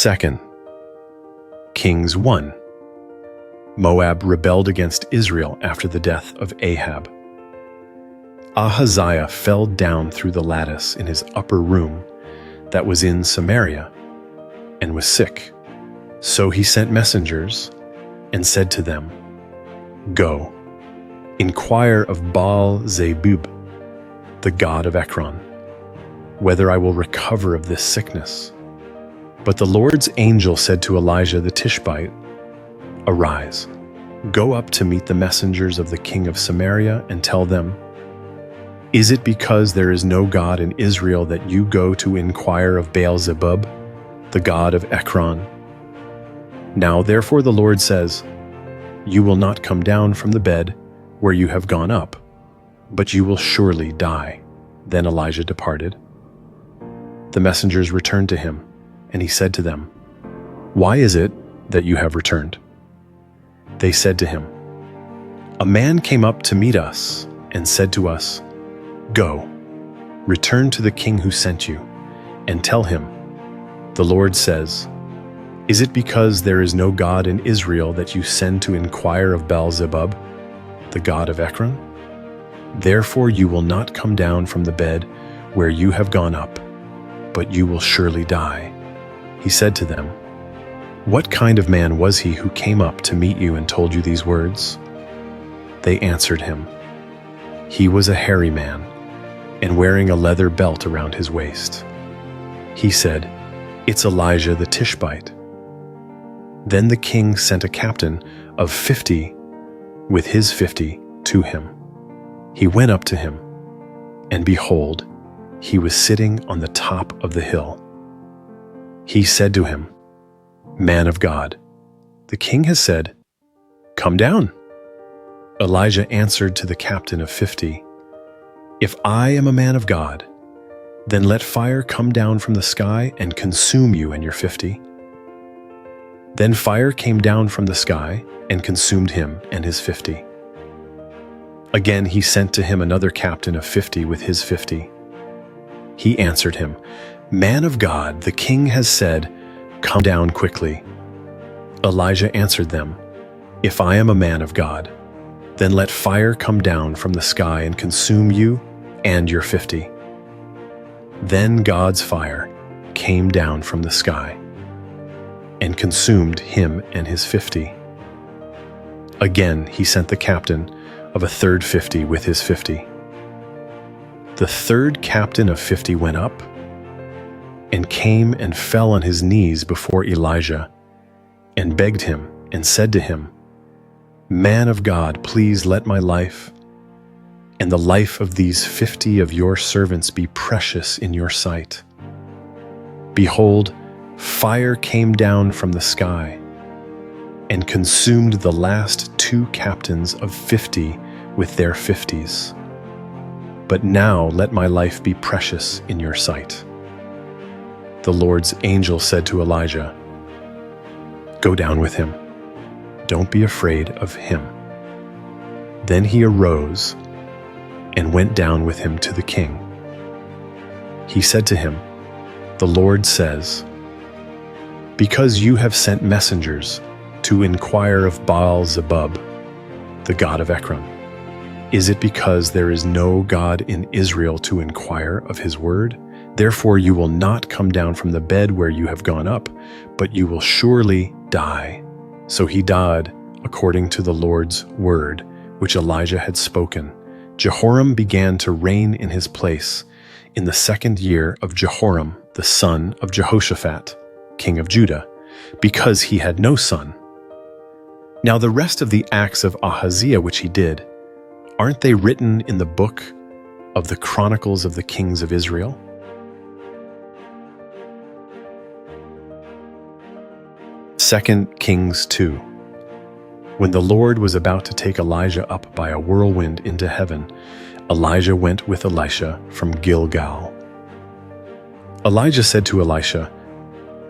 2 Kings 1. Moab rebelled against Israel after the death of Ahab. Ahaziah fell down through the lattice in his upper room that was in Samaria and was sick. So he sent messengers and said to them, "Go, inquire of Baal-zebub, the god of Ekron, whether I will recover of this sickness." But the Lord's angel said to Elijah the Tishbite, "Arise, go up to meet the messengers of the king of Samaria and tell them, is it because there is no God in Israel that you go to inquire of Baal-zebub, the god of Ekron? Now therefore the Lord says, you will not come down from the bed where you have gone up, but you will surely die." Then Elijah departed. The messengers returned to him, and he said to them, "Why is it that you have returned?" They said to him, "A man came up to meet us and said to us, 'Go, return to the king who sent you, and tell him, the Lord says, is it because there is no God in Israel that you send to inquire of Baal-zebub, the god of Ekron? Therefore you will not come down from the bed where you have gone up, but you will surely die." He said to them, "What kind of man was he who came up to meet you and told you these words?" They answered him, "He was a hairy man, and wearing a leather belt around his waist." He said, "It's Elijah the Tishbite." Then the king sent a captain of 50 with his 50 to him. He went up to him, and behold, he was sitting on the top of the hill. He said to him, "Man of God, the king has said, 'Come down.'" Elijah answered to the captain of 50, "If I am a man of God, then let fire come down from the sky and consume you and your 50. Then fire came down from the sky and consumed him and his 50. Again he sent to him another captain of 50 with his 50. He answered him, "Man of God, the king has said, 'Come down quickly.'" Elijah answered them, "If I am a man of God, then let fire come down from the sky and consume you and your 50. Then God's fire came down from the sky and consumed him and his 50. Again he sent the captain of a third 50 with his 50. The third captain of 50 went up and came and fell on his knees before Elijah and begged him and said to him, "Man of God, please let my life and the life of these 50 of your servants be precious in your sight. Behold, fire came down from the sky and consumed the last 2 captains of 50 with their 50s. But now let my life be precious in your sight." The Lord's angel said to Elijah, "Go down with him. Don't be afraid of him." Then he arose and went down with him to the king. He said to him, "The Lord says, because you have sent messengers to inquire of Baal-zebub, the god of Ekron, is it because there is no God in Israel to inquire of his word? Therefore you will not come down from the bed where you have gone up, but you will surely die." So he died according to the Lord's word, which Elijah had spoken. Jehoram began to reign in his place in the 2nd year of Jehoram, the son of Jehoshaphat, king of Judah, because he had no son. Now the rest of the acts of Ahaziah which he did, aren't they written in the book of the Chronicles of the Kings of Israel? Second Kings 2. When the Lord was about to take Elijah up by a whirlwind into heaven, Elijah went with Elisha from Gilgal. Elijah said to Elisha,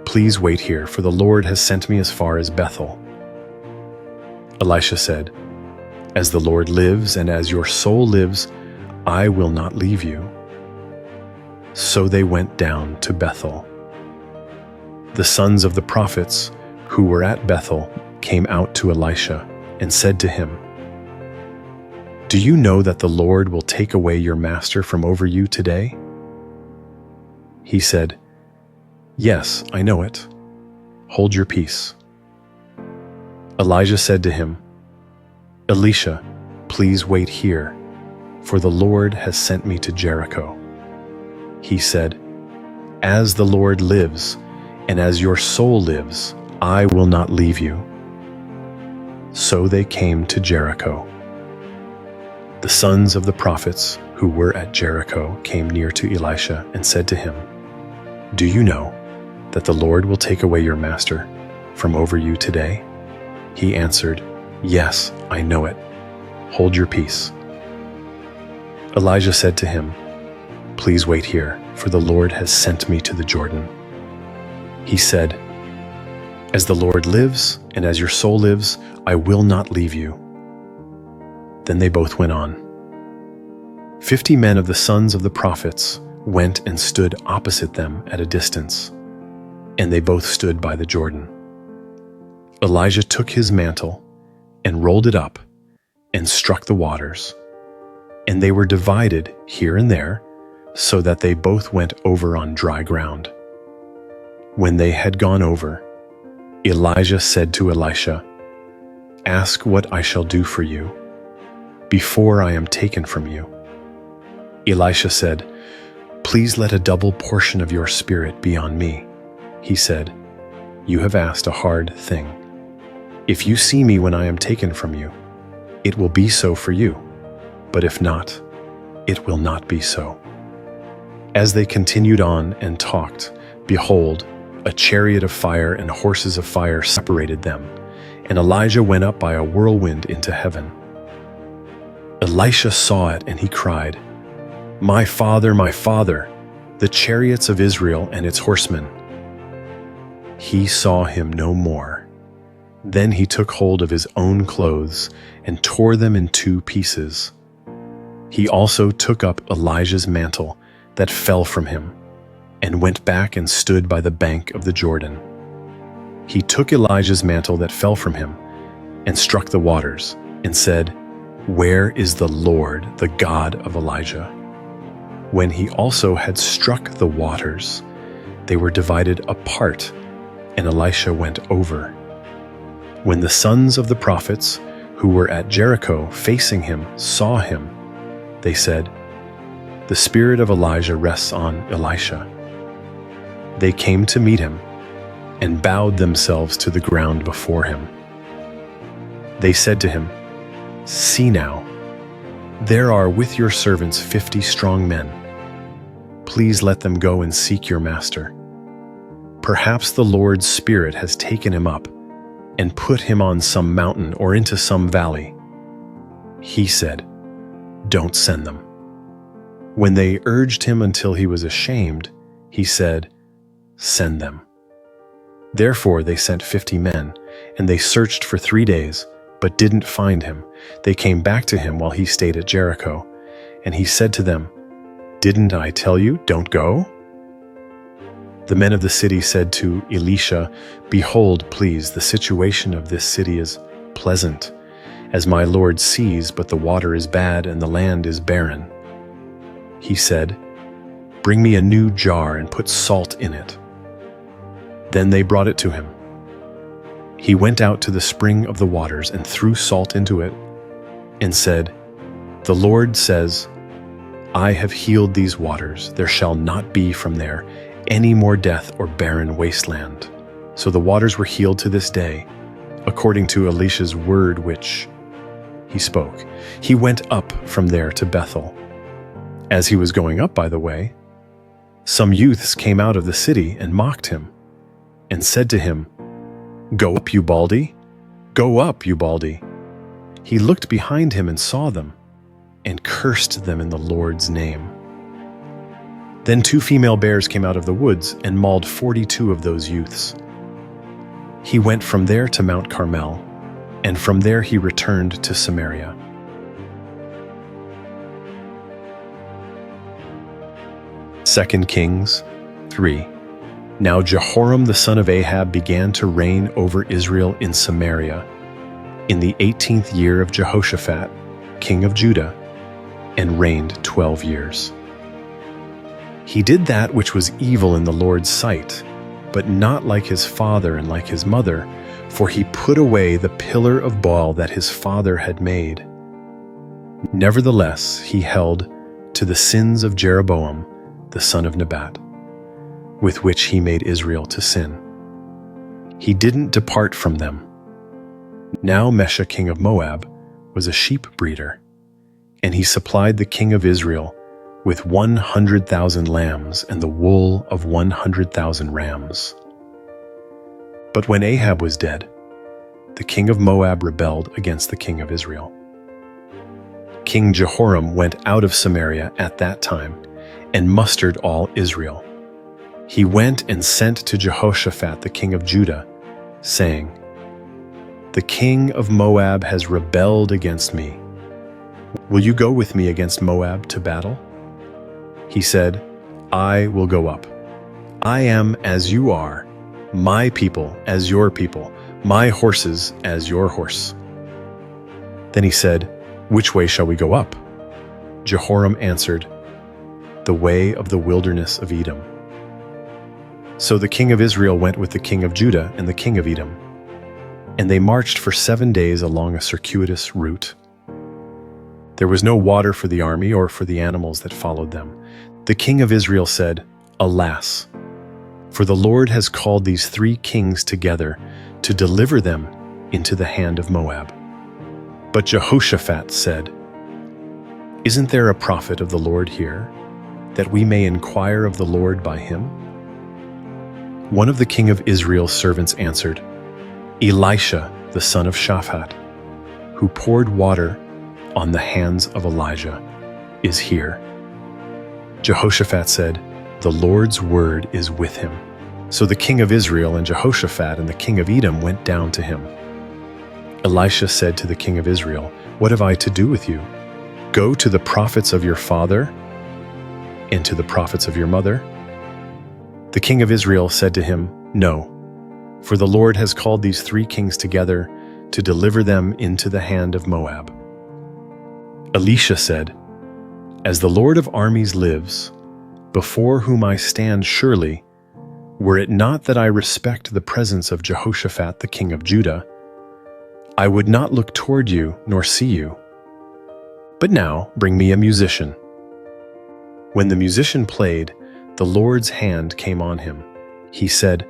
"Please wait here, for the Lord has sent me as far as Bethel." Elisha said, "As the Lord lives and as your soul lives, I will not leave you." So they went down to Bethel. The sons of the prophets who were at Bethel came out to Elisha and said to him, "Do you know that the Lord will take away your master from over you today?" He said, "Yes, I know it. Hold your peace." Elijah said to him, "Elisha, please wait here, for the Lord has sent me to Jericho." He said, "As the Lord lives, and as your soul lives, I will not leave you." So they came to Jericho. The sons of the prophets who were at Jericho came near to Elisha and said to him, "Do you know that the Lord will take away your master from over you today?" He answered, "Yes, I know it. Hold your peace." Elijah said to him, "Please wait here, for the Lord has sent me to the Jordan." He said, "As the Lord lives, and as your soul lives, I will not leave you." Then they both went on. 50 men of the sons of the prophets went and stood opposite them at a distance, and they both stood by the Jordan. Elijah took his mantle and rolled it up and struck the waters, and they were divided here and there, so that they both went over on dry ground. When they had gone over, Elijah said to Elisha, "Ask what I shall do for you before I am taken from you." Elisha said, "Please let a double portion of your spirit be on me." He said, "You have asked a hard thing. If you see me when I am taken from you, it will be so for you, but if not, it will not be so." As they continued on and talked, behold, a chariot of fire and horses of fire separated them, and Elijah went up by a whirlwind into heaven. Elisha saw it, and he cried, my father, the chariots of Israel and its horsemen." He saw him no more. Then he took hold of his own clothes and tore them in 2 pieces. He also took up Elijah's mantle that fell from him, and went back and stood by the bank of the Jordan. He took Elijah's mantle that fell from him, and struck the waters, and said, "Where is the Lord, the God of Elijah?" When he also had struck the waters, they were divided apart, and Elisha went over. When the sons of the prophets who were at Jericho facing him saw him, they said, "The spirit of Elijah rests on Elisha." They came to meet him and bowed themselves to the ground before him. They said to him, "See now, there are with your servants 50 strong men. Please let them go and seek your master. Perhaps the Lord's Spirit has taken him up and put him on some mountain or into some valley." He said, "Don't send them." When they urged him until he was ashamed, he said, "Send them." Therefore they sent 50 men, and they searched for 3 days, but didn't find him. They came back to him while he stayed at Jericho, and he said to them, "Didn't I tell you, don't go?" The men of the city said to Elisha, "Behold, please, the situation of this city is pleasant, as my Lord sees, but the water is bad and the land is barren." He said, "Bring me a new jar and put salt in it." Then they brought it to him. He went out to the spring of the waters and threw salt into it, and said, "The Lord says, I have healed these waters. There shall not be from there any more death or barren wasteland." So the waters were healed to this day, according to Elisha's word which he spoke. He went up from there to Bethel. As he was going up by the way, some youths came out of the city and mocked him, and said to him, "Go up, you baldy! Go up, you baldy!" He looked behind him and saw them, and cursed them in the Lord's name. Then 2 female bears came out of the woods and mauled 42 of those youths. He went from there to Mount Carmel, and from there he returned to Samaria. 2 Kings 3. Now Jehoram the son of Ahab began to reign over Israel in Samaria in the 18th year of Jehoshaphat, king of Judah, and reigned 12 years. He did that which was evil in the Lord's sight, but not like his father and like his mother, for he put away the pillar of Baal that his father had made. Nevertheless, he held to the sins of Jeroboam, the son of Nebat, with which he made Israel to sin. He didn't depart from them. Now Mesha, king of Moab, was a sheep breeder, and he supplied the king of Israel with 100,000 lambs and the wool of 100,000 rams. But when Ahab was dead, the king of Moab rebelled against the king of Israel. King Jehoram went out of Samaria at that time and mustered all Israel. He went and sent to Jehoshaphat, the king of Judah, saying, "The king of Moab has rebelled against me. Will you go with me against Moab to battle?" He said, "I will go up. I am as you are, my people as your people, my horses as your horse." Then he said, "Which way shall we go up?" Jehoram answered, "The way of the wilderness of Edom." So the king of Israel went with the king of Judah and the king of Edom, and they marched for 7 days along a circuitous route. There was no water for the army or for the animals that followed them. The king of Israel said, "Alas, for the Lord has called these 3 kings together to deliver them into the hand of Moab." But Jehoshaphat said, "Isn't there a prophet of the Lord here, that we may inquire of the Lord by him?" One of the king of Israel's servants answered, "Elisha, the son of Shaphat, who poured water on the hands of Elijah, is here." Jehoshaphat said, "The Lord's word is with him." So the king of Israel and Jehoshaphat and the king of Edom went down to him. Elisha said to the king of Israel, "What have I to do with you? Go to the prophets of your father and to the prophets of your mother." The king of Israel said to him, "No, for the Lord has called these 3 kings together to deliver them into the hand of Moab." Elisha said, "As the Lord of armies lives, before whom I stand surely, were it not that I respect the presence of Jehoshaphat the king of Judah, I would not look toward you nor see you. But now bring me a musician." When the musician played, the Lord's hand came on him. He said,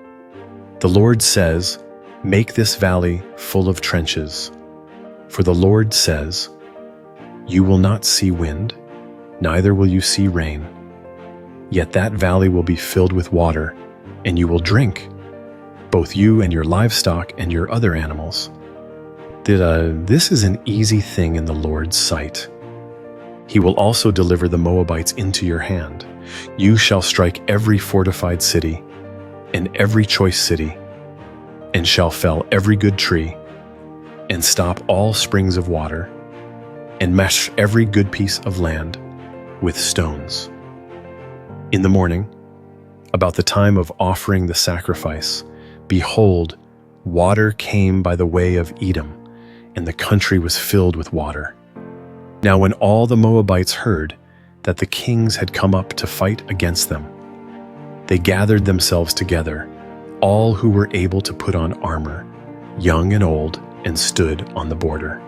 "The Lord says, make this valley full of trenches. For the Lord says, you will not see wind, neither will you see rain. Yet that valley will be filled with water, and you will drink, both you and your livestock and your other animals. This is an easy thing in the Lord's sight. He will also deliver the Moabites into your hand. You shall strike every fortified city and every choice city, and shall fell every good tree, and stop all springs of water, and mesh every good piece of land with stones. In the morning, about the time of offering the sacrifice, behold, water came by the way of Edom, and the country was filled with water. Now when all the Moabites heard that the kings had come up to fight against them, they gathered themselves together, all who were able to put on armor, young and old, and stood on the border.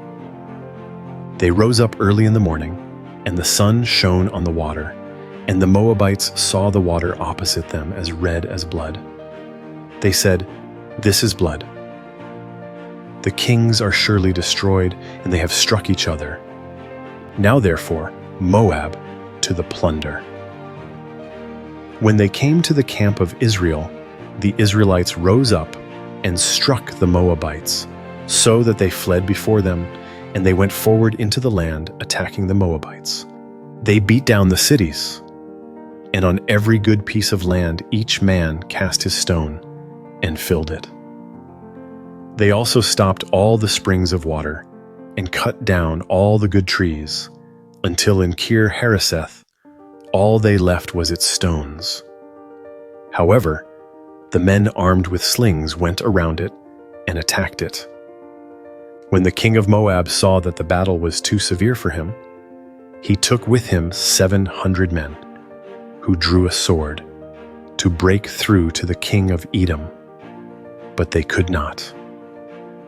They rose up early in the morning, and the sun shone on the water, and the Moabites saw the water opposite them as red as blood. They said, "This is blood. The kings are surely destroyed, and they have struck each other. Now therefore, Moab to the plunder." When they came to the camp of Israel, the Israelites rose up and struck the Moabites, so that they fled before them, and they went forward into the land, attacking the Moabites. They beat down the cities, and on every good piece of land each man cast his stone and filled it. They also stopped all the springs of water and cut down all the good trees, until in Kir Hareseth all they left was its stones. However, The men armed with slings went around it and attacked it. When the king of Moab saw that the battle was too severe for him, he took with him 700 men, who drew a sword, to break through to the king of Edom, but they could not.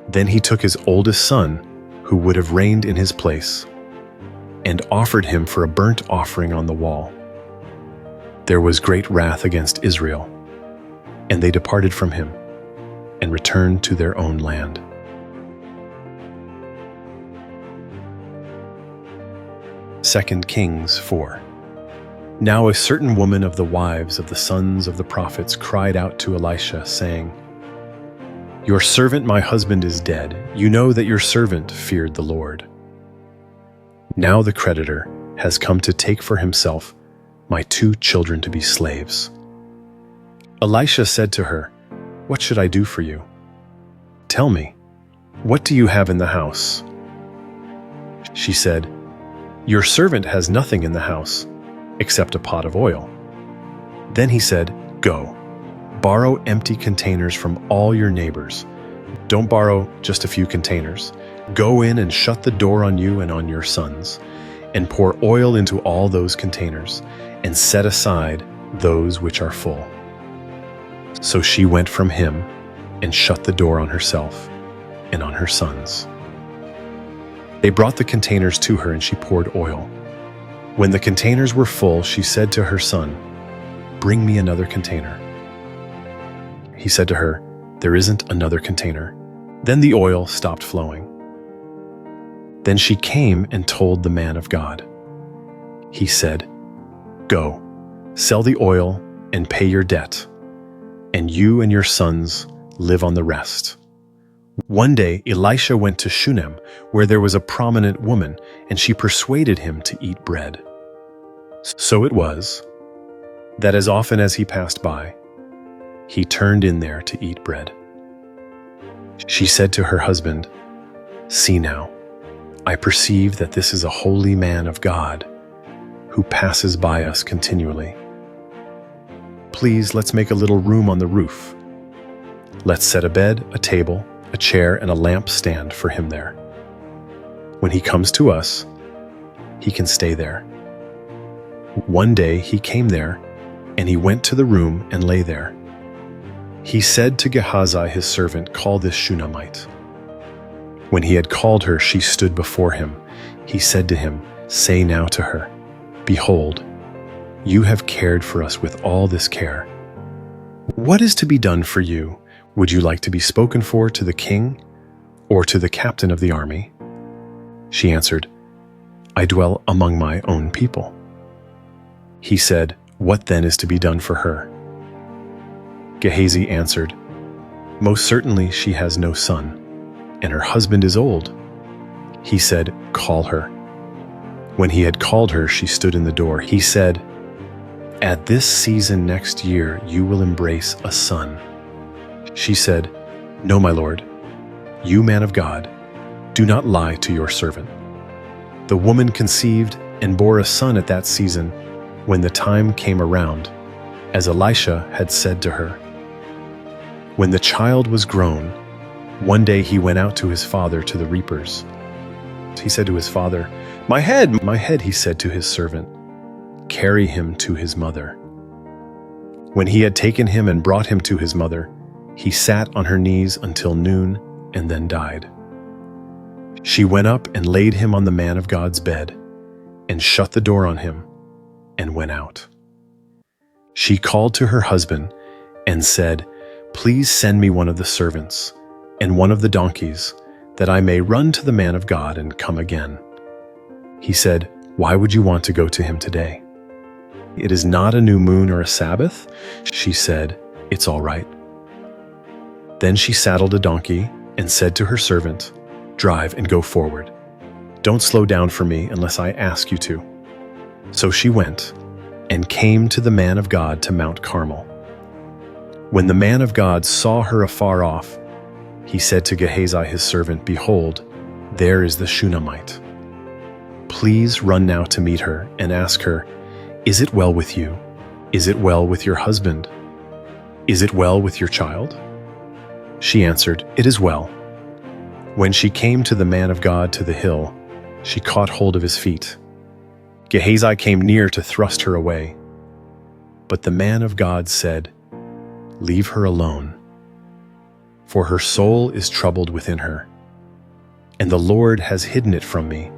Then he took his oldest son, who would have reigned in his place, and offered him for a burnt offering on the wall. There was great wrath against Israel, and they departed from him and returned to their own land. 2 Kings 4. Now a certain woman of the wives of the sons of the prophets cried out to Elisha, saying, "Your servant my husband is dead. You know that your servant feared the Lord. Now the creditor has come to take for himself my 2 children to be slaves." Elisha said to her, "What should I do for you? Tell me, what do you have in the house?" She said, "Your servant has nothing in the house except a pot of oil." Then he said, "Go, borrow empty containers from all your neighbors. Don't borrow just a few containers. Go in and shut the door on you and on your sons, and pour oil into all those containers, and set aside those which are full." So she went from him and shut the door on herself and on her sons. They brought the containers to her, and she poured oil. When the containers were full, she said to her son, "Bring me another container." He said to her, "There isn't another container." Then the oil stopped flowing. Then she came and told the man of God. He said, "Go, sell the oil and pay your debt, and you and your sons live on the rest." One day Elisha went to Shunem, where there was a prominent woman, and she persuaded him to eat bread. So it was that as often as he passed by, he turned in there to eat bread. She said to her husband, "See now, I perceive that this is a holy man of God, who passes by us continually. Please, let's make a little room on the roof. Let's set a bed, a table, a chair, and a lamp stand for him there. When he comes to us, he can stay there." One day he came there, and he went to the room and lay there. He said to Gehazi his servant, "Call this Shunammite." When he had called her, she stood before him. He said to him, "Say now to her, Behold, you have cared for us with all this care. What is to be done for you? Would you like to be spoken for to the king or to the captain of the army?" She answered, "I dwell among my own people." He said, "What then is to be done for her?" Gehazi answered, "Most certainly she has no son, and her husband is old." He said, "Call her." When he had called her, she stood in the door. He said, "At this season next year you will embrace a son." She said, "No, my lord, you man of God, do not lie to your servant." The woman conceived and bore a son at that season when the time came around, as Elisha had said to her. When the child was grown, one day he went out to his father to the reapers. He said to his father, my head," he said to his servant, "Carry him to his mother." When he had taken him and brought him to his mother, he sat on her knees until noon and then died. She went up and laid him on the man of God's bed, and shut the door on him, and went out. She called to her husband and said, "Please send me one of the servants and one of the donkeys, that I may run to the man of God and come again." He said, "Why would you want to go to him today? It is not a new moon or a Sabbath." She said, "It's all right." Then she saddled a donkey and said to her servant, "Drive and go forward. Don't slow down for me unless I ask you to." So she went and came to the man of God to Mount Carmel. When the man of God saw her afar off, he said to Gehazi his servant, "Behold, there is the Shunammite. Please run now to meet her and ask her, 'Is it well with you? Is it well with your husband?'" "Is it well with your child?" She answered, "It is well." When she came to the man of God to the hill, she caught hold of his feet. Gehazi came near to thrust her away. But the man of God said, "Leave her alone, for her soul is troubled within her, and the Lord has hidden it from me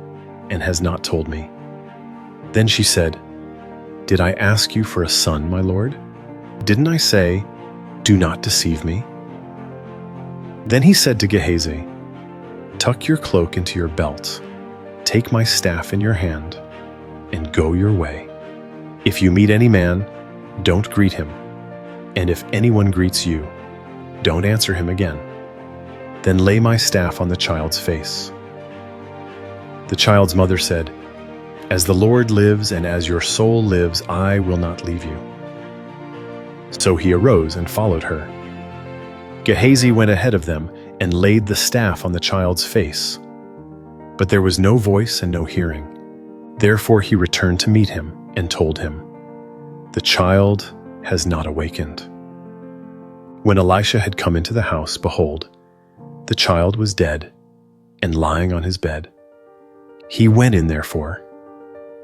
and has not told me." Then she said, "Did I ask you for a son, my lord? Didn't I say, 'Do not deceive me'?" Then he said to Gehazi, "Tuck your cloak into your belt, take my staff in your hand, and go your way. If you meet any man, don't greet him, and if anyone greets you, don't answer him again. Then lay my staff on the child's face." The child's mother said, "As the Lord lives and as your soul lives, I will not leave you." So he arose and followed her. Gehazi went ahead of them and laid the staff on the child's face. But there was no voice and no hearing. Therefore he returned to meet him and told him, "The child has not awakened." When Elisha had come into the house, behold, the child was dead and lying on his bed. He went in, therefore,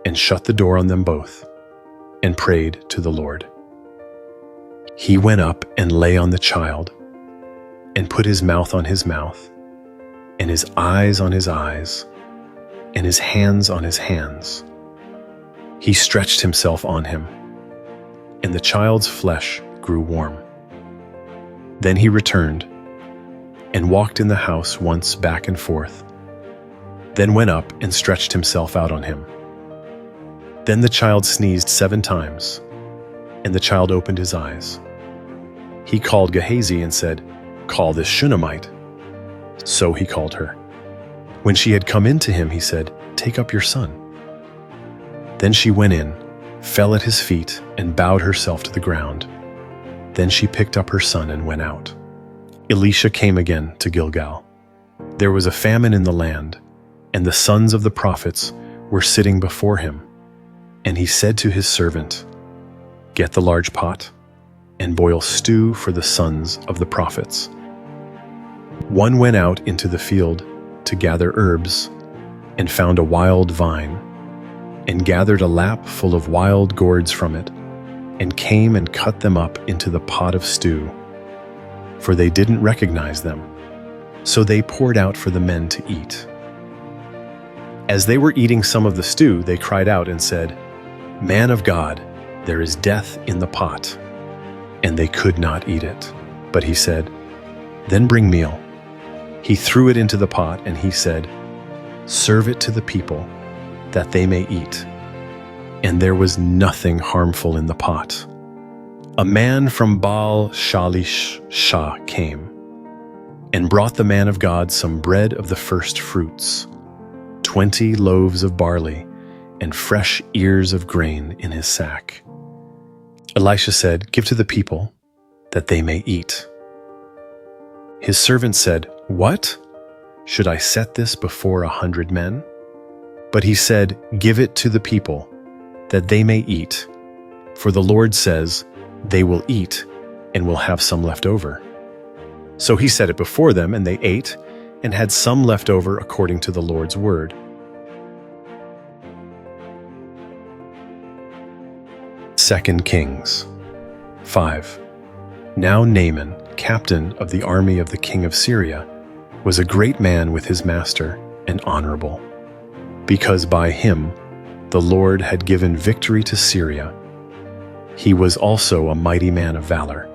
and shut the door on them both, and prayed to the Lord. He went up and lay on the child, and put his mouth on his mouth, and his eyes on his eyes, and his hands on his hands. He stretched himself on him, and the child's flesh grew warm. Then he returned, and walked in the house once back and forth, then went up and stretched himself out on him. Then the child sneezed 7 times, and the child opened his eyes. He called Gehazi and said, "Call this Shunammite." So he called her. When she had come in to him, he said, "Take up your son." Then she went in, fell at his feet, and bowed herself to the ground. Then she picked up her son and went out. Elisha came again to Gilgal. There was a famine in the land, and the sons of the prophets were sitting before him. And he said to his servant, "Get the large pot, and boil stew for the sons of the prophets." One went out into the field to gather herbs, and found a wild vine, and gathered a lap full of wild gourds from it, and came and cut them up into the pot of stew, for they didn't recognize them. So they poured out for the men to eat. As they were eating some of the stew, they cried out and said, "Man of God, there is death in the pot." And they could not eat it. But he said, "Then bring meal." He threw it into the pot, and he said, "Serve it to the people, that they may eat." And there was nothing harmful in the pot. A man from Baal Shalish came, and brought the man of God some bread of the first fruits, 20 loaves of barley, and fresh ears of grain in his sack. Elisha said, "Give to the people, that they may eat." His servant said, "What? Should I set this before 100 men?" But he said, "Give it to the people, that they may eat. For the Lord says, they will eat, and will have some left over." So he set it before them, and they ate, and had some left over according to the Lord's word. 2 Kings 5. Now Naaman, captain of the army of the king of Syria, was a great man with his master and honorable, because by him the Lord had given victory to Syria. He was also a mighty man of valor,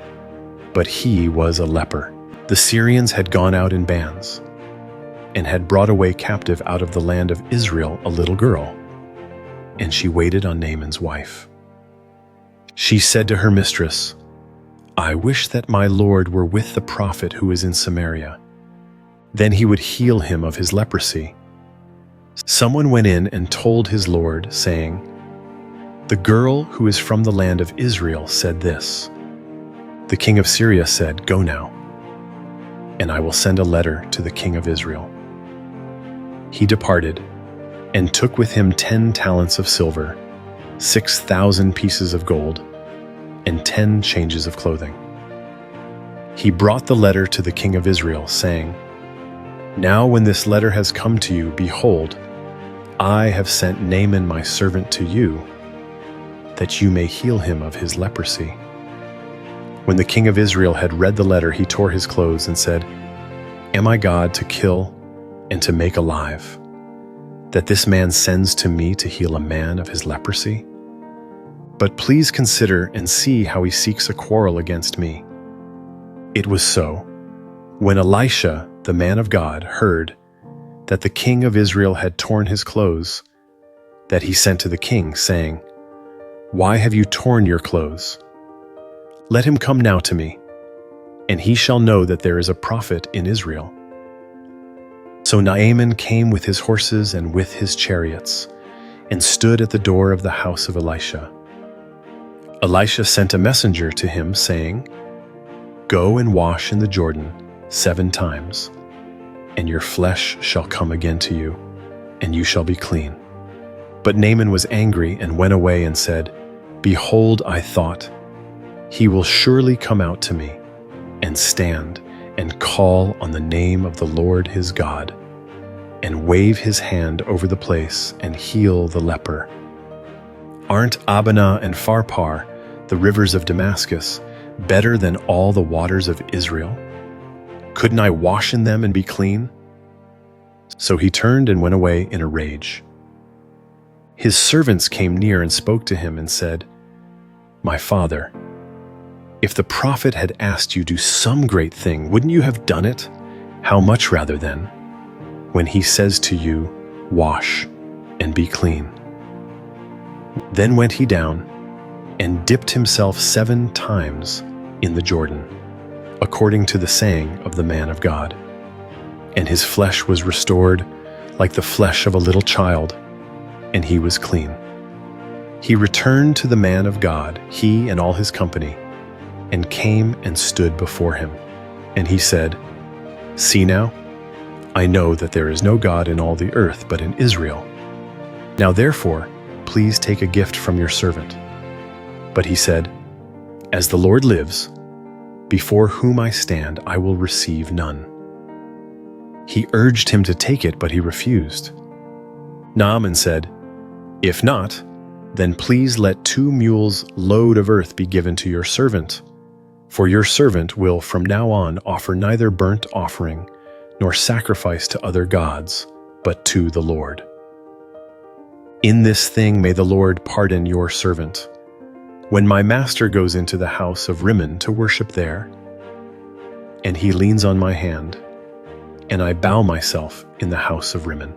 but he was a leper. The Syrians had gone out in bands, and had brought away captive out of the land of Israel a little girl, and she waited on Naaman's wife. She said to her mistress, "I wish that my Lord were with the prophet who is in Samaria. Then he would heal him of his leprosy." Someone went in and told his Lord, saying, "The girl who is from the land of Israel said this." The king of Syria said, "Go now, and I will send a letter to the king of Israel." He departed, and took with him 10 talents of silver, 6,000 pieces of gold, and 10 changes of clothing. he brought the letter to the king of Israel, saying, "Now when this letter has come to you, behold, I have sent Naaman my servant to you, that you may heal him of his leprosy." When the king of Israel had read the letter, he tore his clothes and said, "Am I God to kill and to make alive, that this man sends to me to heal a man of his leprosy? But please consider and see how he seeks a quarrel against me." It was so, when Elisha, the man of God, heard that the king of Israel had torn his clothes, that he sent to the king, saying, "Why have you torn your clothes? Let him come now to me, and he shall know that there is a prophet in Israel." So Naaman came with his horses and with his chariots, and stood at the door of the house of Elisha. Elisha sent a messenger to him, saying, "Go and wash in the Jordan 7 times, and your flesh shall come again to you, and you shall be clean." But Naaman was angry and went away and said, "Behold, I thought, he will surely come out to me, and stand and call on the name of the Lord his God, and wave his hand over the place and heal the leper. Aren't Abana and Pharpar, the rivers of Damascus, better than all the waters of Israel? Couldn't I wash in them and be clean?" So he turned and went away in a rage. His servants came near and spoke to him and said, "My father, if the prophet had asked you to do some great thing, wouldn't you have done it? How much rather then, when he says to you, 'Wash and be clean'?" Then went he down and dipped himself 7 times in the Jordan, according to the saying of the man of God. And his flesh was restored like the flesh of a little child, and he was clean. He returned to the man of God, he and all his company, and came and stood before him. And he said, "See now, I know that there is no God in all the earth but in Israel. Now therefore, please take a gift from your servant." But he said, "As the Lord lives, before whom I stand, I will receive none." He urged him to take it, but he refused. Naaman said, "If not, then please let 2 mules' load of earth be given to your servant. For your servant will from now on offer neither burnt offering nor sacrifice to other gods, but to the Lord. In this thing may the Lord pardon your servant, when my master goes into the house of Rimmon to worship there, and he leans on my hand, and I bow myself in the house of Rimmon.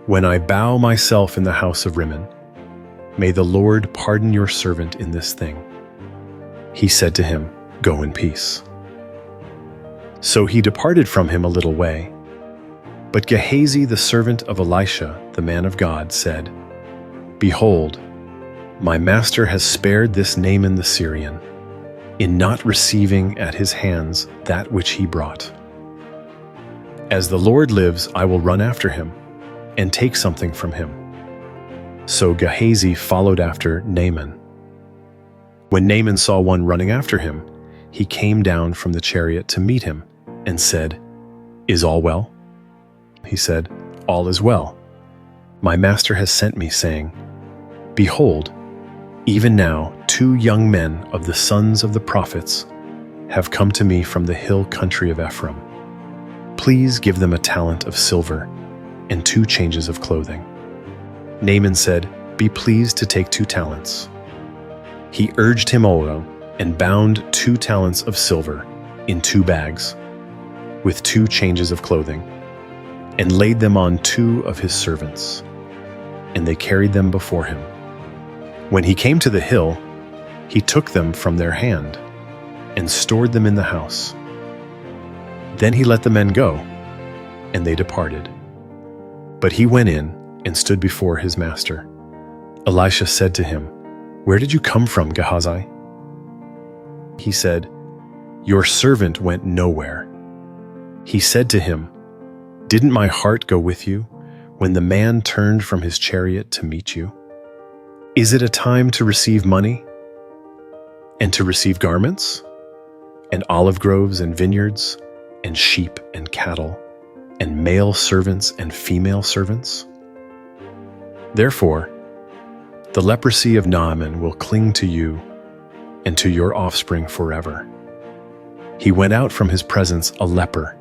When I bow myself in the house of Rimmon, may the Lord pardon your servant in this thing." He said to him, "Go in peace." So he departed from him a little way. But Gehazi, the servant of Elisha, the man of God, said, "Behold, my master has spared this Naaman the Syrian, in not receiving at his hands that which he brought. As the Lord lives, I will run after him, and take something from him." So Gehazi followed after Naaman. When Naaman saw one running after him, he came down from the chariot to meet him, and said, "Is all well?" He said, "All is well. My master has sent me, saying, 'Behold, even now 2 young men of the sons of the prophets have come to me from the hill country of Ephraim. Please give them a talent of silver and 2 changes of clothing.' Naaman said, 'Be pleased to take 2 talents. He urged him also, and bound 2 talents of silver in 2 bags, with 2 changes of clothing, and laid them on 2 of his servants, and they carried them before him. When he came to the hill, he took them from their hand, and stored them in the house. Then he let the men go, and they departed. But he went in and stood before his master. Elisha said to him, 'Where did you come from, Gehazi?' He said, 'Your servant went nowhere.' He said to him, 'Didn't my heart go with you when the man turned from his chariot to meet you? Is it a time to receive money and to receive garments? and olive groves and vineyards, and sheep and cattle, and male servants and female servants? Therefore, the leprosy of Naaman will cling to you and to your offspring forever. He went out from his presence a leper,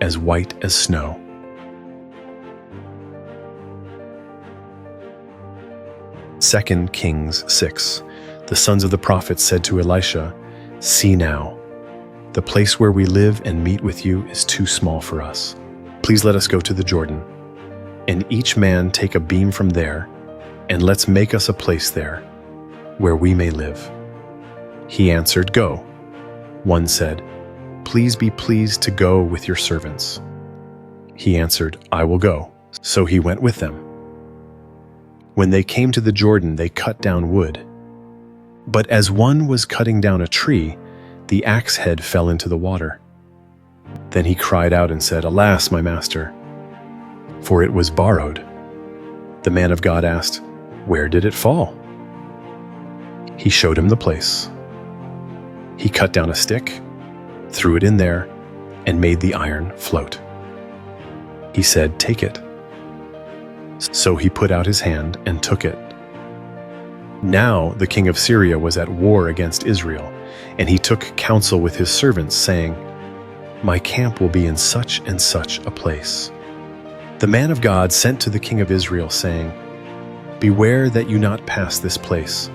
as white as snow. Second Kings 6. The sons of the prophets said to Elisha, "See now, the place where we live and meet with you is too small for us. Please let us go to the Jordan, and each man take a beam from there, and let's make us a place there, where we may live." He answered, "Go." One said, "Please be pleased to go with your servants." He answered, "I will go." So he went with them. When they came to the Jordan, they cut down wood. But as one was cutting down a tree, the axe head fell into the water. Then he cried out and said, "Alas, my master, for it was borrowed." The man of God asked, "Where did it fall?" He showed him the place. He cut down a stick, threw it in there, and made the iron float. He said, "Take it." So he put out his hand and took it. Now the king of Syria was at war against Israel, and he took counsel with his servants, saying, "My camp will be in such and such a place." The man of God sent to the king of Israel, saying, "Beware that you not pass this place,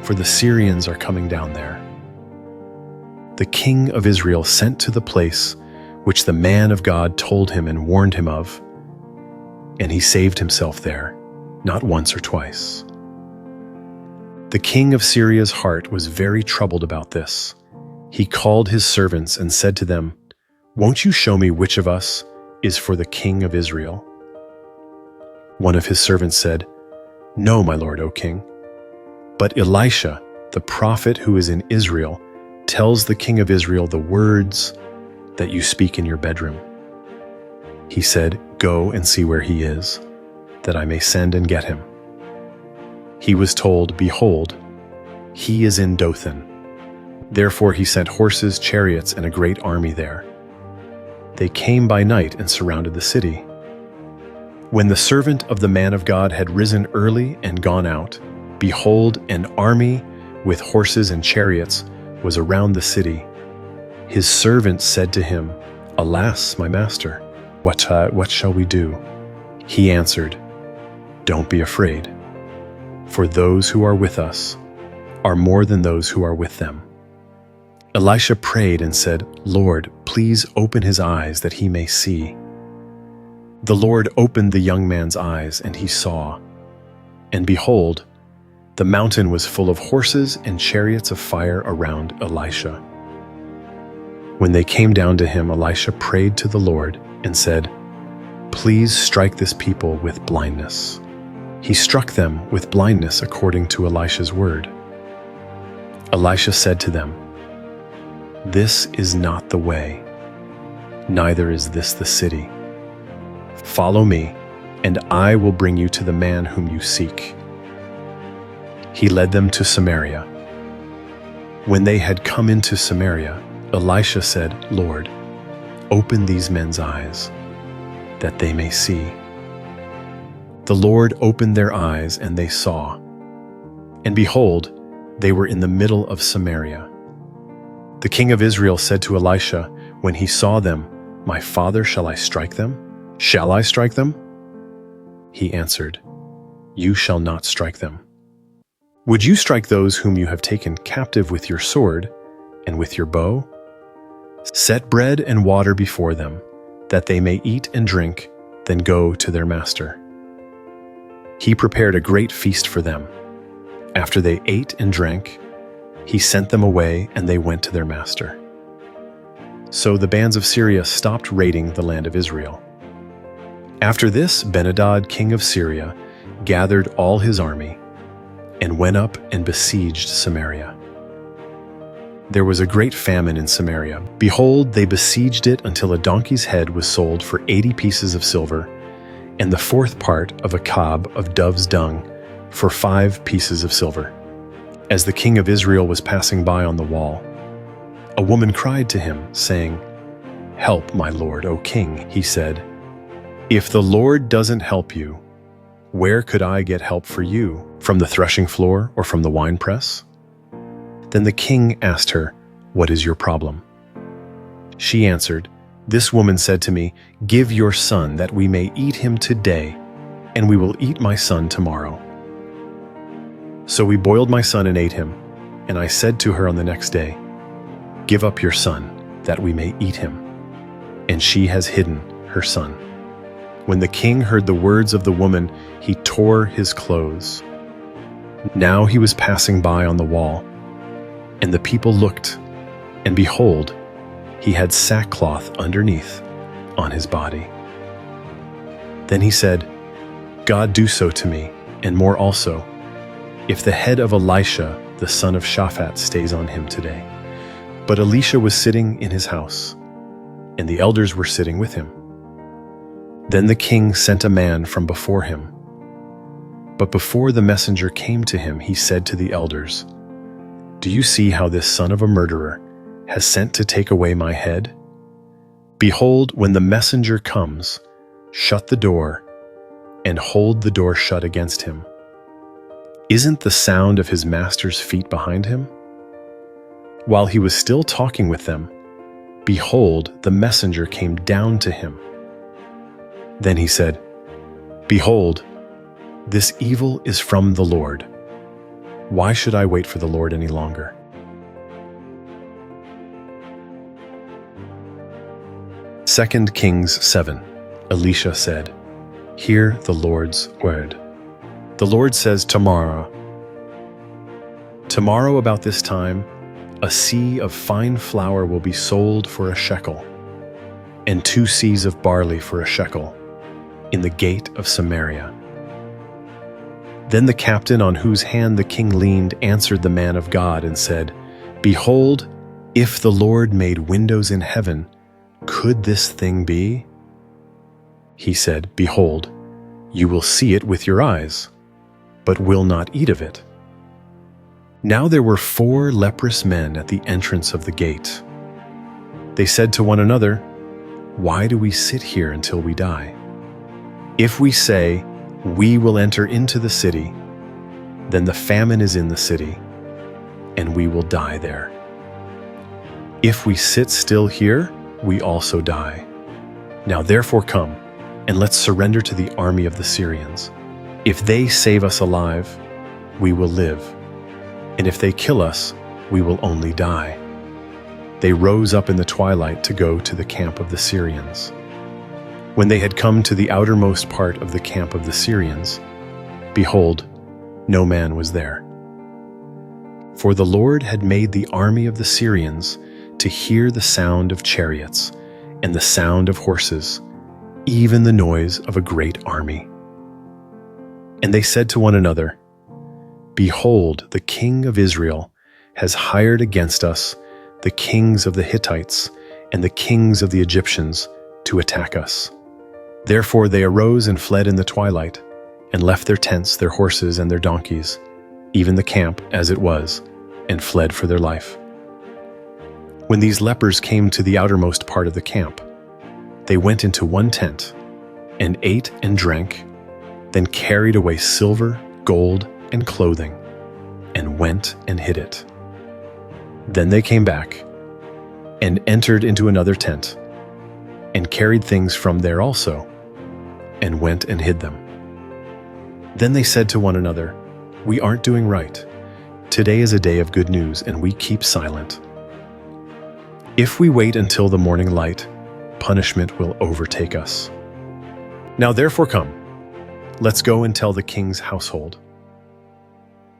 for the Syrians are coming down there." The king of Israel sent to the place which the man of God told him and warned him of, and he saved himself there, not once or twice. The king of Syria's heart was very troubled about this. He called his servants and said to them, "Won't you show me which of us is for the king of Israel?" One of his servants said, "No, my lord, O king. But Elisha, the prophet who is in Israel, tells the king of Israel the words that you speak in your bedroom." He said, "Go and see where he is, that I may send and get him." He was told, "Behold, he is in Dothan." Therefore he sent horses, chariots, and a great army there. They came by night and surrounded the city. When the servant of the man of God had risen early and gone out, behold, an army with horses and chariots was around the city. His servant said to him, "Alas, my master, what shall we do?" He answered, "Don't be afraid, for those who are with us are more than those who are with them." Elisha prayed and said, "Lord, please open his eyes that he may see." The Lord opened the young man's eyes, and he saw. And behold, the mountain was full of horses and chariots of fire around Elisha. When they came down to him, Elisha prayed to the Lord and said, "Please strike this people with blindness." He struck them with blindness according to Elisha's word. Elisha said to them, "This is not the way, neither is this the city. Follow me, and I will bring you to the man whom you seek." He led them to Samaria. When they had come into Samaria, Elisha said, "Lord, open these men's eyes, that they may see." The Lord opened their eyes, and they saw. And behold, they were in the middle of Samaria. The king of Israel said to Elisha, when he saw them, "My father, shall I strike them? Shall I strike them?" He answered, "You shall not strike them. Would you strike those whom you have taken captive with your sword and with your bow? Set bread and water before them, that they may eat and drink, then go to their master." He prepared a great feast for them. After they ate and drank, he sent them away, and they went to their master. So the bands of Syria stopped raiding the land of Israel. After this, Ben-Hadad, king of Syria, gathered all his army and went up and besieged Samaria. There was a great famine in Samaria. Behold, they besieged it until a donkey's head was sold for 80 pieces of silver, and the fourth part of a cob of dove's dung for 5 pieces of silver. As the king of Israel was passing by on the wall, A woman cried to him, saying, "Help, my lord, O king." He said, "If the Lord doesn't help you, where could I get help for you? From the threshing floor or from the winepress?" Then the king asked her, "What is your problem?" She answered, "This woman said to me, 'Give your son that we may eat him today, and we will eat my son tomorrow.' So we boiled my son and ate him, and I said to her on the next day, 'Give up your son that we may eat him.' And she has hidden her son." When the king heard the words of the woman, he tore his clothes. Now he was passing by on the wall, and the people looked, and behold, he had sackcloth underneath on his body. Then he said, "God do so to me, and more also, if the head of Elisha, the son of Shaphat, stays on him today." But Elisha was sitting in his house, and the elders were sitting with him. Then the king sent a man from before him. But before the messenger came to him, he said to the elders, "Do you see how this son of a murderer has sent to take away my head? Behold, when the messenger comes, shut the door and hold the door shut against him. Isn't the sound of his master's feet behind him?" While he was still talking with them, behold, the messenger came down to him. Then he said, "Behold, this evil is from the Lord. Why should I wait for the Lord any longer?" 2 Kings 7. Elisha said, "Hear the Lord's word. The Lord says, tomorrow about this time, a sea of fine flour will be sold for a shekel, and 2 seahs of barley for a shekel, in the gate of Samaria." Then the captain on whose hand the king leaned answered the man of God and said, "Behold, if the Lord made windows in heaven, could this thing be?" He said, "Behold, you will see it with your eyes, but will not eat of it." Now there were 4 leprous men at the entrance of the gate. They said to one another, "Why do we sit here until we die? If we say, 'We will enter into the city,' then the famine is in the city, and we will die there. If we sit still here, we also die. Now therefore come, and let's surrender to the army of the Syrians. If they save us alive, we will live, and if they kill us, we will only die." They rose up in the twilight to go to the camp of the Syrians. When they had come to the outermost part of the camp of the Syrians, behold, no man was there. For the Lord had made the army of the Syrians to hear the sound of chariots and the sound of horses, even the noise of a great army. And they said to one another, "Behold, the king of Israel has hired against us the kings of the Hittites and the kings of the Egyptians to attack us." Therefore they arose and fled in the twilight, and left their tents, their horses, and their donkeys, even the camp as it was, and fled for their life. When these lepers came to the outermost part of the camp, they went into one tent, and ate and drank, then carried away silver, gold, and clothing, and went and hid it. Then they came back, and entered into another tent, and carried things from there also, and went and hid them. Then they said to one another, "We aren't doing right. Today is a day of good news, and we keep silent. If we wait until the morning light, punishment will overtake us. Now therefore come, let's go and tell the king's household."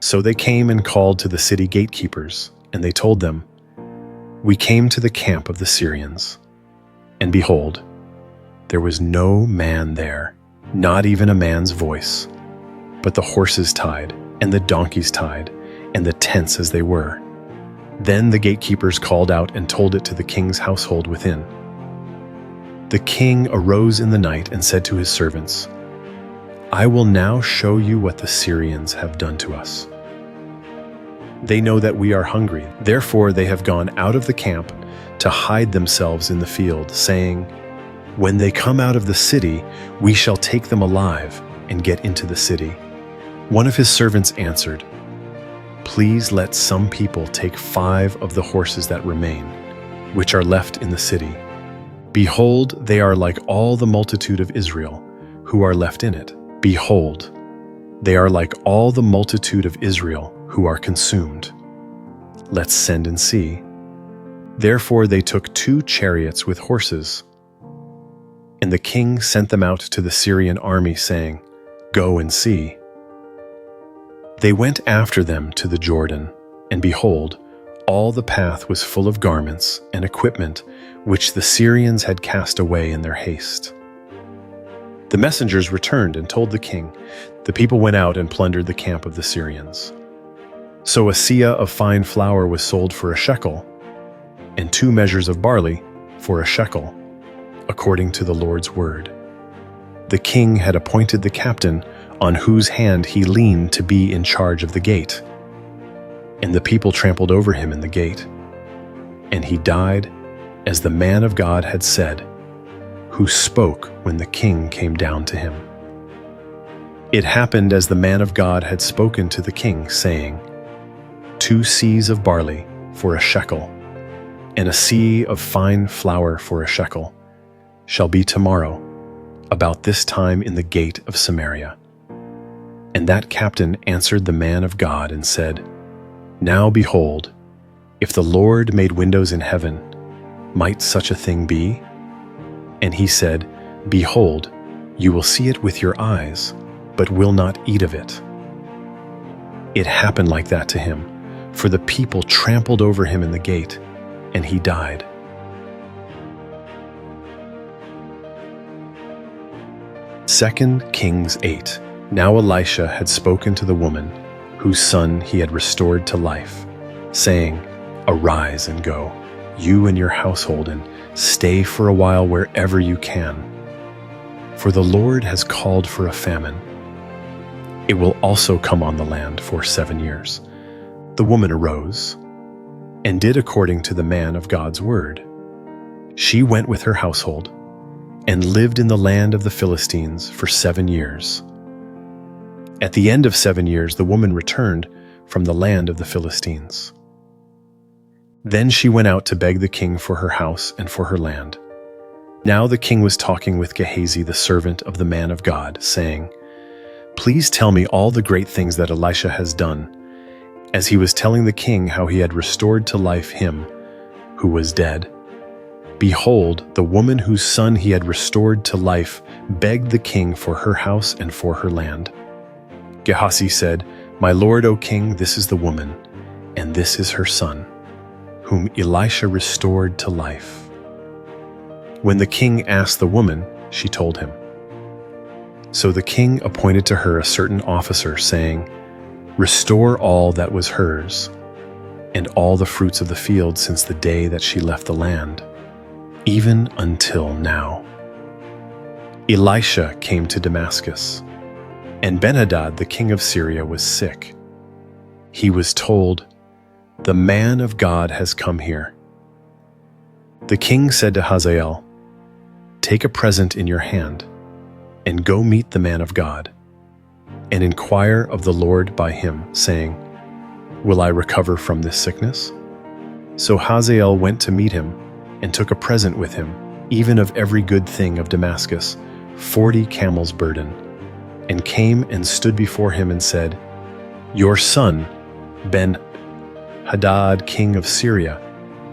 So they came and called to the city gatekeepers, and they told them, "We came to the camp of the Syrians, and behold, there was no man there, not even a man's voice, but the horses tied, and the donkeys tied, and the tents as they were." Then the gatekeepers called out and told it to the king's household within. The king arose in the night and said to his servants, "I will now show you what the Syrians have done to us." They know that we are hungry. Therefore they have gone out of the camp to hide themselves in the field, saying, when they come out of the city, we shall take them alive and get into the city. One of his servants answered, please let some people take 5 of the horses that remain, which are left in the city. Behold, they are like all the multitude of Israel, who are left in it. Behold, they are like all the multitude of Israel, who are consumed. Let's send and see. Therefore they took 2 chariots with horses. And the king sent them out to the Syrian army, saying, go and see. They went after them to the Jordan, and behold, all the path was full of garments and equipment which the Syrians had cast away in their haste. The messengers returned and told the king, the people went out and plundered the camp of the Syrians. So a seah of fine flour was sold for a shekel, and 2 measures of barley for a shekel, according to the Lord's word. The king had appointed the captain on whose hand he leaned to be in charge of the gate. And the people trampled over him in the gate. And he died, as the man of God had said, who spoke when the king came down to him. It happened as the man of God had spoken to the king, saying, 2 seahs of barley for a shekel, and a seah of fine flour for a shekel, shall be tomorrow, about this time in the gate of Samaria. And that captain answered the man of God and said, now behold, if the Lord made windows in heaven, might such a thing be? And he said, behold, you will see it with your eyes, but will not eat of it. It happened like that to him, for the people trampled over him in the gate, and he died. Second Kings 8. Now Elisha had spoken to the woman, whose son he had restored to life, saying, arise and go, you and your household, and stay for a while wherever you can. For the Lord has called for a famine. It will also come on the land for 7 years. The woman arose and did according to the man of God's word. She went with her household and lived in the land of the Philistines for 7 years. At the end of 7 years, the woman returned from the land of the Philistines. Then she went out to beg the king for her house and for her land. Now the king was talking with Gehazi, the servant of the man of God, saying, please tell me all the great things that Elisha has done, as he was telling the king how he had restored to life him who was dead. Behold, the woman whose son he had restored to life begged the king for her house and for her land. Gehazi said, my lord, O king, this is the woman, and this is her son, whom Elisha restored to life. When the king asked the woman, she told him. So the king appointed to her a certain officer, saying, restore all that was hers, and all the fruits of the field since the day that she left the land, even until now. Elisha came to Damascus, and Ben-Hadad the king of Syria was sick. He was told, the man of God has come here. The king said to Hazael, take a present in your hand, and go meet the man of God, and inquire of the Lord by him, saying, will I recover from this sickness? So Hazael went to meet him, and took a present with him, even of every good thing of Damascus, 40 camels' burden, and came and stood before him and said, your son, Ben-Hadad, king of Syria,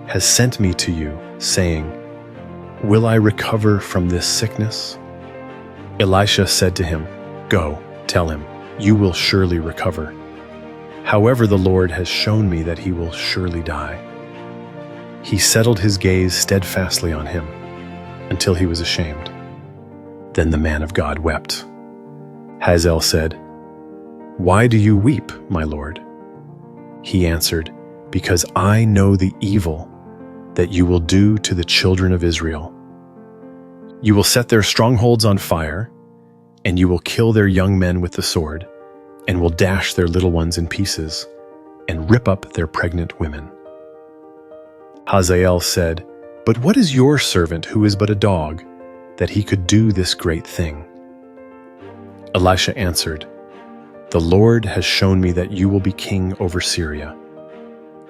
has sent me to you, saying, will I recover from this sickness? Elisha said to him, go, tell him, you will surely recover. However, the Lord has shown me that he will surely die. He settled his gaze steadfastly on him until he was ashamed. Then the man of God wept. Hazael said, why do you weep, my lord? He answered, because I know the evil that you will do to the children of Israel. You will set their strongholds on fire, and you will kill their young men with the sword, and will dash their little ones in pieces, and rip up their pregnant women." Hazael said, "But what is your servant who is but a dog, that he could do this great thing?" Elisha answered, "The Lord has shown me that you will be king over Syria."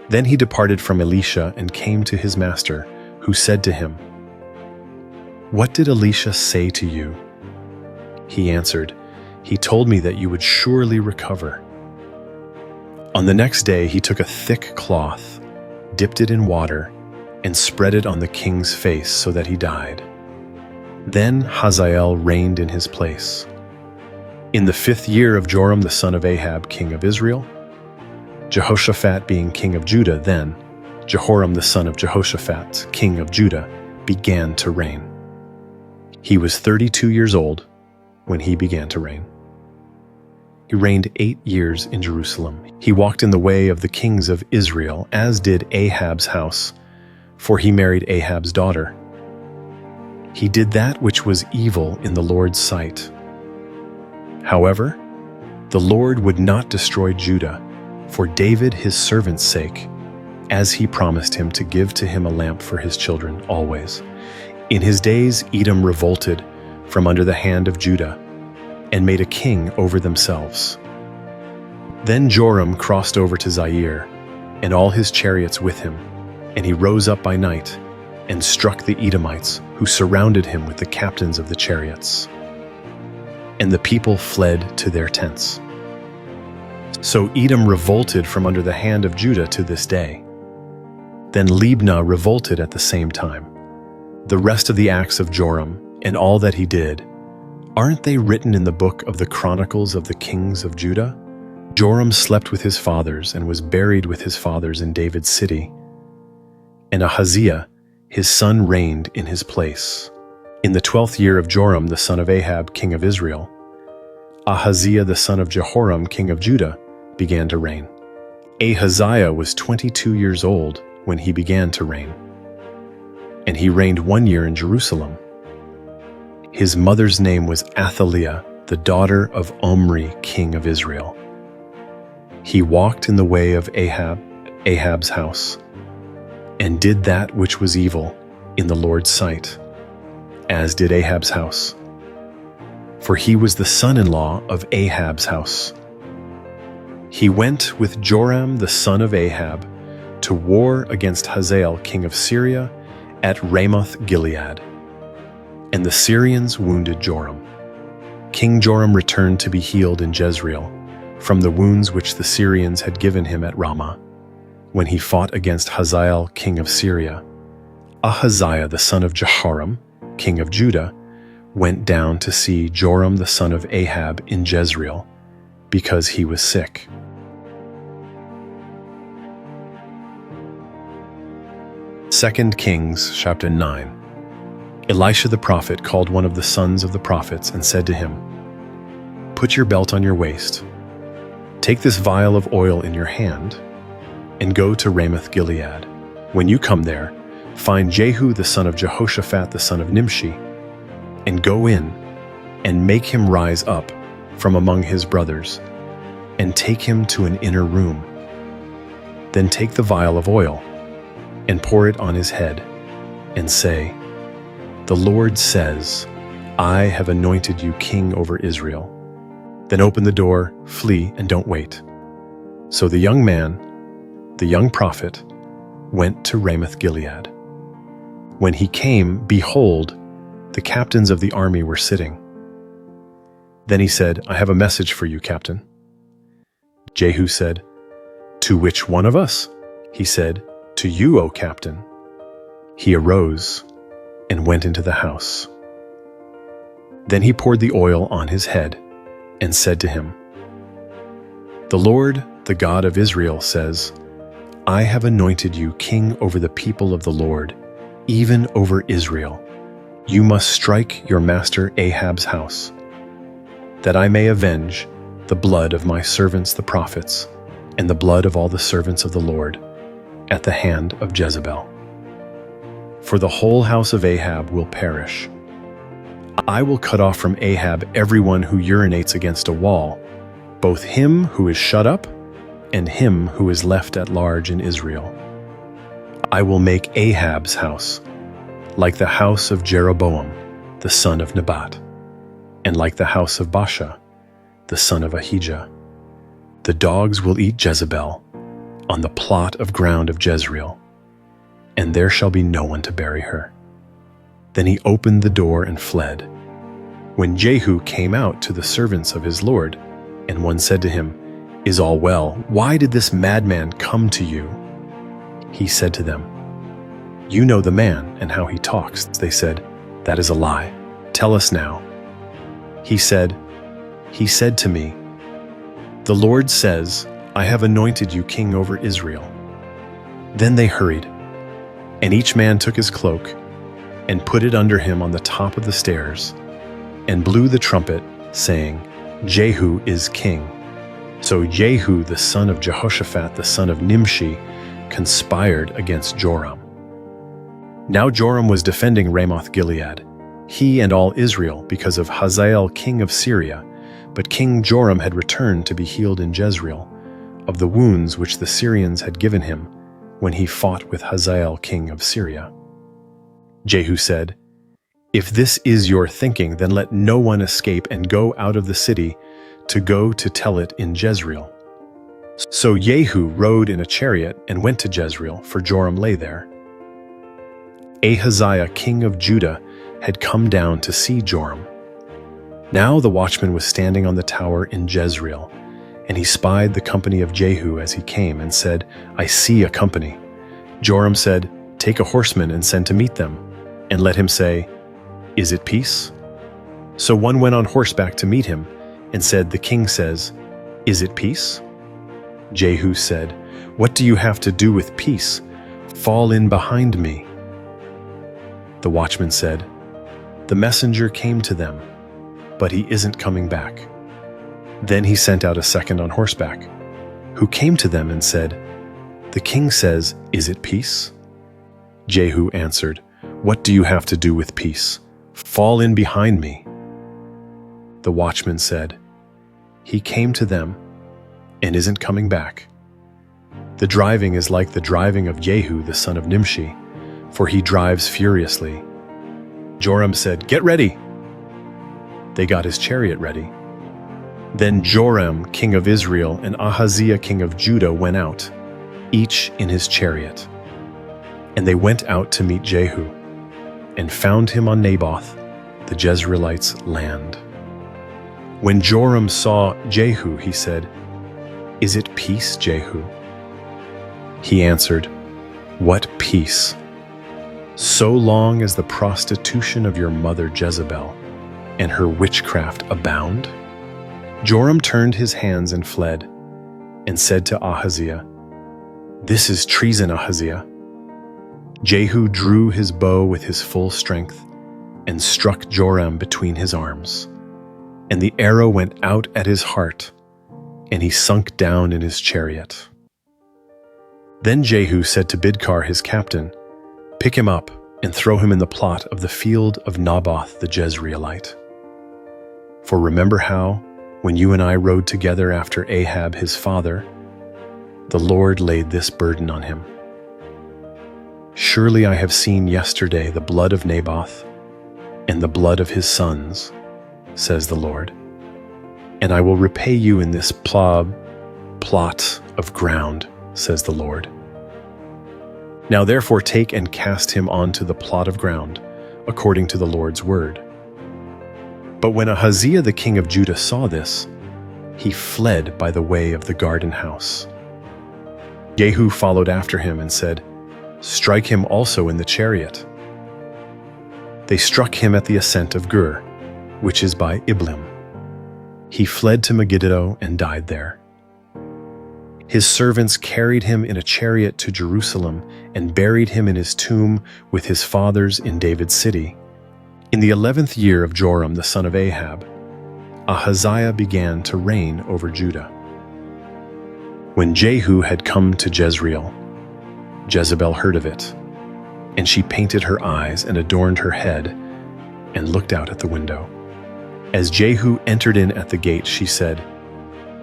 Then he departed from Elisha and came to his master, who said to him, "What did Elisha say to you?" He answered, "He told me that you would surely recover." On the next day he took a thick cloth, dipped it in water, and spread it on the king's face so that he died. Then Hazael reigned in his place. In the 5th year of Joram the son of Ahab, king of Israel, Jehoshaphat being king of Judah, then Jehoram the son of Jehoshaphat, king of Judah, began to reign. He was 32 years old when he began to reign. He reigned 8 years in Jerusalem. He walked in the way of the kings of Israel, as did Ahab's house, for he married Ahab's daughter. He did that which was evil in the Lord's sight. However, the Lord would not destroy Judah for David his servant's sake, as he promised him to give to him a lamp for his children always. In his days Edom revolted from under the hand of Judah and made a king over themselves. Then Joram crossed over to Zair, and all his chariots with him, and he rose up by night and struck the Edomites, who surrounded him with the captains of the chariots. And the people fled to their tents. So Edom revolted from under the hand of Judah to this day. Then Libnah revolted at the same time. The rest of the acts of Joram and all that he did, aren't they written in the book of the Chronicles of the Kings of Judah? Joram slept with his fathers and was buried with his fathers in David's city. And Ahaziah, his son, reigned in his place. In the 12th year of Joram the son of Ahab, king of Israel, Ahaziah the son of Jehoram, king of Judah, began to reign. Ahaziah was 22 years old when he began to reign, and he reigned 1 year in Jerusalem. His mother's name was Athaliah, the daughter of Omri, king of Israel. He walked in the way of Ahab's house, and did that which was evil in the Lord's sight, as did Ahab's house. For he was the son-in-law of Ahab's house. He went with Joram the son of Ahab to war against Hazael king of Syria at Ramoth Gilead. And the Syrians wounded Joram. King Joram returned to be healed in Jezreel from the wounds which the Syrians had given him at Ramah, when he fought against Hazael king of Syria. Ahaziah the son of Jehoram, king of Judah, went down to see Joram the son of Ahab in Jezreel, because he was sick. Second Kings chapter 9. Elisha the prophet called one of the sons of the prophets and said to him, "Put your belt on your waist, take this vial of oil in your hand, and go to Ramoth Gilead. When you come there, find Jehu the son of Jehoshaphat the son of Nimshi, and go in and make him rise up from among his brothers, and take him to an inner room. Then take the vial of oil and pour it on his head, and say, 'The Lord says, I have anointed you king over Israel.' Then open the door, flee, and don't wait." So the young man, the young prophet, went to Ramoth Gilead. When he came, behold, the captains of the army were sitting. Then he said, "I have a message for you, captain." Jehu said, "To which one of us?" He said, "To you, O captain." He arose and went into the house. Then he poured the oil on his head and said to him, "The Lord, the God of Israel, says, I have anointed you king over the people of the Lord, even over Israel. You must strike your master Ahab's house, that I may avenge the blood of my servants the prophets, and the blood of all the servants of the Lord, at the hand of Jezebel. For the whole house of Ahab will perish. I will cut off from Ahab everyone who urinates against a wall, both him who is shut up and him who is left at large in Israel. I will make Ahab's house like the house of Jeroboam, the son of Nebat, and like the house of Baasha, the son of Ahijah. The dogs will eat Jezebel on the plot of ground of Jezreel, and there shall be no one to bury her. Then he opened the door and fled. When Jehu came out to the servants of his lord, and one said to him, Is all well? Why did this madman come to you? He said to them, You know the man and how he talks. They said, That is a lie. Tell us now. He said to me, The Lord says, I have anointed you king over Israel. Then they hurried, and each man took his cloak and put it under him on the top of the stairs, and blew the trumpet, saying, Jehu is king. So Jehu the son of Jehoshaphat the son of Nimshi conspired against Joram. Now Joram was defending Ramoth-Gilead, he and all Israel, because of Hazael king of Syria, but King Joram had returned to be healed in Jezreel of the wounds which the Syrians had given him when he fought with Hazael king of Syria. Jehu said, If this is your thinking, then let no one escape and go out of the city to go to tell it in Jezreel. So Jehu rode in a chariot and went to Jezreel, for Joram lay there. Ahaziah king of Judah had come down to see Joram. Now the watchman was standing on the tower in Jezreel, and he spied the company of Jehu as he came, and said, I see a company. Joram said, Take a horseman and send to meet them, and let him say, Is it peace? So one went on horseback to meet him, and said, The king says, Is it peace? Jehu said, What do you have to do with peace? Fall in behind me. The watchman said, The messenger came to them, but he isn't coming back. Then he sent out a second on horseback, who came to them and said, The king says, Is it peace? Jehu answered, What do you have to do with peace? Fall in behind me. The watchman said, He came to them and isn't coming back. The driving is like the driving of Jehu the son of Nimshi, for he drives furiously. Joram said, Get ready. They got his chariot ready. Then Joram king of Israel and Ahaziah king of Judah went out, each in his chariot. And they went out to meet Jehu, and found him on Naboth, the Jezreelites' land. When Joram saw Jehu, he said, Is it peace, Jehu? He answered, What peace? So long as the prostitution of your mother Jezebel and her witchcraft abound? Joram turned his hands and fled, and said to Ahaziah, This is treason, Ahaziah. Jehu drew his bow with his full strength, and struck Joram between his arms. And the arrow went out at his heart, and he sunk down in his chariot. Then Jehu said to Bidkar his captain, Pick him up, and throw him in the plot of the field of Naboth the Jezreelite. For remember how, when you and I rode together after Ahab his father, the Lord laid this burden on him. Surely I have seen yesterday the blood of Naboth and the blood of his sons, says the Lord, and I will repay you in this plot of ground, says the Lord. Now therefore take and cast him onto the plot of ground, according to the Lord's word. But when Ahaziah the king of Judah saw this, he fled by the way of the garden house. Jehu followed after him and said, Strike him also in the chariot. They struck him at the ascent of Gur, which is by Iblim. He fled to Megiddo and died there. His servants carried him in a chariot to Jerusalem and buried him in his tomb with his fathers in David's city. In the 11th year of Joram the son of Ahab, Ahaziah began to reign over Judah. When Jehu had come to Jezreel, Jezebel heard of it, and she painted her eyes and adorned her head and looked out at the window. As Jehu entered in at the gate, she said,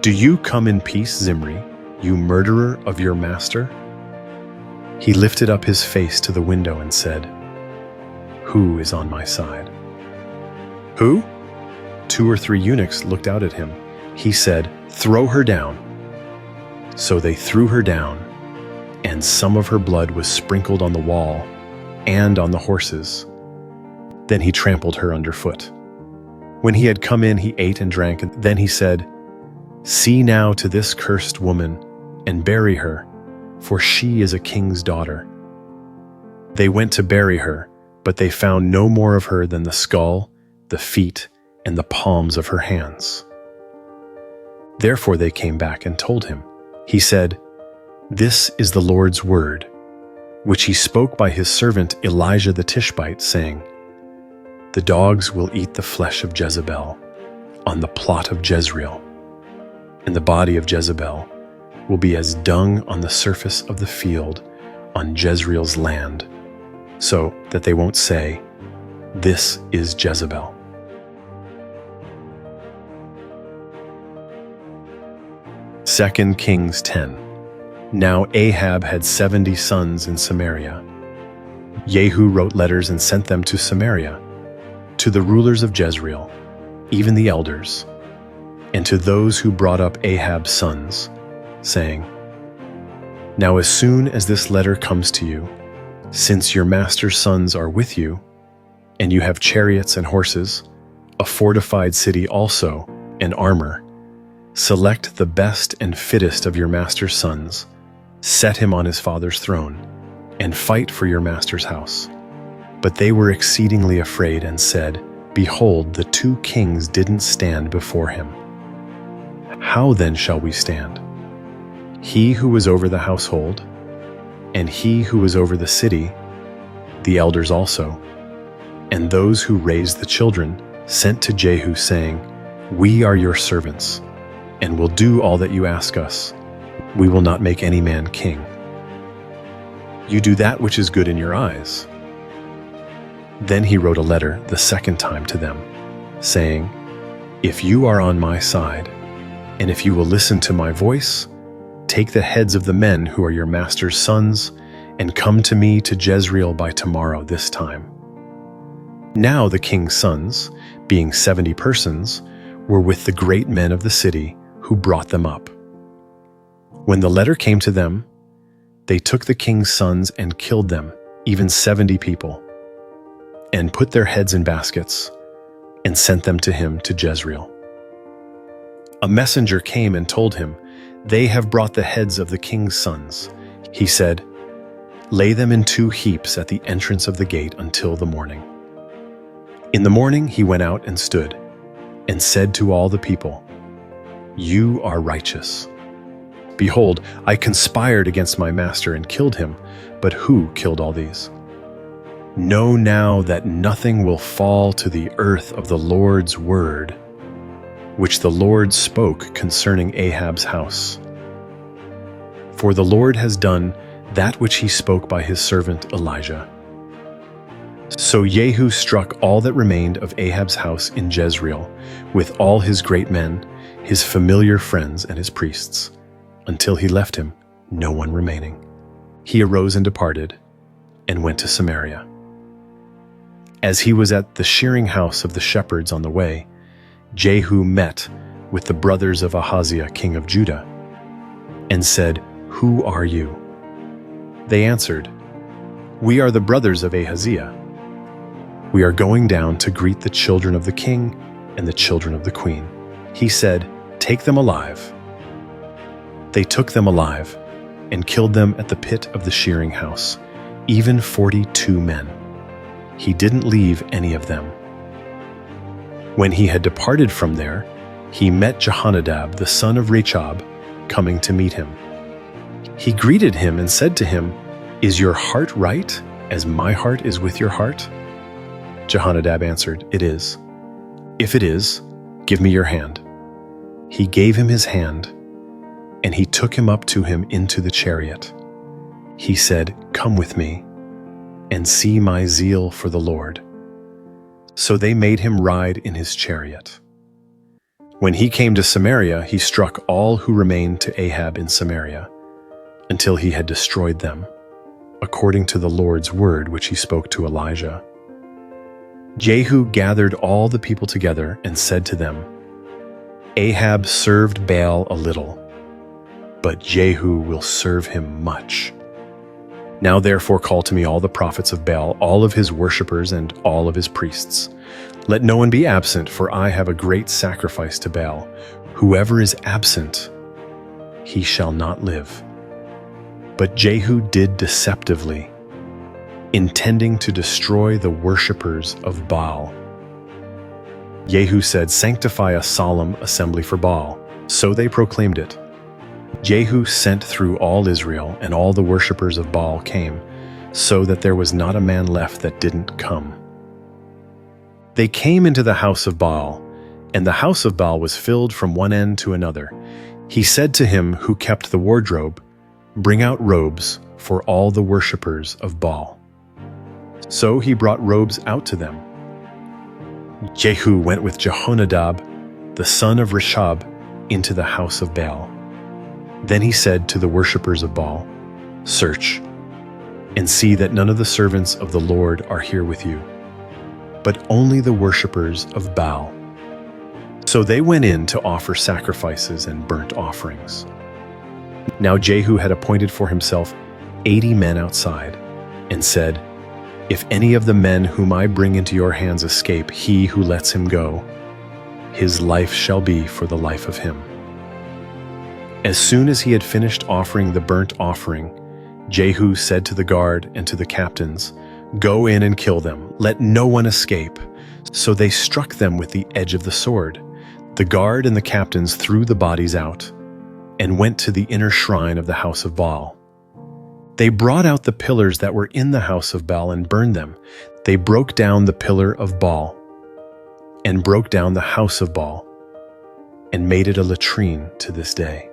Do you come in peace, Zimri? you murderer of your master?" He lifted up his face to the window and said, "Who is on my side?" "Who?" 2 or 3 eunuchs looked out at him. He said, "Throw her down." So they threw her down, and some of her blood was sprinkled on the wall and on the horses. Then he trampled her underfoot. When he had come in, he ate and drank, and then he said, "See now to this cursed woman, and bury her, for she is a king's daughter." They went to bury her, but they found no more of her than the skull, the feet, and the palms of her hands. Therefore they came back and told him. He said, "This is the Lord's word, which he spoke by his servant Elijah the Tishbite, saying, The dogs will eat the flesh of Jezebel on the plot of Jezreel, and the body of Jezebel will be as dung on the surface of the field on Jezreel's land, so that they won't say, 'This is Jezebel.'" 2 Kings 10. Now Ahab had 70 sons in Samaria. Jehu wrote letters and sent them to Samaria, to the rulers of Jezreel, even the elders, and to those who brought up Ahab's sons, saying, "Now as soon as this letter comes to you, since your master's sons are with you, and you have chariots and horses, a fortified city also, and armor, select the best and fittest of your master's sons, set him on his father's throne, and fight for your master's house." But they were exceedingly afraid and said, "Behold, the 2 kings didn't stand before him. How then shall we stand? He who was over the household, and he who was over the city, the elders also, and those who raised the children, sent to Jehu, saying, 'We are your servants, and will do all that you ask us. We will not make any man king. You do that which is good in your eyes.' Then he wrote a letter the second time to them, saying, 'If you are on my side, and if you will listen to my voice, take the heads of the men who are your master's sons, and come to me to Jezreel by tomorrow this time.' Now the king's sons, being 70 persons, were with the great men of the city who brought them up. When the letter came to them, they took the king's sons and killed them, even 70 people, and put their heads in baskets, and sent them to him to Jezreel. A messenger came and told him, 'They have brought the heads of the king's sons.' He said, 'Lay them in 2 heaps at the entrance of the gate until the morning.' In the morning he went out and stood, and said to all the people, 'You are righteous. Behold, I conspired against my master and killed him, but who killed all these? Know now that nothing will fall to the earth of the Lord's word, which the Lord spoke concerning Ahab's house. For the Lord has done that which he spoke by his servant Elijah.' So Jehu struck all that remained of Ahab's house in Jezreel, with all his great men, his familiar friends, and his priests, until he left him no one remaining. He arose and departed, and went to Samaria. As he was at the shearing house of the shepherds on the way, Jehu met with the brothers of Ahaziah, king of Judah, and said, 'Who are you?' They answered, 'We are the brothers of Ahaziah. We are going down to greet the children of the king and the children of the queen.' He said, 'Take them alive.' They took them alive and killed them at the pit of the shearing house, even 42 men. He didn't leave any of them. When he had departed from there, he met Jehonadab, the son of Rechab, coming to meet him. He greeted him and said to him, 'Is your heart right, as my heart is with your heart?' Jehonadab answered, 'It is.' 'If it is, give me your hand.' He gave him his hand, and he took him up to him into the chariot. He said, 'Come with me, and see my zeal for the Lord.' So they made him ride in his chariot. When he came to Samaria, he struck all who remained to Ahab in Samaria, until he had destroyed them, according to the Lord's word which he spoke to Elijah. Jehu gathered all the people together and said to them, Ahab served Baal a little, but Jehu will serve him much. Now therefore call to me all the prophets of Baal, all of his worshippers and all of his priests. Let no one be absent, for I have a great sacrifice to Baal. Whoever is absent, he shall not live. But Jehu did deceptively, intending to destroy the worshippers of Baal. Jehu said, Sanctify a solemn assembly for Baal. So they proclaimed it. Jehu sent through all Israel, and all the worshippers of Baal came, so that there was not a man left that didn't come. They came into the house of Baal, and the house of Baal was filled from one end to another. He said to him who kept the wardrobe, Bring out robes for all the worshippers of Baal. So he brought robes out to them. Jehu went with Jehonadab, the son of Reshab, into the house of Baal. Then he said to the worshippers of Baal, Search, and see that none of the servants of the Lord are here with you, but only the worshippers of Baal. So they went in to offer sacrifices and burnt offerings. Now Jehu had appointed for himself 80 men outside, and said, If any of the men whom I bring into your hands escape, he who lets him go, his life shall be for the life of him. As soon as he had finished offering the burnt offering, Jehu said to the guard and to the captains, Go in and kill them, let no one escape. So they struck them with the edge of the sword. The guard and the captains threw the bodies out, and went to the inner shrine of the house of Baal. They brought out the pillars that were in the house of Baal and burned them. They broke down the pillar of Baal, and broke down the house of Baal, and made it a latrine to this day.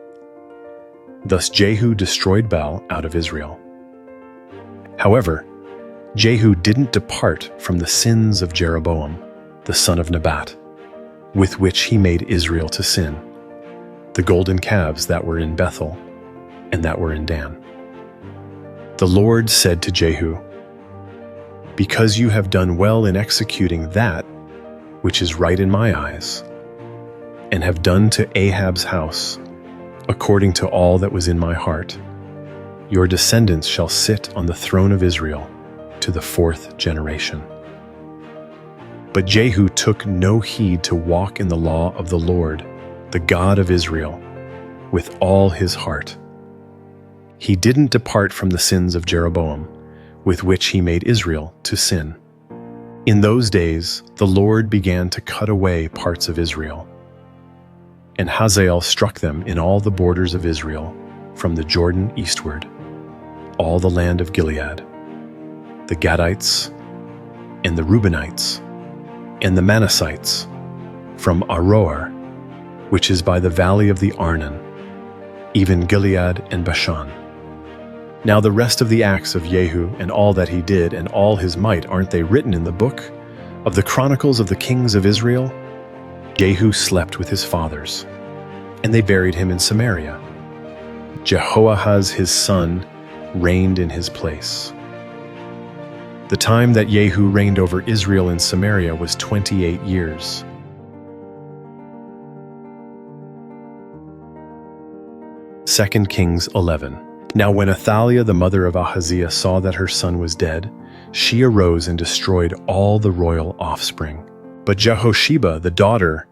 Thus Jehu destroyed Baal out of Israel. However, Jehu didn't depart from the sins of Jeroboam, the son of Nebat, with which he made Israel to sin, the golden calves that were in Bethel and that were in Dan. The Lord said to Jehu, Because you have done well in executing that which is right in my eyes, and have done to Ahab's house according to all that was in my heart, your descendants shall sit on the throne of Israel to the 4th generation. But Jehu took no heed to walk in the law of the Lord, the God of Israel, with all his heart. He didn't depart from the sins of Jeroboam, with which he made Israel to sin. In those days, the Lord began to cut away parts of Israel, and Hazael struck them in all the borders of Israel, from the Jordan eastward, all the land of Gilead, the Gadites, and the Reubenites, and the Manassites, from Aroer, which is by the valley of the Arnon, even Gilead and Bashan. Now the rest of the acts of Jehu and all that he did and all his might, aren't they written in the book of the Chronicles of the Kings of Israel? Jehu slept with his fathers, and they buried him in Samaria. Jehoahaz his son reigned in his place. The time that Jehu reigned over Israel in Samaria was 28 years. Second Kings 11. Now when Athaliah the mother of Ahaziah saw that her son was dead, she arose and destroyed all the royal offspring. But Jehosheba, the daughter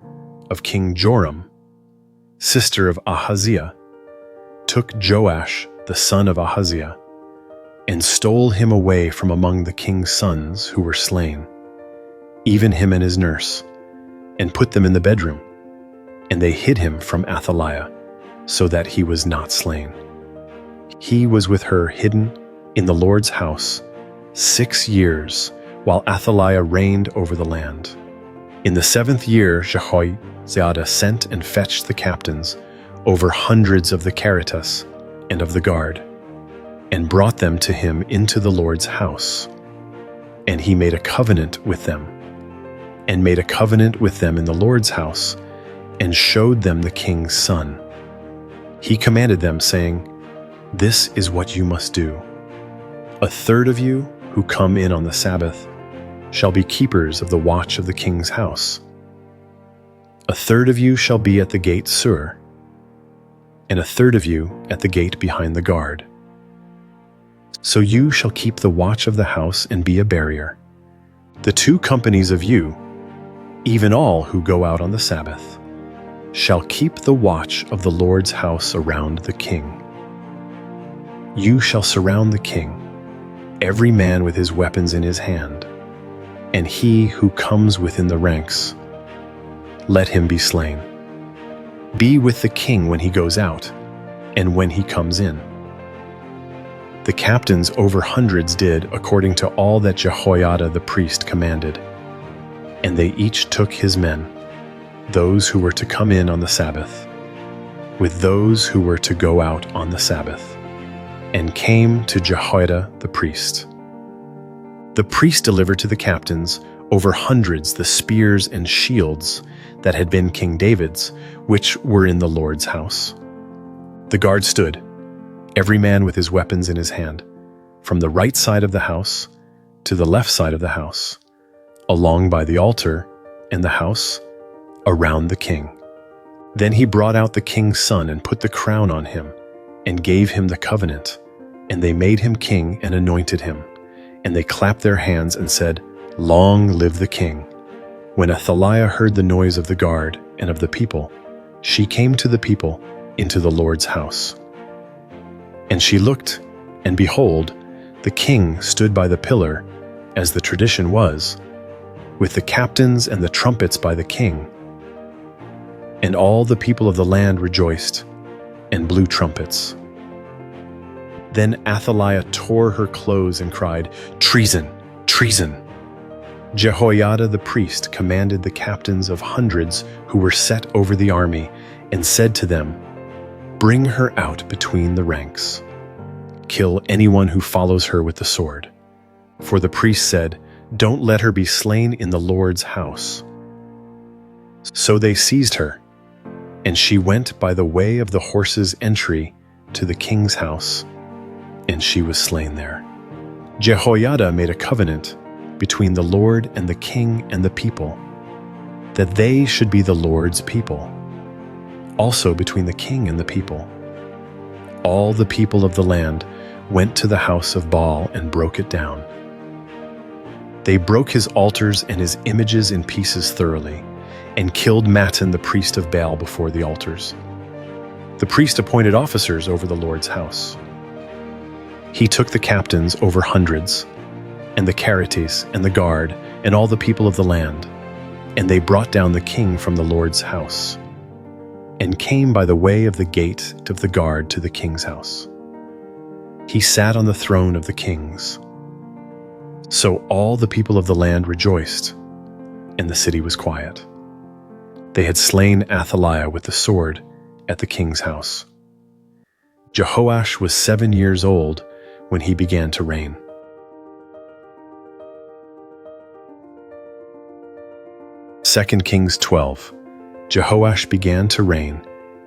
of King Joram, sister of Ahaziah, took Joash, the son of Ahaziah, and stole him away from among the king's sons who were slain, even him and his nurse, and put them in the bedroom, and they hid him from Athaliah, so that he was not slain. He was with her hidden in the Lord's house 6 years, while Athaliah reigned over the land. In the 7th year, Jehoiada sent and fetched the captains over hundreds of the Caritas and of the guard, and brought them to him into the Lord's house. And he made a covenant with them, and made a covenant with them in the Lord's house, and showed them the king's son. He commanded them, saying, "This is what you must do. A third of you who come in on the Sabbath shall be keepers of the watch of the king's house. A third of you shall be at the gate Sur, and a third of you at the gate behind the guard. So you shall keep the watch of the house and be a barrier. The 2 companies of you, even all who go out on the Sabbath, shall keep the watch of the Lord's house around the king. You shall surround the king, every man with his weapons in his hand, and he who comes within the ranks, let him be slain. Be with the king when he goes out, and when he comes in." The captains over hundreds did according to all that Jehoiada the priest commanded, and they each took his men, those who were to come in on the Sabbath, with those who were to go out on the Sabbath, and came to Jehoiada the priest. The priest delivered to the captains over hundreds the spears and shields that had been King David's, which were in the Lord's house. The guard stood, every man with his weapons in his hand, from the right side of the house to the left side of the house, along by the altar and the house, around the king. Then he brought out the king's son and put the crown on him, and gave him the covenant, and they made him king and anointed him. And they clapped their hands and said, "Long live the king." When Athaliah heard the noise of the guard and of the people, she came to the people into the Lord's house. And she looked, and behold, the king stood by the pillar, as the tradition was, with the captains and the trumpets by the king. And all the people of the land rejoiced, and blew trumpets. Then Athaliah tore her clothes and cried, "Treason! Treason!" Jehoiada the priest commanded the captains of hundreds who were set over the army, and said to them, "Bring her out between the ranks. Kill anyone who follows her with the sword." For the priest said, "Don't let her be slain in the Lord's house." So they seized her, and she went by the way of the horses' entry to the king's house, and she was slain there. Jehoiada made a covenant between the Lord and the king and the people, that they should be the Lord's people, also between the king and the people. All the people of the land went to the house of Baal and broke it down. They broke his altars and his images in pieces thoroughly, and killed Mattan the priest of Baal before the altars. The priest appointed officers over the Lord's house. He took the captains over hundreds, and the Carites and the guard, and all the people of the land, and they brought down the king from the Lord's house, and came by the way of the gate of the guard to the king's house. He sat on the throne of the kings. So all the people of the land rejoiced, and the city was quiet. They had slain Athaliah with the sword at the king's house. Jehoash was 7 years old when he began to reign. 2 Kings 12. Jehoash began to reign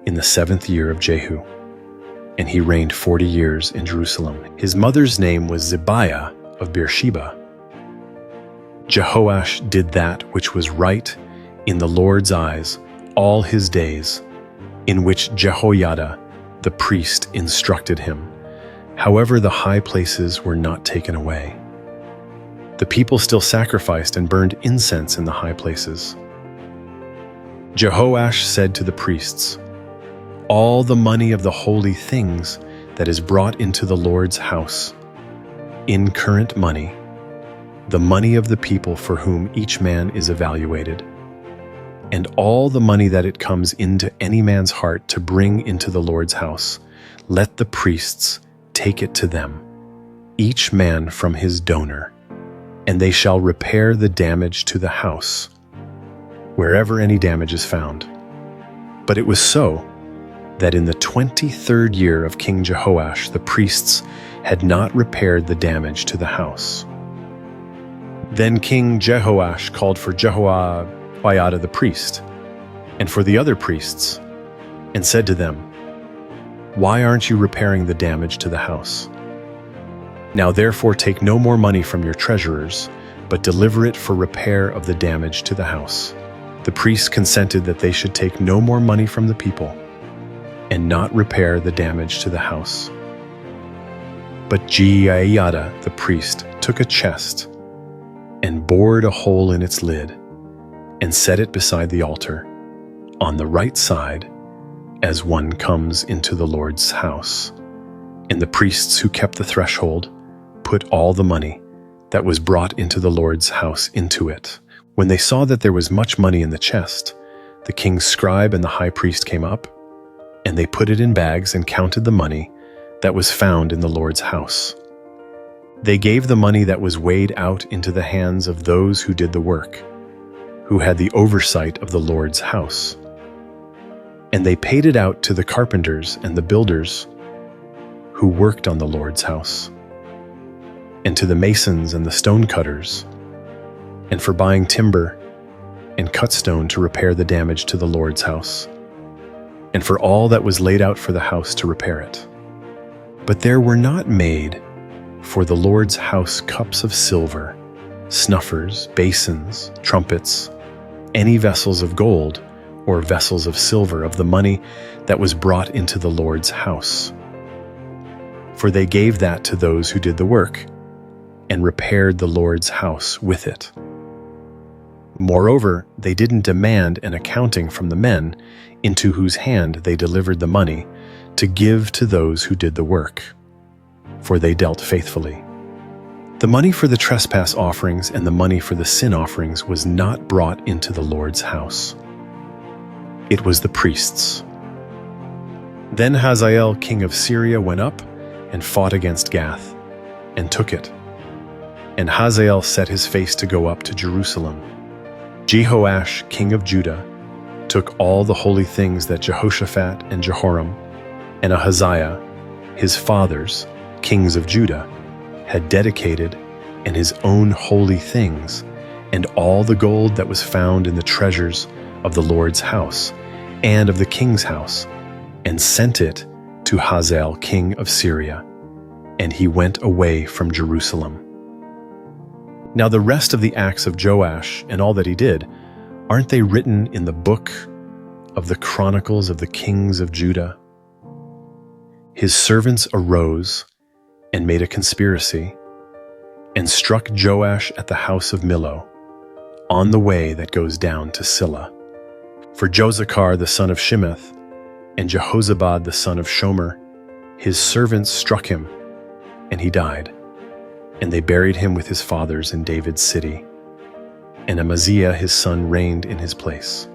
in the 7th year of Jehu, and he reigned 40 years in Jerusalem. His mother's name was Zibiah of Beersheba. Jehoash did that which was right in the Lord's eyes all his days, in which Jehoiada the priest instructed him. However, the high places were not taken away. The people still sacrificed and burned incense in the high places. Jehoash said to the priests, "All the money of the holy things that is brought into the Lord's house, in current money, the money of the people for whom each man is evaluated, and all the money that it comes into any man's heart to bring into the Lord's house, let the priests take it to them, each man from his donor, and they shall repair the damage to the house, wherever any damage is found." But it was so that in the 23rd year of King Jehoash, the priests had not repaired the damage to the house. Then King Jehoash called for Jehoiada the priest, and for the other priests, and said to them, "Why aren't you repairing the damage to the house? Now therefore take no more money from your treasurers, but deliver it for repair of the damage to the house." The priests consented that they should take no more money from the people, and not repair the damage to the house. But Jehoiada the priest took a chest, and bored a hole in its lid, and set it beside the altar, on the right side, as one comes into the Lord's house. And the priests who kept the threshold put all the money that was brought into the Lord's house into it. When they saw that there was much money in the chest, the king's scribe and the high priest came up, and they put it in bags and counted the money that was found in the Lord's house. They gave the money that was weighed out into the hands of those who did the work, who had the oversight of the Lord's house. And they paid it out to the carpenters and the builders who worked on the Lord's house, and to the masons and the stone cutters, and for buying timber and cut stone to repair the damage to the Lord's house, and for all that was laid out for the house to repair it. But there were not made for the Lord's house cups of silver, snuffers, basins, trumpets, any vessels of gold or vessels of silver of the money that was brought into the Lord's house. For they gave that to those who did the work, and repaired the Lord's house with it. Moreover, they didn't demand an accounting from the men into whose hand they delivered the money to give to those who did the work, for they dealt faithfully. The money for the trespass offerings and the money for the sin offerings was not brought into the Lord's house. It was the priests. Then Hazael, king of Syria, went up and fought against Gath, and took it. And Hazael set his face to go up to Jerusalem. Jehoash, king of Judah, took all the holy things that Jehoshaphat and Jehoram and Ahaziah, his fathers, kings of Judah, had dedicated, and his own holy things, and all the gold that was found in the treasures of the Lord's house and of the king's house, and sent it to Hazael, king of Syria, and he went away from Jerusalem. Now the rest of the acts of Joash and all that he did, aren't they written in the book of the Chronicles of the Kings of Judah? His servants arose and made a conspiracy, and struck Joash at the house of Millo, on the way that goes down to Silla. For Josachar the son of Shimeth, and Jehozabad the son of Shomer, his servants struck him, and he died. And they buried him with his fathers in David's city, and Amaziah his son reigned in his place.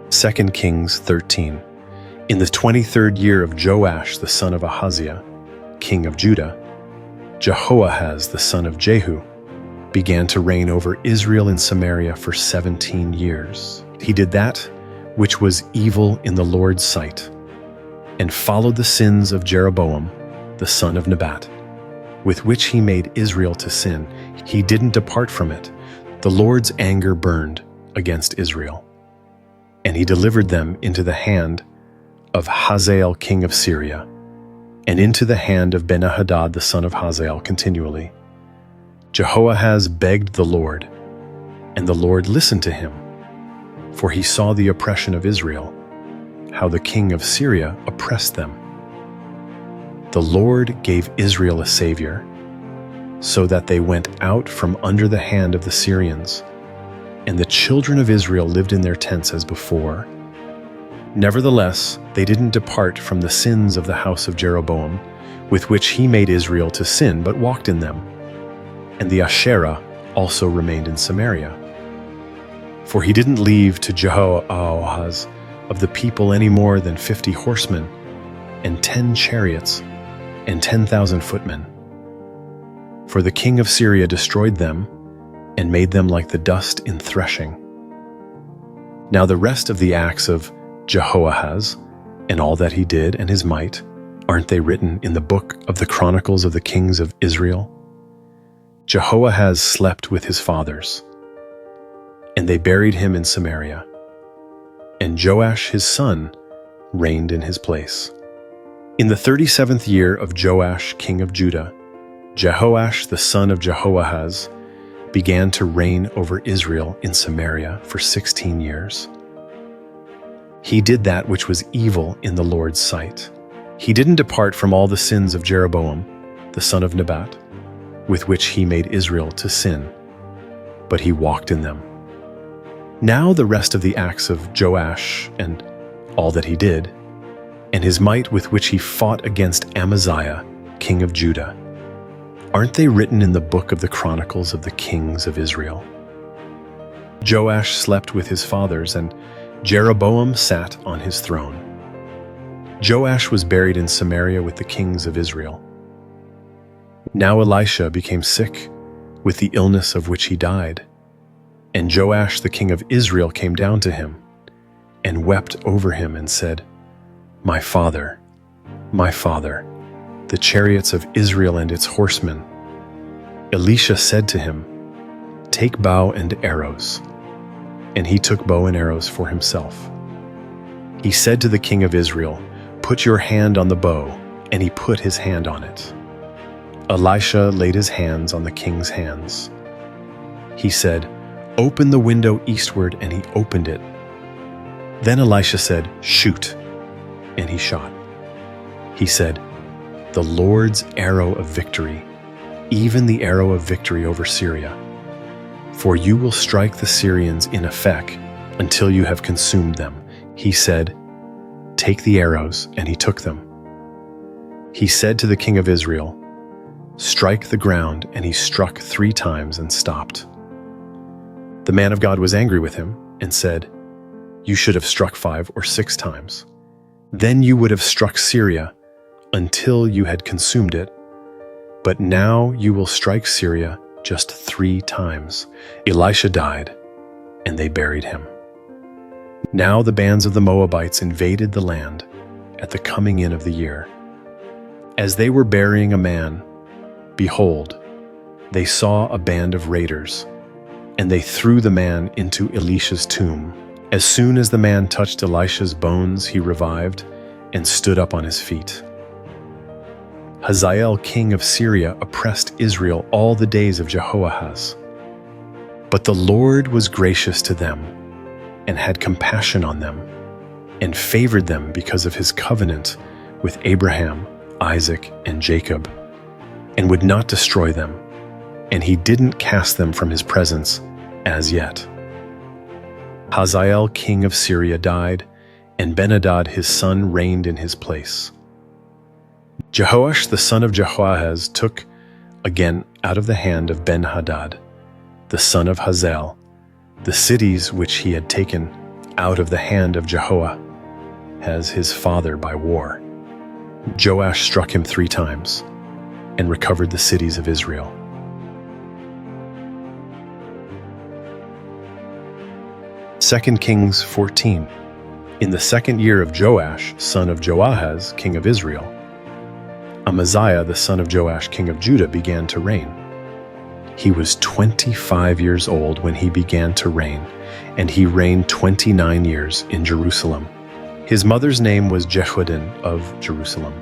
Second Kings 13. In the 23rd year of Joash the son of Ahaziah, king of Judah, Jehoahaz the son of Jehu began to reign over Israel in Samaria for 17 years. He did that which was evil in the Lord's sight, and followed the sins of Jeroboam the son of Nebat, with which he made Israel to sin. He didn't depart from it. The Lord's anger burned against Israel, and he delivered them into the hand of Hazael king of Syria, and into the hand of Ben-Hadad the son of Hazael continually. Jehoahaz begged the Lord, and the Lord listened to him, for he saw the oppression of Israel, how the king of Syria oppressed them. The Lord gave Israel a savior, so that they went out from under the hand of the Syrians, and the children of Israel lived in their tents as before. Nevertheless, they didn't depart from the sins of the house of Jeroboam, with which he made Israel to sin, but walked in them. And the Asherah also remained in Samaria. For he didn't leave to Jehoahaz of the people any more than 50 horsemen, and 10 chariots, and 10,000 footmen. For the king of Syria destroyed them, and made them like the dust in threshing. Now the rest of the acts of Jehoahaz, and all that he did, and his might, aren't they written in the book of the Chronicles of the Kings of Israel? Jehoahaz slept with his fathers, and they buried him in Samaria. And Joash his son reigned in his place. In the 37th year of Joash king of Judah, Jehoash the son of Jehoahaz began to reign over Israel in Samaria for 16 years. He did that which was evil in the Lord's sight. He didn't depart from all the sins of Jeroboam, the son of Nebat, with which he made Israel to sin, but he walked in them. Now the rest of the acts of Joash and all that he did, and his might with which he fought against Amaziah, king of Judah, aren't they written in the book of the Chronicles of the Kings of Israel? Joash slept with his fathers, and Jeroboam sat on his throne. Joash was buried in Samaria with the kings of Israel. Now Elisha became sick with the illness of which he died, and Joash the king of Israel came down to him and wept over him and said, my father, the chariots of Israel and its horsemen." Elisha said to him, "Take bow and arrows." And he took bow and arrows for himself. He said to the king of Israel, "Put your hand on the bow," and he put his hand on it. Elisha laid his hands on the king's hands. He said, "Open the window eastward," and he opened it. Then Elisha said, "Shoot," and he shot. He said, "The Lord's arrow of victory, even the arrow of victory over Syria. For you will strike the Syrians in Aphek until you have consumed them." He said, "Take the arrows," and he took them. He said to the king of Israel, "Strike the ground," and he struck 3 times and stopped. The man of God was angry with him and said, "You should have struck 5 or 6 times. Then you would have struck Syria until you had consumed it. But now you will strike Syria just 3 times." Elisha died, and they buried him. Now the bands of the Moabites invaded the land at the coming in of the year. As they were burying a man, behold, they saw a band of raiders, and they threw the man into Elisha's tomb. As soon as the man touched Elisha's bones, he revived and stood up on his feet. Hazael king of Syria oppressed Israel all the days of Jehoahaz. But the Lord was gracious to them and had compassion on them and favored them because of his covenant with Abraham, Isaac, and Jacob, and would not destroy them, and he didn't cast them from his presence as yet. Hazael king of Syria died, and Ben-Hadad his son reigned in his place. Jehoash the son of Jehoahaz took again out of the hand of Ben-Hadad, the son of Hazael, the cities which he had taken out of the hand of Jehoahaz his father by war. Joash struck him 3 times and recovered the cities of Israel. 2 Kings 14. In the 2nd year of Joash, son of Joahaz, king of Israel, Amaziah, the son of Joash, king of Judah, began to reign. He was 25 years old when he began to reign, and he reigned 29 years in Jerusalem. His mother's name was Jehoaddan of Jerusalem.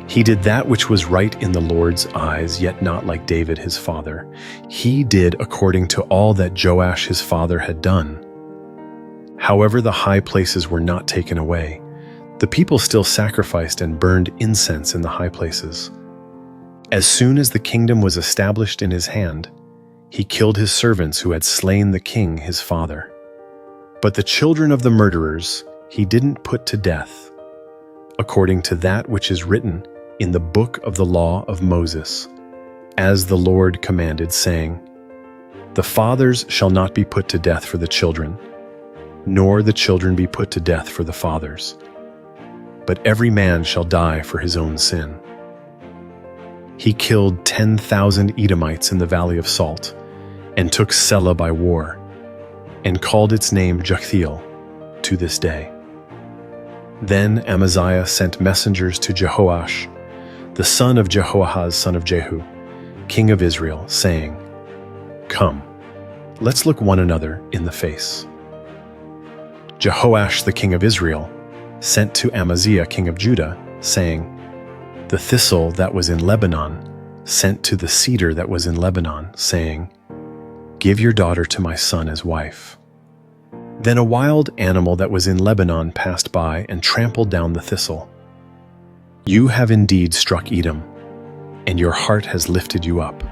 He did that which was right in the Lord's eyes, yet not like David his father. He did according to all that Joash his father had done. However, the high places were not taken away. The people still sacrificed and burned incense in the high places. As soon as the kingdom was established in his hand, he killed his servants who had slain the king his father. But the children of the murderers he didn't put to death, according to that which is written in the book of the law of Moses, as the Lord commanded, saying, "The fathers shall not be put to death for the children, nor the children be put to death for the fathers, but every man shall die for his own sin." He killed 10,000 Edomites in the Valley of Salt, and took Selah by war, and called its name Joktheel to this day. Then Amaziah sent messengers to Jehoash, the son of Jehoahaz, son of Jehu, king of Israel, saying, "Come, let's look one another in the face." Jehoash the king of Israel sent to Amaziah king of Judah, saying, "The thistle that was in Lebanon sent to the cedar that was in Lebanon, saying, 'Give your daughter to my son as wife.' Then a wild animal that was in Lebanon passed by and trampled down the thistle. You have indeed struck Edom, and your heart has lifted you up.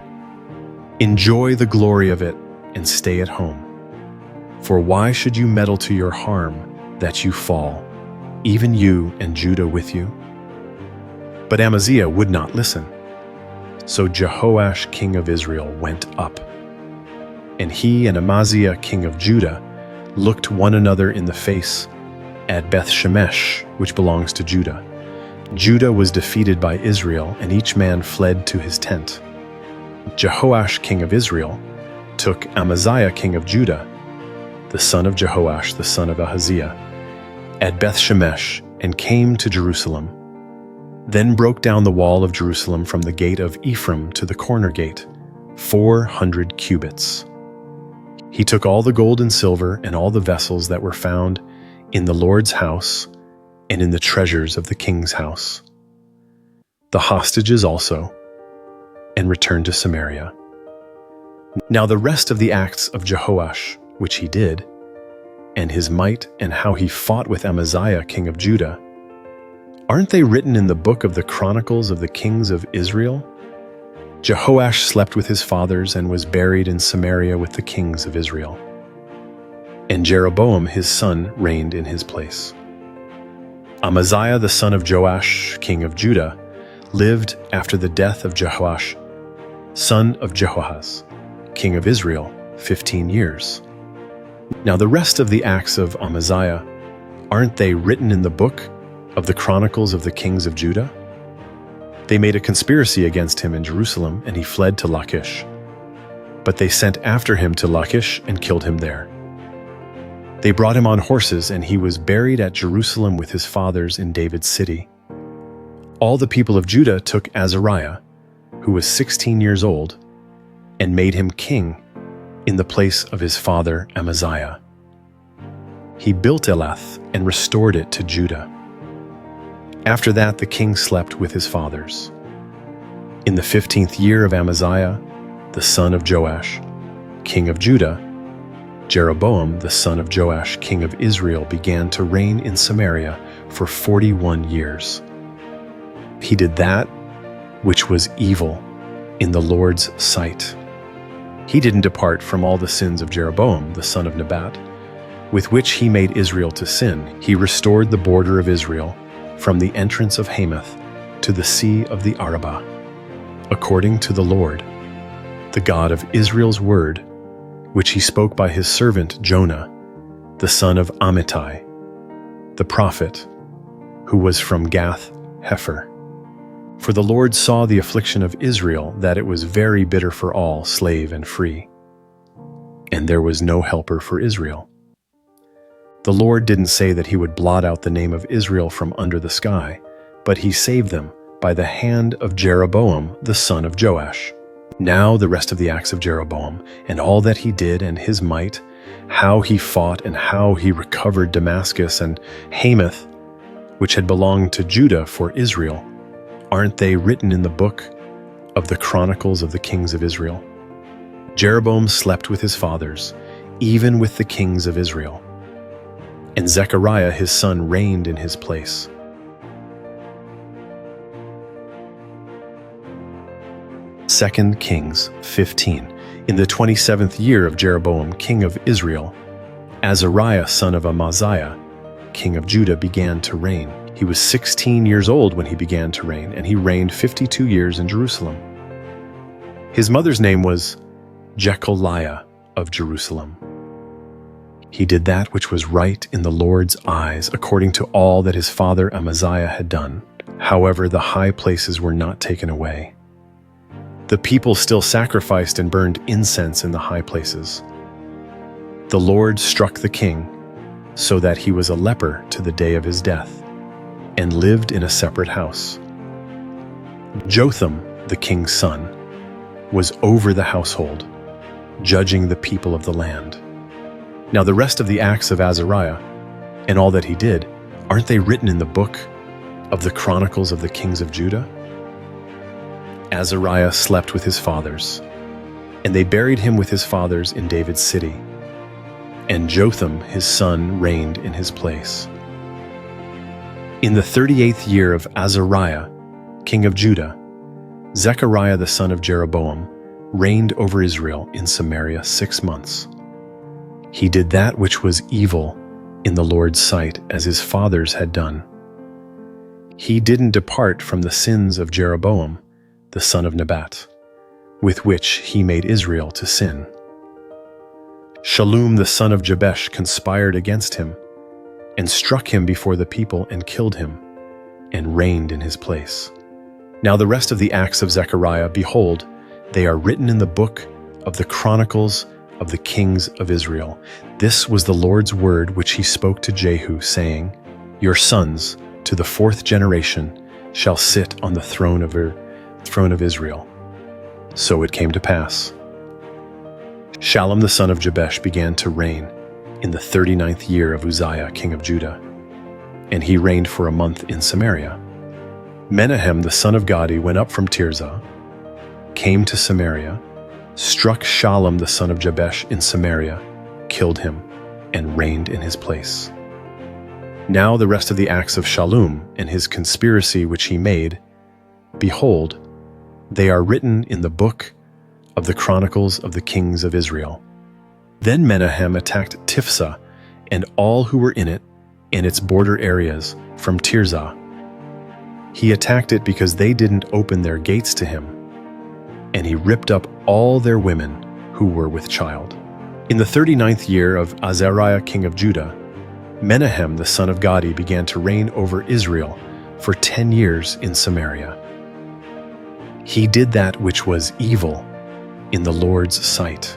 Enjoy the glory of it and stay at home. For why should you meddle to your harm that you fall, even you and Judah with you?" But Amaziah would not listen. So Jehoash king of Israel went up. And he and Amaziah king of Judah looked one another in the face at Beth-Shemesh, which belongs to Judah. Judah was defeated by Israel, and each man fled to his tent. Jehoash king of Israel took Amaziah king of Judah, the son of Jehoash the son of Ahaziah, at Beth-Shemesh, and came to Jerusalem. Then broke down the wall of Jerusalem from the gate of Ephraim to the corner gate, 400 cubits. He took all the gold and silver and all the vessels that were found in the Lord's house and in the treasures of the king's house, the hostages also, and returned to Samaria. Now the rest of the acts of Jehoash, which he did, and his might and how he fought with Amaziah king of Judah, aren't they written in the book of the Chronicles of the Kings of Israel? Jehoash slept with his fathers and was buried in Samaria with the kings of Israel. And Jeroboam his son reigned in his place. Amaziah the son of Joash, king of Judah, lived after the death of Jehoash, son of Jehoahaz, king of Israel, 15 years. Now the rest of the acts of Amaziah, aren't they written in the book of the Chronicles of the Kings of Judah? They made a conspiracy against him in Jerusalem, and he fled to Lachish. But they sent after him to Lachish and killed him there. They brought him on horses, and he was buried at Jerusalem with his fathers in David's city. All the people of Judah took Azariah, who was 16 years old, and made him king in the place of his father Amaziah. He built Elath and restored it to Judah. After that the king slept with his fathers. In the 15th year of Amaziah, the son of Joash, king of Judah, Jeroboam the son of Joash, king of Israel, began to reign in Samaria for 41 years. He did that which was evil in the Lord's sight. He didn't depart from all the sins of Jeroboam the son of Nebat, with which he made Israel to sin. He restored the border of Israel from the entrance of Hamath to the sea of the Arabah, according to the Lord, the God of Israel's word, which he spoke by his servant Jonah, the son of Amittai, the prophet, who was from Gath-Hepher. For the Lord saw the affliction of Israel, that it was very bitter for all, slave and free, and there was no helper for Israel. The Lord didn't say that he would blot out the name of Israel from under the sky, but he saved them by the hand of Jeroboam the son of Joash. Now the rest of the acts of Jeroboam, and all that he did and his might, how he fought and how he recovered Damascus and Hamath, which had belonged to Judah for Israel, aren't they written in the book of the Chronicles of the Kings of Israel? Jeroboam slept with his fathers, even with the kings of Israel, and Zechariah his son reigned in his place. 2 Kings 15. In the 27th year of Jeroboam king of Israel, Azariah son of Amaziah, king of Judah, began to reign. He was 16 years old when he began to reign, and he reigned 52 years in Jerusalem. His mother's name was Jecholiah of Jerusalem. He did that which was right in the Lord's eyes, according to all that his father Amaziah had done. However, the high places were not taken away. The people still sacrificed and burned incense in the high places. The Lord struck the king, so that he was a leper to the day of his death, and lived in a separate house. Jotham, the king's son, was over the household, judging the people of the land. Now the rest of the acts of Azariah and all that he did, aren't they written in the book of the Chronicles of the Kings of Judah? Azariah slept with his fathers, and they buried him with his fathers in David's city. And Jotham his son reigned in his place. In the 38th year of Azariah, king of Judah, Zechariah the son of Jeroboam reigned over Israel in Samaria 6 months. He did that which was evil in the Lord's sight, as his fathers had done. He didn't depart from the sins of Jeroboam, the son of Nebat, with which he made Israel to sin. Shallum the son of Jabesh conspired against him, and struck him before the people and killed him, and reigned in his place. Now the rest of the acts of Zechariah, behold, they are written in the book of the Chronicles of the Kings of Israel. This was the Lord's word which he spoke to Jehu, saying, Your sons, to the 4th generation, shall sit on the throne of Israel. So it came to pass. Shallum the son of Jabesh began to reign in the 39th year of Uzziah, king of Judah, and he reigned for a month in Samaria. Menahem the son of Gadi went up from Tirzah, came to Samaria, struck Shallum the son of Jabesh in Samaria, killed him, and reigned in his place. Now the rest of the acts of Shallum and his conspiracy which he made, behold, they are written in the book of the Chronicles of the Kings of Israel. Then Menahem attacked Tiphsah and all who were in it and its border areas from Tirzah. He attacked it because they didn't open their gates to him, and he ripped up all their women who were with child. In the 39th year of Azariah king of Judah, Menahem the son of Gadi began to reign over Israel for 10 years in Samaria. He did that which was evil in the Lord's sight.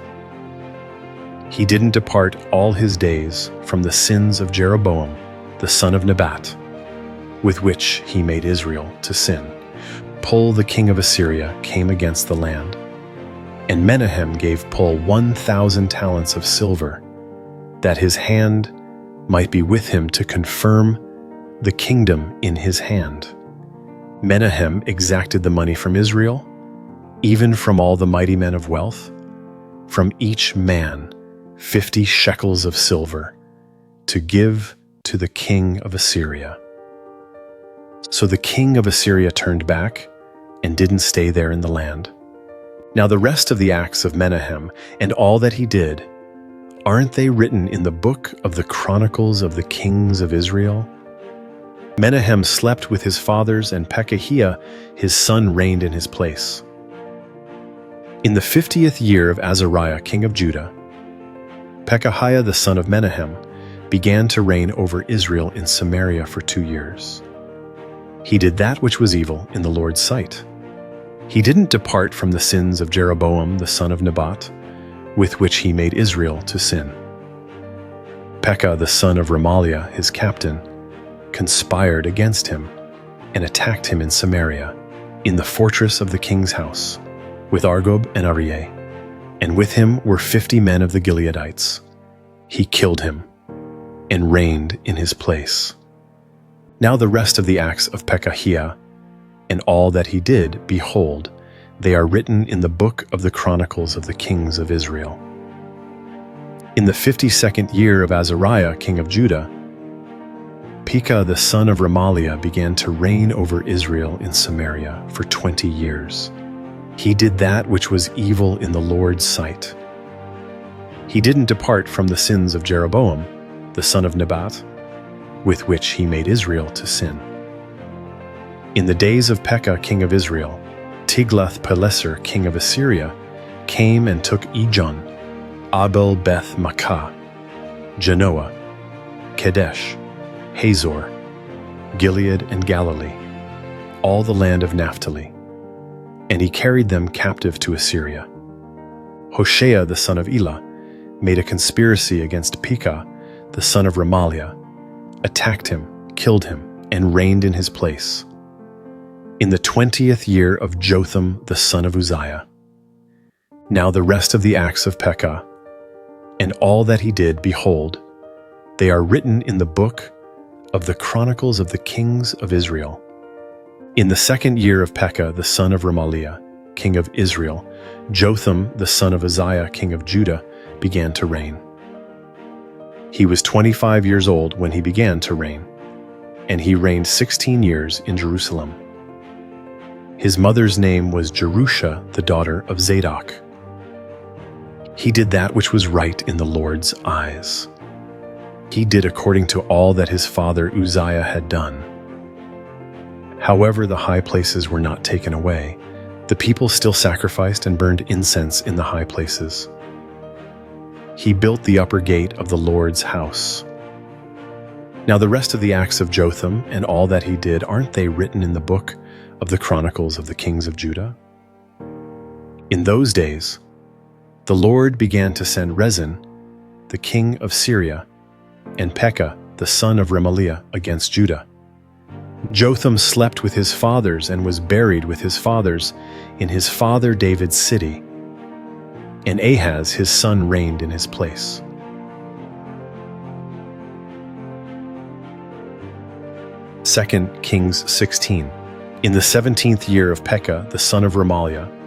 He didn't depart all his days from the sins of Jeroboam the son of Nebat, with which he made Israel to sin. Pul the king of Assyria came against the land, and Menahem gave Pul 1,000 talents of silver, that his hand might be with him to confirm the kingdom in his hand. Menahem exacted the money from Israel, even from all the mighty men of wealth, from each man 50 shekels of silver, to give to the king of Assyria. So the king of Assyria turned back and didn't stay there in the land. Now the rest of the acts of Menahem and all that he did, aren't they written in the book of the Chronicles of the Kings of Israel? Menahem slept with his fathers, and Pekahiah his son reigned in his place. In the 50th year of Azariah king of Judah, Pekahiah the son of Menahem began to reign over Israel in Samaria for 2 years. He did that which was evil in the Lord's sight. He didn't depart from the sins of Jeroboam the son of Nebat, with which he made Israel to sin. Pekah the son of Remaliah, his captain, conspired against him and attacked him in Samaria, in the fortress of the king's house, with Argob and Arieh, and with him were 50 men of the Gileadites. He killed him and reigned in his place. Now the rest of the acts of Pekahiah and all that he did, behold, they are written in the book of the Chronicles of the Kings of Israel. In the 52nd year of Azariah king of Judah, Pekah the son of Remaliah began to reign over Israel in Samaria for 20 years. He did that which was evil in the Lord's sight. He didn't depart from the sins of Jeroboam, the son of Nebat, with which he made Israel to sin. In the days of Pekah king of Israel, Tiglath-Pileser king of Assyria came and took Ijon, Abel-Beth-Makkah, Genoa, Kedesh, Hazor, Gilead and Galilee, all the land of Naphtali, and he carried them captive to Assyria. Hoshea the son of Elah made a conspiracy against Pekah the son of Remaliah, attacked him, killed him, and reigned in his place. In the 20th year of Jotham the son of Uzziah, Now the rest of the acts of Pekah, and all that he did, behold, they are written in the book of the Chronicles of the Kings of Israel. In the 2nd year of Pekah, the son of Remaliah, king of Israel, Jotham, the son of Uzziah, king of Judah, began to reign. He was 25 years old when he began to reign, and he reigned 16 years in Jerusalem. His mother's name was Jerusha, the daughter of Zadok. He did that which was right in the Lord's eyes. He did according to all that his father Uzziah had done. However, the high places were not taken away. The people still sacrificed and burned incense in the high places. He built the upper gate of the Lord's house. Now the rest of the acts of Jotham and all that he did, aren't they written in the book of the Chronicles of the Kings of Judah? In those days, the Lord began to send Rezin, the king of Syria, and Pekah, the son of Remaliah, against Judah. Jotham slept with his fathers and was buried with his fathers in his father David's city, and Ahaz his son reigned in his place. Second Kings 16. In the 17th year of Pekah, the son of Remaliah,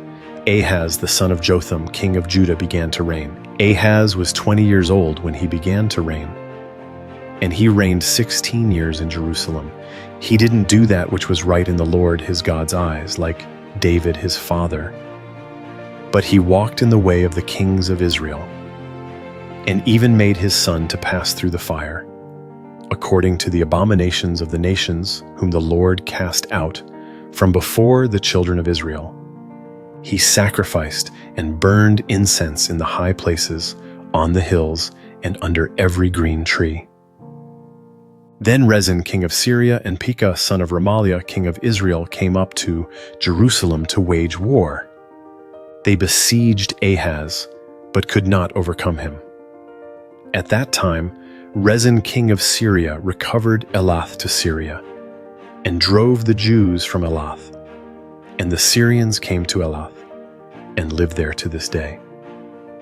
Ahaz the son of Jotham, king of Judah, began to reign. Ahaz was 20 years old when he began to reign, and he reigned 16 years in Jerusalem. He didn't do that which was right in the Lord his God's eyes, like David his father, but he walked in the way of the kings of Israel, and even made his son to pass through the fire, according to the abominations of the nations whom the Lord cast out from before the children of Israel. He sacrificed and burned incense in the high places, on the hills, and under every green tree. Then Rezin, king of Syria, and Pekah, son of Remaliah, king of Israel, came up to Jerusalem to wage war. They besieged Ahaz, but could not overcome him. At that time, Rezin, king of Syria, recovered Elath to Syria, and drove the Jews from Elath. And the Syrians came to Elath, and live there to this day.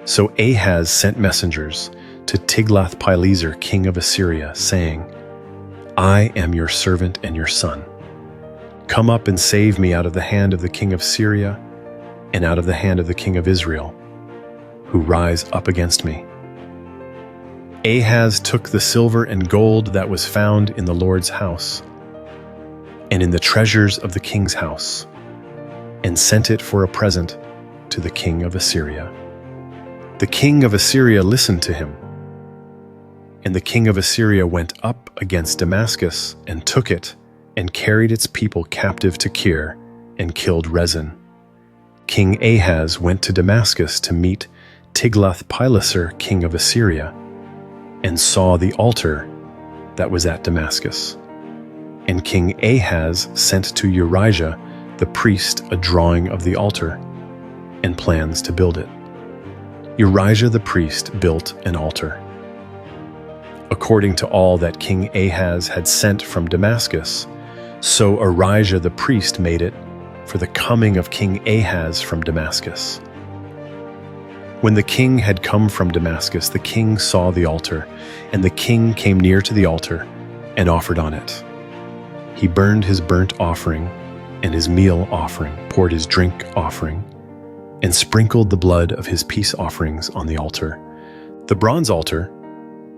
So Ahaz sent messengers to Tiglath-Pileser, king of Assyria, saying, I am your servant and your son. Come up and save me out of the hand of the king of Syria and out of the hand of the king of Israel, who rise up against me. Ahaz took the silver and gold that was found in the Lord's house and in the treasures of the king's house, and sent it for a present to the king of Assyria. The king of Assyria listened to him, and the king of Assyria went up against Damascus and took it and carried its people captive to Kir and killed Rezin. King Ahaz went to Damascus to meet Tiglath-Pileser, king of Assyria, and saw the altar that was at Damascus. And King Ahaz sent to Urijah the priest a drawing of the altar and plans to build it. Urijah the priest built an altar, according to all that King Ahaz had sent from Damascus. So Urijah the priest made it for the coming of King Ahaz from Damascus. When the king had come from Damascus, the king saw the altar, and the king came near to the altar and offered on it. He burned his burnt offering and his meal offering, poured his drink offering, and sprinkled the blood of his peace offerings on the altar. The bronze altar,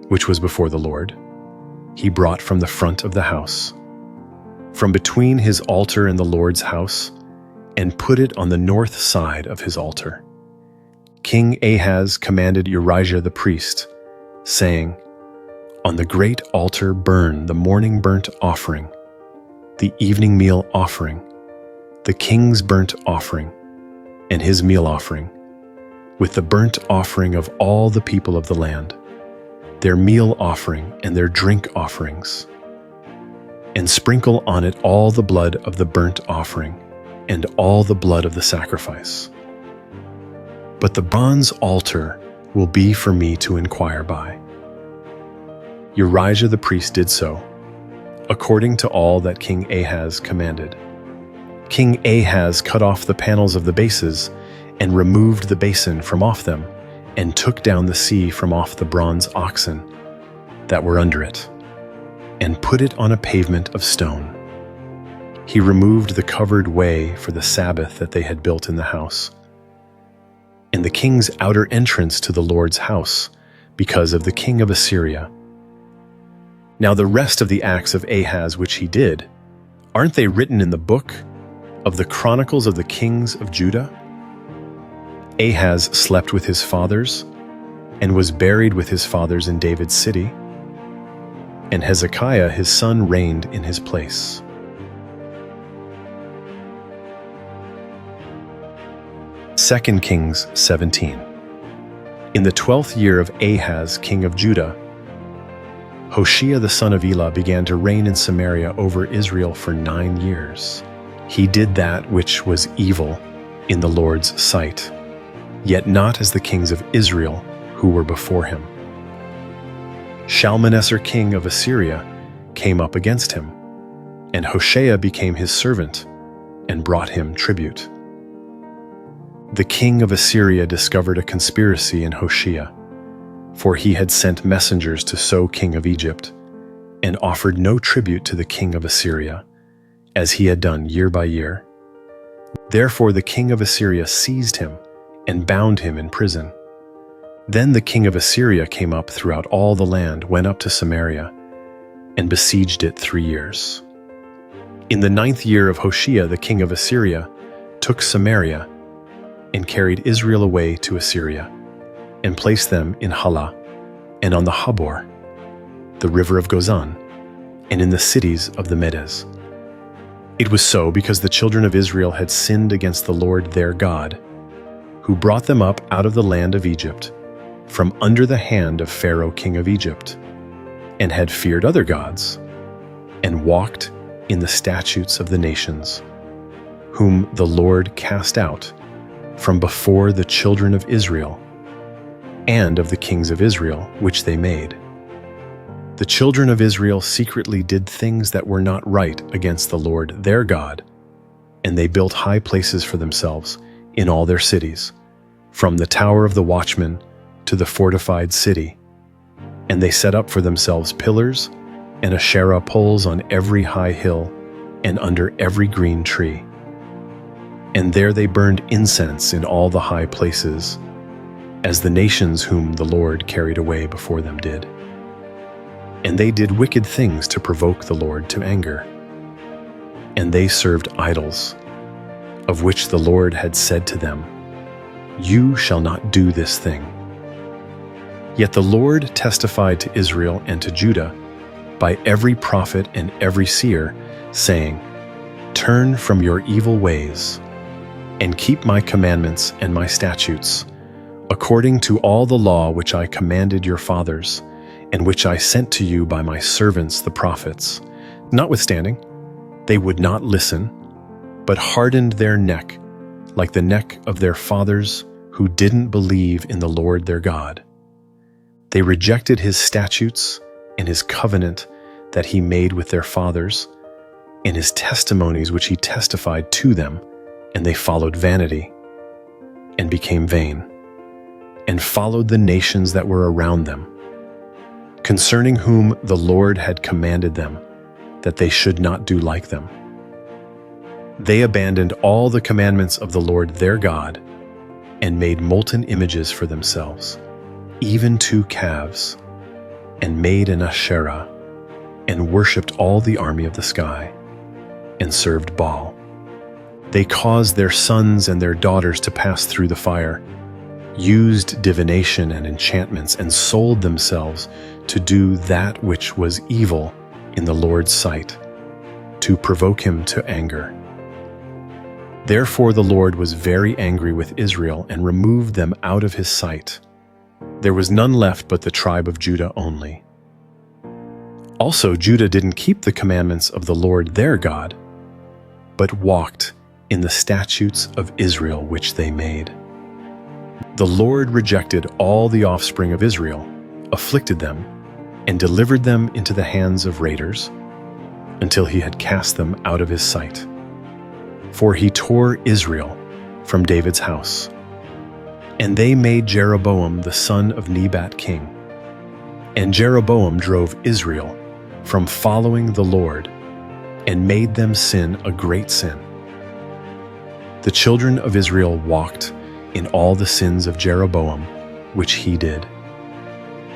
which was before the Lord, he brought from the front of the house, from between his altar and the Lord's house, and put it on the north side of his altar. King Ahaz commanded Urijah the priest, saying, On the great altar burn the morning burnt offering, the evening meal offering, the king's burnt offering, and his meal offering, with the burnt offering of all the people of the land, their meal offering and their drink offerings, and sprinkle on it all the blood of the burnt offering and all the blood of the sacrifice. But the bronze altar will be for me to inquire by. Urijah the priest did so, according to all that King Ahaz commanded. King Ahaz cut off the panels of the bases and removed the basin from off them, and took down the sea from off the bronze oxen that were under it, and put it on a pavement of stone. He removed the covered way for the Sabbath that they had built in the house, and the king's outer entrance to the Lord's house, because of the king of Assyria. Now the rest of the acts of Ahaz which he did, aren't they written in the book of the Chronicles of the Kings of Judah? Ahaz slept with his fathers, and was buried with his fathers in David's city, and Hezekiah his son reigned in his place. Second Kings 17. In the 12th year of Ahaz king of Judah, Hoshea the son of Elah began to reign in Samaria over Israel for 9 years. He did that which was evil in the Lord's sight, yet not as the kings of Israel who were before him. Shalmaneser king of Assyria came up against him, and Hoshea became his servant and brought him tribute. The king of Assyria discovered a conspiracy in Hoshea, for he had sent messengers to So king of Egypt, and offered no tribute to the king of Assyria, as he had done year by year. Therefore the king of Assyria seized him and bound him in prison. Then the king of Assyria came up throughout all the land, went up to Samaria, and besieged it 3 years. In the 9th year of Hoshea the king of Assyria took Samaria and carried Israel away to Assyria, and placed them in Halah, and on the Habor, the river of Gozan, and in the cities of the Medes. It was so because the children of Israel had sinned against the Lord their God, who brought them up out of the land of Egypt, from under the hand of Pharaoh king of Egypt, and had feared other gods, and walked in the statutes of the nations, whom the Lord cast out from before the children of Israel, and of the kings of Israel which they made. The children of Israel secretly did things that were not right against the Lord their God, and they built high places for themselves in all their cities, from the tower of the watchman to the fortified city. And they set up for themselves pillars and Asherah poles on every high hill and under every green tree. And there they burned incense in all the high places, as the nations whom the Lord carried away before them did. And they did wicked things to provoke the Lord to anger. And they served idols, of which the Lord had said to them, "You shall not do this thing." Yet the Lord testified to Israel and to Judah by every prophet and every seer, saying, "Turn from your evil ways, and keep my commandments and my statutes, according to all the law which I commanded your fathers, and which I sent to you by my servants the prophets." Notwithstanding, they would not listen, but hardened their neck like the neck of their fathers who didn't believe in the Lord their God. They rejected his statutes and his covenant that he made with their fathers, and his testimonies which he testified to them, and they followed vanity, and became vain, and followed the nations that were around them, concerning whom the Lord had commanded them, that they should not do like them. They abandoned all the commandments of the Lord their God, and made molten images for themselves, even 2 calves, and made an Asherah, and worshipped all the army of the sky, and served Baal. They caused their sons and their daughters to pass through the fire, used divination and enchantments, and sold themselves to do that which was evil in the Lord's sight, to provoke him to anger. Therefore the Lord was very angry with Israel and removed them out of his sight. There was none left but the tribe of Judah only. Also Judah didn't keep the commandments of the Lord their God, but walked in the statutes of Israel which they made. The Lord rejected all the offspring of Israel, afflicted them, and delivered them into the hands of raiders, until he had cast them out of his sight. For he tore Israel from David's house, And they made Jeroboam the son of Nebat king. And Jeroboam drove Israel from following the Lord, and made them sin a great sin. The children of Israel walked in all the sins of Jeroboam, which he did.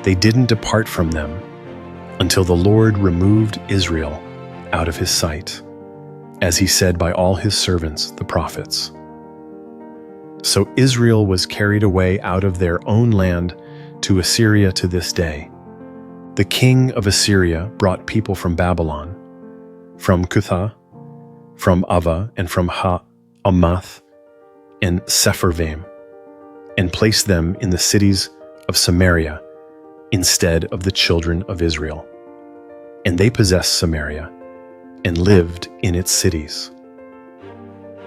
They didn't depart from them until the Lord removed Israel out of his sight, as he said by all his servants, the prophets. So Israel was carried away out of their own land to Assyria to this day. The king of Assyria brought people from Babylon, from Cutha, from Ava, and from Hamath and Sepharvaim, and placed them in the cities of Samaria instead of the children of Israel. And they possessed Samaria and lived in its cities.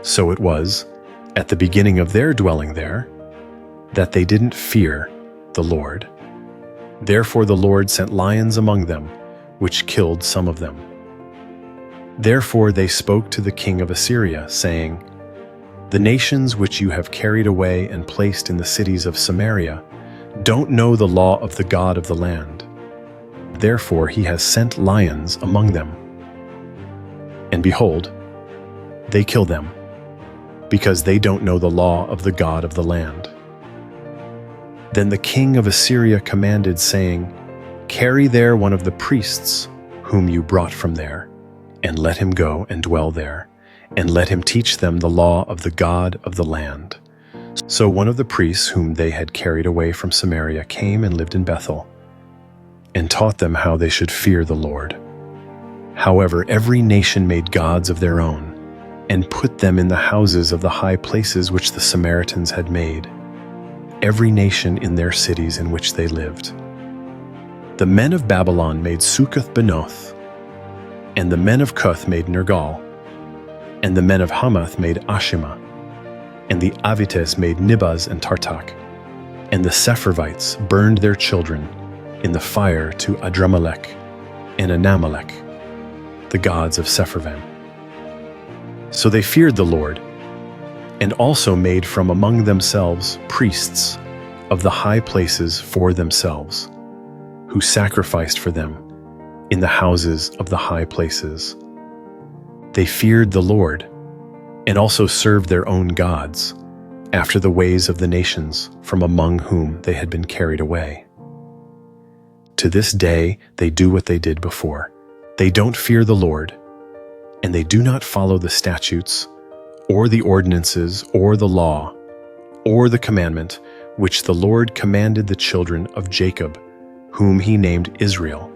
So it was, at the beginning of their dwelling there, that they didn't fear the Lord. Therefore the Lord sent lions among them, which killed some of them. Therefore they spoke to the king of Assyria, saying, "The nations which you have carried away and placed in the cities of Samaria don't know the law of the God of the land. Therefore he has sent lions among them. And behold, they kill them, because they don't know the law of the God of the land." Then the king of Assyria commanded, saying, "Carry there one of the priests whom you brought from there, and let him go and dwell there, and let him teach them the law of the God of the land." So one of the priests whom they had carried away from Samaria came and lived in Bethel, and taught them how they should fear the Lord. However, every nation made gods of their own, and put them in the houses of the high places which the Samaritans had made, every nation in their cities in which they lived. The men of Babylon made Succoth-Benoth, and the men of Cuth made Nergal, and the men of Hamath made Ashima, and the Avites made Nibaz and Tartak, and the Sepharvites burned their children in the fire to Adramelech and Anamelech, the gods of Sepharvaim. So they feared the Lord, and also made from among themselves priests of the high places for themselves, who sacrificed for them in the houses of the high places. They feared the Lord, and also served their own gods, after the ways of the nations from among whom they had been carried away. To this day they do what they did before. They don't fear the Lord, and they do not follow the statutes, or the ordinances, or the law, or the commandment which the Lord commanded the children of Jacob, whom he named Israel,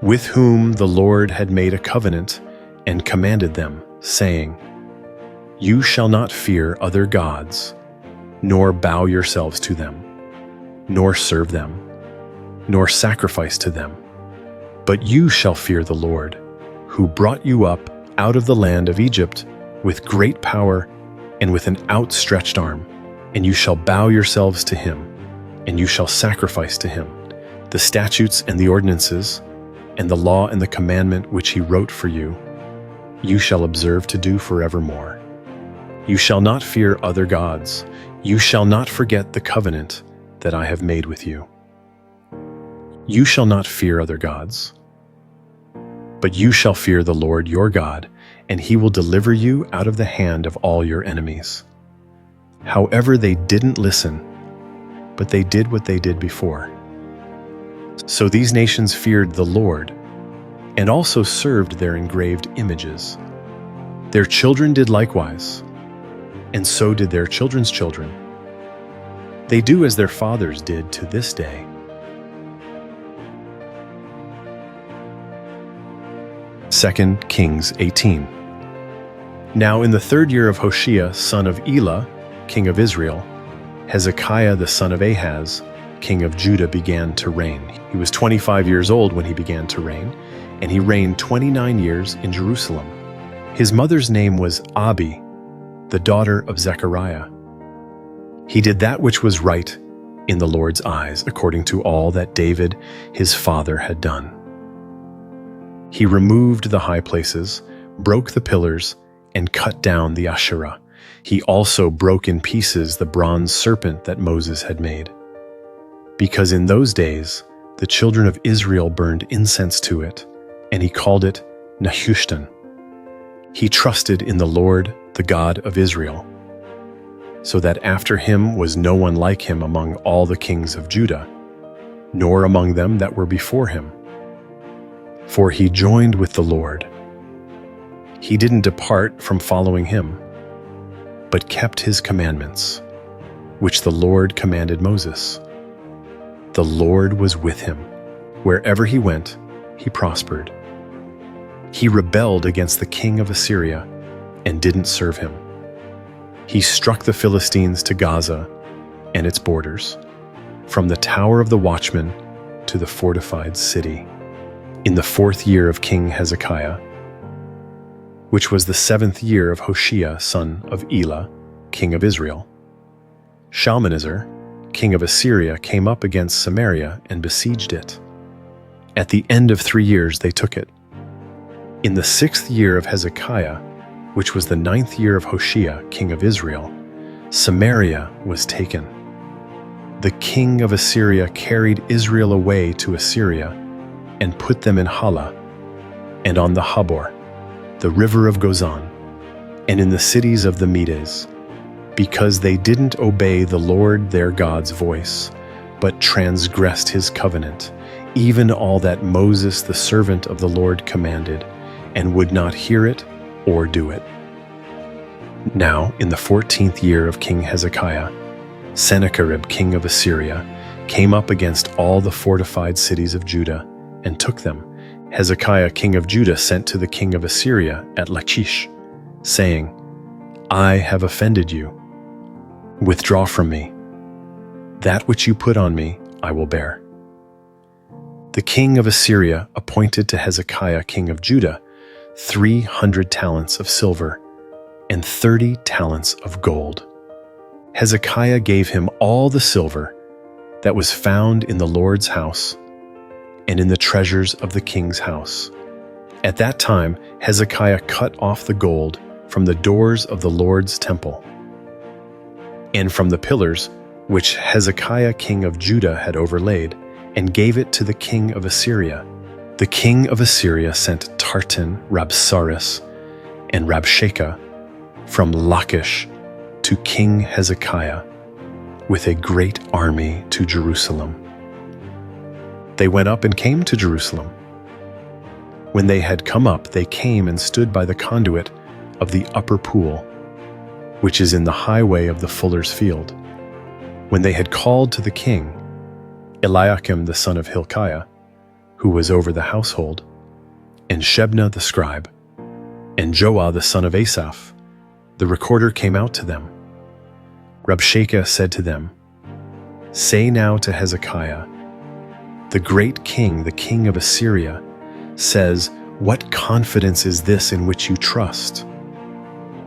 with whom the Lord had made a covenant and commanded them, saying, "You shall not fear other gods, nor bow yourselves to them, nor serve them, nor sacrifice to them, but you shall fear the Lord, who brought you up out of the land of Egypt with great power and with an outstretched arm, and you shall bow yourselves to him, and you shall sacrifice to him. The statutes and the ordinances, and the law and the commandment which he wrote for you, you shall observe to do forevermore. You shall not fear other gods. You shall not forget the covenant that I have made with you. You shall not fear other gods, but you shall fear the Lord your God, and he will deliver you out of the hand of all your enemies." However, they didn't listen, but they did what they did before. So these nations feared the Lord, and also served their engraved images. Their children did likewise, and so did their children's children. They do as their fathers did to this day. 2 Kings 18. Now in the 3rd year of Hoshea, son of Elah, king of Israel, Hezekiah the son of Ahaz, king of Judah, began to reign. He was 25 years old when he began to reign, and he reigned 29 years in Jerusalem. His mother's name was Abi, the daughter of Zechariah. He did that which was right in the Lord's eyes, according to all that David his father had done. He removed the high places, broke the pillars, and cut down the Asherah, he also broke in pieces the bronze serpent that Moses had made. Because in those days the children of Israel burned incense to it, and he called it Nehushtan. He trusted in the Lord, the God of Israel, so that after him was no one like him among all the kings of Judah, nor among them that were before him. For he joined with the Lord. He didn't depart from following him, but kept his commandments, which the Lord commanded Moses. The Lord was with him. Wherever he went, he prospered. He rebelled against the king of Assyria and didn't serve him. He struck the Philistines to Gaza and its borders, from the tower of the watchman to the fortified city. In the 4th year of King Hezekiah, which was the 7th year of Hoshea son of Elah, king of Israel, Shalmaneser, king of Assyria, came up against Samaria and besieged it. At the end of 3 years they took it. In the 6th year of Hezekiah, which was the 9th year of Hoshea, king of Israel, Samaria was taken. The king of Assyria carried Israel away to Assyria and put them in Hala, and on the Habor, the river of Gozan, and in the cities of the Medes, because they didn't obey the Lord their God's voice, but transgressed his covenant, even all that Moses the servant of the Lord commanded, and would not hear it or do it. Now, in the 14th year of King Hezekiah, Sennacherib king of Assyria came up against all the fortified cities of Judah and took them. Hezekiah king of Judah sent to the king of Assyria at Lachish, saying, I have offended you. Withdraw from me. That which you put on me I will bear. The king of Assyria appointed to Hezekiah king of Judah 300 talents of silver and 30 talents of gold. Hezekiah gave him all the silver that was found in the Lord's house and in the treasures of the king's house. At that time, Hezekiah cut off the gold from the doors of the Lord's temple and from the pillars which Hezekiah king of Judah had overlaid, and gave it to the king of Assyria. The king of Assyria sent Tartan, Rabsaris, and Rabshakeh from Lachish to King Hezekiah with a great army to Jerusalem. They went up and came to Jerusalem. When they had come up, they came and stood by the conduit of the upper pool, which is in the highway of the fuller's field. When they had called to the king, Eliakim the son of Hilkiah, who was over the household, and Shebna the scribe, and Joah the son of Asaph, the recorder, came out to them. Rabshakeh said to them, Say now to Hezekiah, the great king, the king of Assyria, says, What confidence is this in which you trust?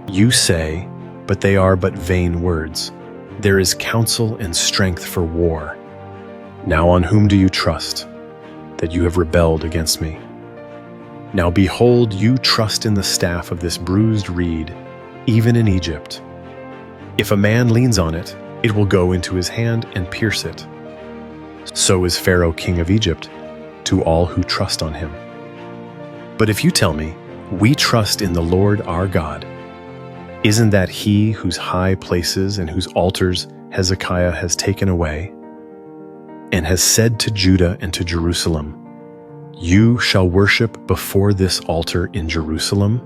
You say, but they are but vain words. There is counsel and strength for war. Now on whom do you trust, that you have rebelled against me? Now behold, you trust in the staff of this bruised reed, even in Egypt. If a man leans on it, it will go into his hand and pierce it. So is Pharaoh king of Egypt to all who trust on him. But if you tell me, we trust in the Lord our God, isn't that he whose high places and whose altars Hezekiah has taken away, and has said to Judah and to Jerusalem, You shall worship before this altar in Jerusalem?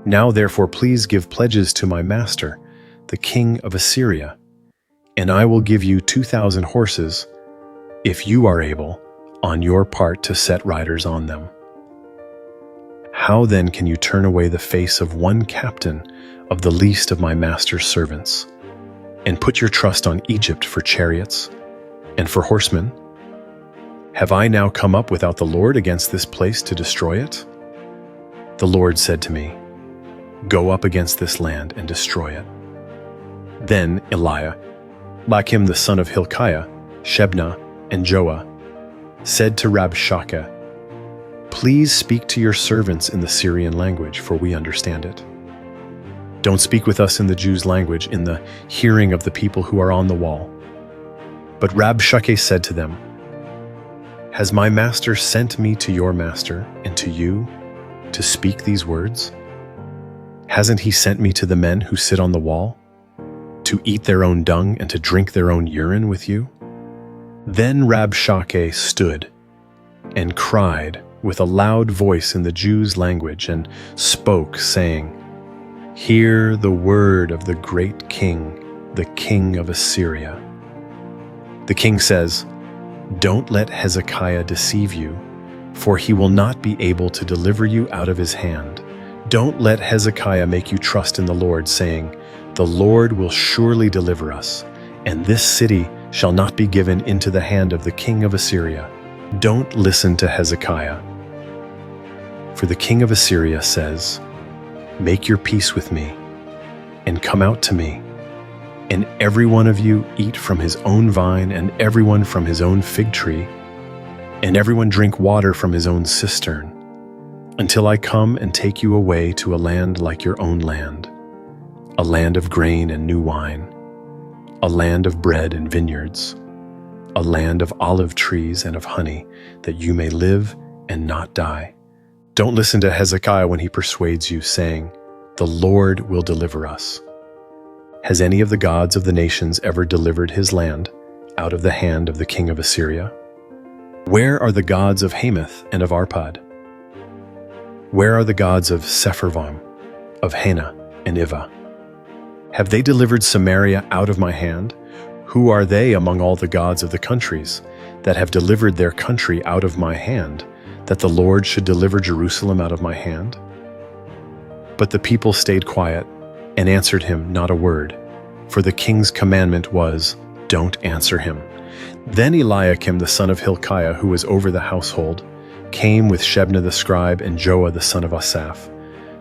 Now therefore please give pledges to my master, the king of Assyria, and I will give you 2,000 horses, if you are able, on your part to set riders on them. How then can you turn away the face of one captain of the least of my master's servants, and put your trust on Egypt for chariots and for horsemen? Have I now come up without the Lord against this place to destroy it? The Lord said to me, Go up against this land and destroy it. Then Eliakim the son of Hilkiah, Shebna, and Joah said to Rabshakeh, Please speak to your servants in the Syrian language, for we understand it. Don't speak with us in the Jews' language, in the hearing of the people who are on the wall." But Rabshakeh said to them, "Has my master sent me to your master and to you to speak these words? Hasn't he sent me to the men who sit on the wall, to eat their own dung and to drink their own urine with you?" Then Rabshakeh stood and cried with a loud voice in the Jews' language and spoke, saying, "Hear the word of the great king, the king of Assyria. The king says, 'Don't let Hezekiah deceive you, for he will not be able to deliver you out of his hand. Don't let Hezekiah make you trust in the Lord, saying, "The Lord will surely deliver us, and this city shall not be given into the hand of the king of Assyria." Don't listen to Hezekiah. For the king of Assyria says, "Make your peace with me, and come out to me, and every one of you eat from his own vine, and everyone from his own fig tree, and everyone drink water from his own cistern, until I come and take you away to a land like your own land, a land of grain and new wine, a land of bread and vineyards, a land of olive trees and of honey, that you may live and not die." Don't listen to Hezekiah when he persuades you, saying, "The Lord will deliver us." Has any of the gods of the nations ever delivered his land out of the hand of the king of Assyria? Where are the gods of Hamath and of Arpad? Where are the gods of Sepharvaim, of Hena and Ivah? Have they delivered Samaria out of my hand? Who are they among all the gods of the countries that have delivered their country out of my hand, that the Lord should deliver Jerusalem out of my hand? But the people stayed quiet and answered him not a word, for the king's commandment was, "Don't answer him." Then Eliakim the son of Hilkiah, who was over the household, came with Shebna the scribe and Joah the son of Asaph,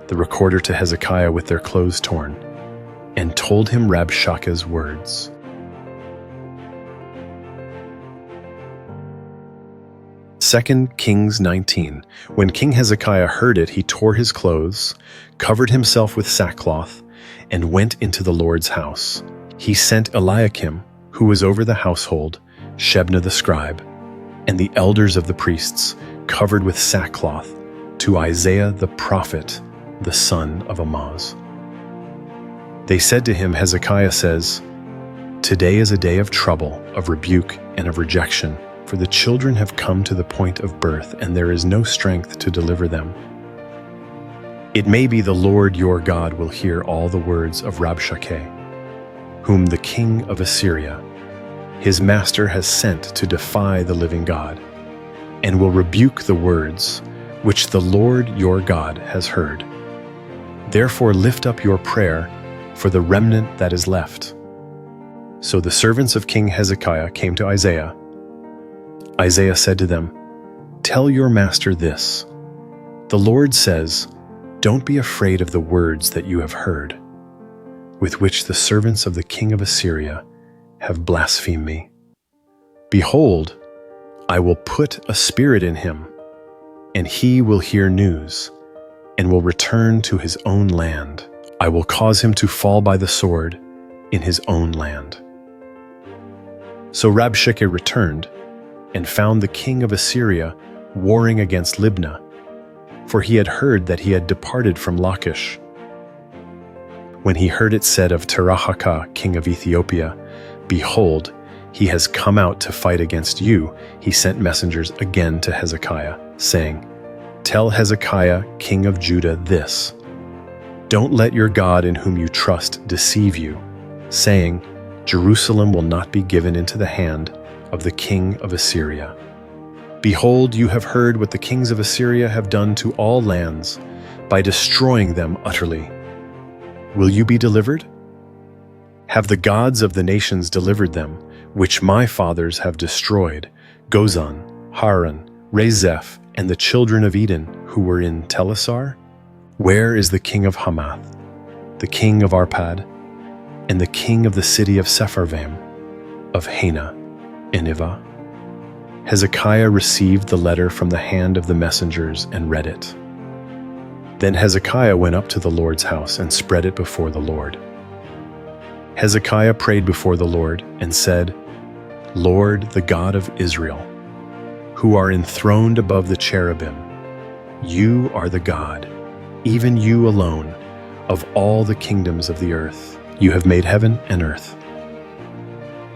the recorder, to Hezekiah with their clothes torn, and told him Rabshakeh's words. 2 Kings 19. When King Hezekiah heard it, he tore his clothes, covered himself with sackcloth, and went into the Lord's house. He sent Eliakim, who was over the household, Shebna the scribe, and the elders of the priests, covered with sackcloth, to Isaiah the prophet, the son of Amoz. They said to him, "Hezekiah says, 'Today is a day of trouble, of rebuke, and of rejection, for the children have come to the point of birth, and there is no strength to deliver them. It may be the Lord your God will hear all the words of Rabshakeh, whom the king of Assyria, his master, has sent to defy the living God, and will rebuke the words which the Lord your God has heard. Therefore lift up your prayer for the remnant that is left." So the servants of King Hezekiah came to Isaiah. Isaiah said to them, "Tell your master this. The Lord says, don't be afraid of the words that you have heard, with which the servants of the king of Assyria have blasphemed me. Behold, I will put a spirit in him, and he will hear news, and will return to his own land. I will cause him to fall by the sword in his own land." So Rabshakeh returned and found the king of Assyria warring against Libnah, for he had heard that he had departed from Lachish. When he heard it said of Tirhakah, king of Ethiopia, "Behold, he has come out to fight against you," he sent messengers again to Hezekiah, saying, "Tell Hezekiah, king of Judah, this. Don't let your God in whom you trust deceive you, saying, 'Jerusalem will not be given into the hand of the king of Assyria.' Behold, you have heard what the kings of Assyria have done to all lands by destroying them utterly. Will you be delivered? Have the gods of the nations delivered them, which my fathers have destroyed, Gozan, Haran, Rezeph, and the children of Eden who were in Telassar? Where is the king of Hamath, the king of Arpad, and the king of the city of Sepharvaim, of Hena and Ivah?" Hezekiah received the letter from the hand of the messengers and read it. Then Hezekiah went up to the Lord's house and spread it before the Lord. Hezekiah prayed before the Lord and said, Lord, the God of Israel, who are enthroned above the cherubim, you are the God, even you alone, of all the kingdoms of the earth. You have made heaven and earth.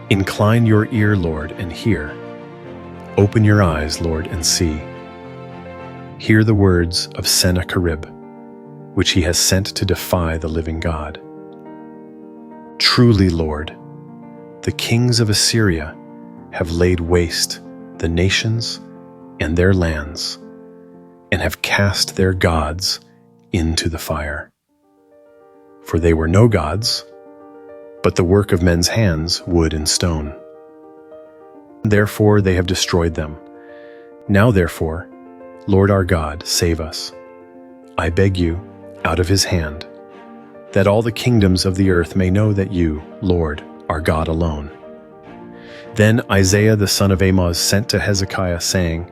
Incline your ear, Lord, and hear. Open your eyes, Lord, and see. Hear the words of Sennacherib, which he has sent to defy the living God. Truly, Lord, the kings of Assyria have laid waste the nations and their lands, and have cast their gods into the fire. For they were no gods, but the work of men's hands, wood and stone. Therefore they have destroyed them. Now therefore, Lord our God, save us, I beg you, out of his hand, that all the kingdoms of the earth may know that you, Lord, are God alone. Then Isaiah the son of Amoz sent to Hezekiah, saying,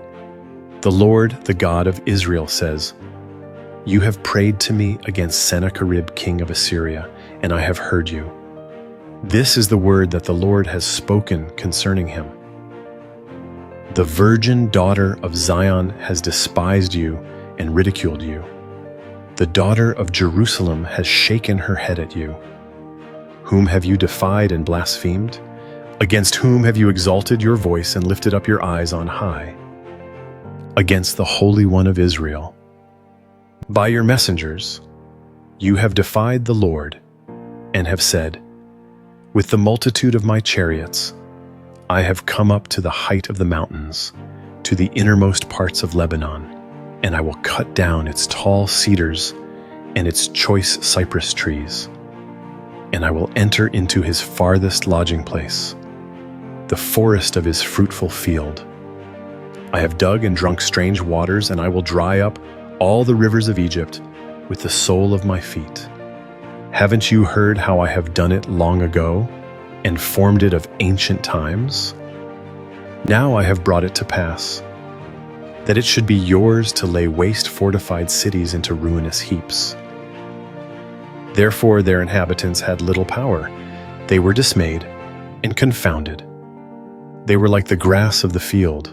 The Lord, the God of Israel, says, You have prayed to me against Sennacherib king of Assyria, and I have heard you. This is the word that the Lord has spoken concerning him. The virgin daughter of Zion has despised you and ridiculed you. The daughter of Jerusalem has shaken her head at you. Whom have you defied and blasphemed? Against whom have you exalted your voice and lifted up your eyes on high? Against the Holy One of Israel. By your messengers, you have defied the Lord, and have said, With the multitude of my chariots, I have come up to the height of the mountains, to the innermost parts of Lebanon, and I will cut down its tall cedars and its choice cypress trees, and I will enter into his farthest lodging place, the forest of his fruitful field. I have dug and drunk strange waters, and I will dry up all the rivers of Egypt with the sole of my feet. Haven't you heard how I have done it long ago and formed it of ancient times? Now I have brought it to pass, that it should be yours to lay waste fortified cities into ruinous heaps. Therefore their inhabitants had little power. They were dismayed and confounded. They were like the grass of the field,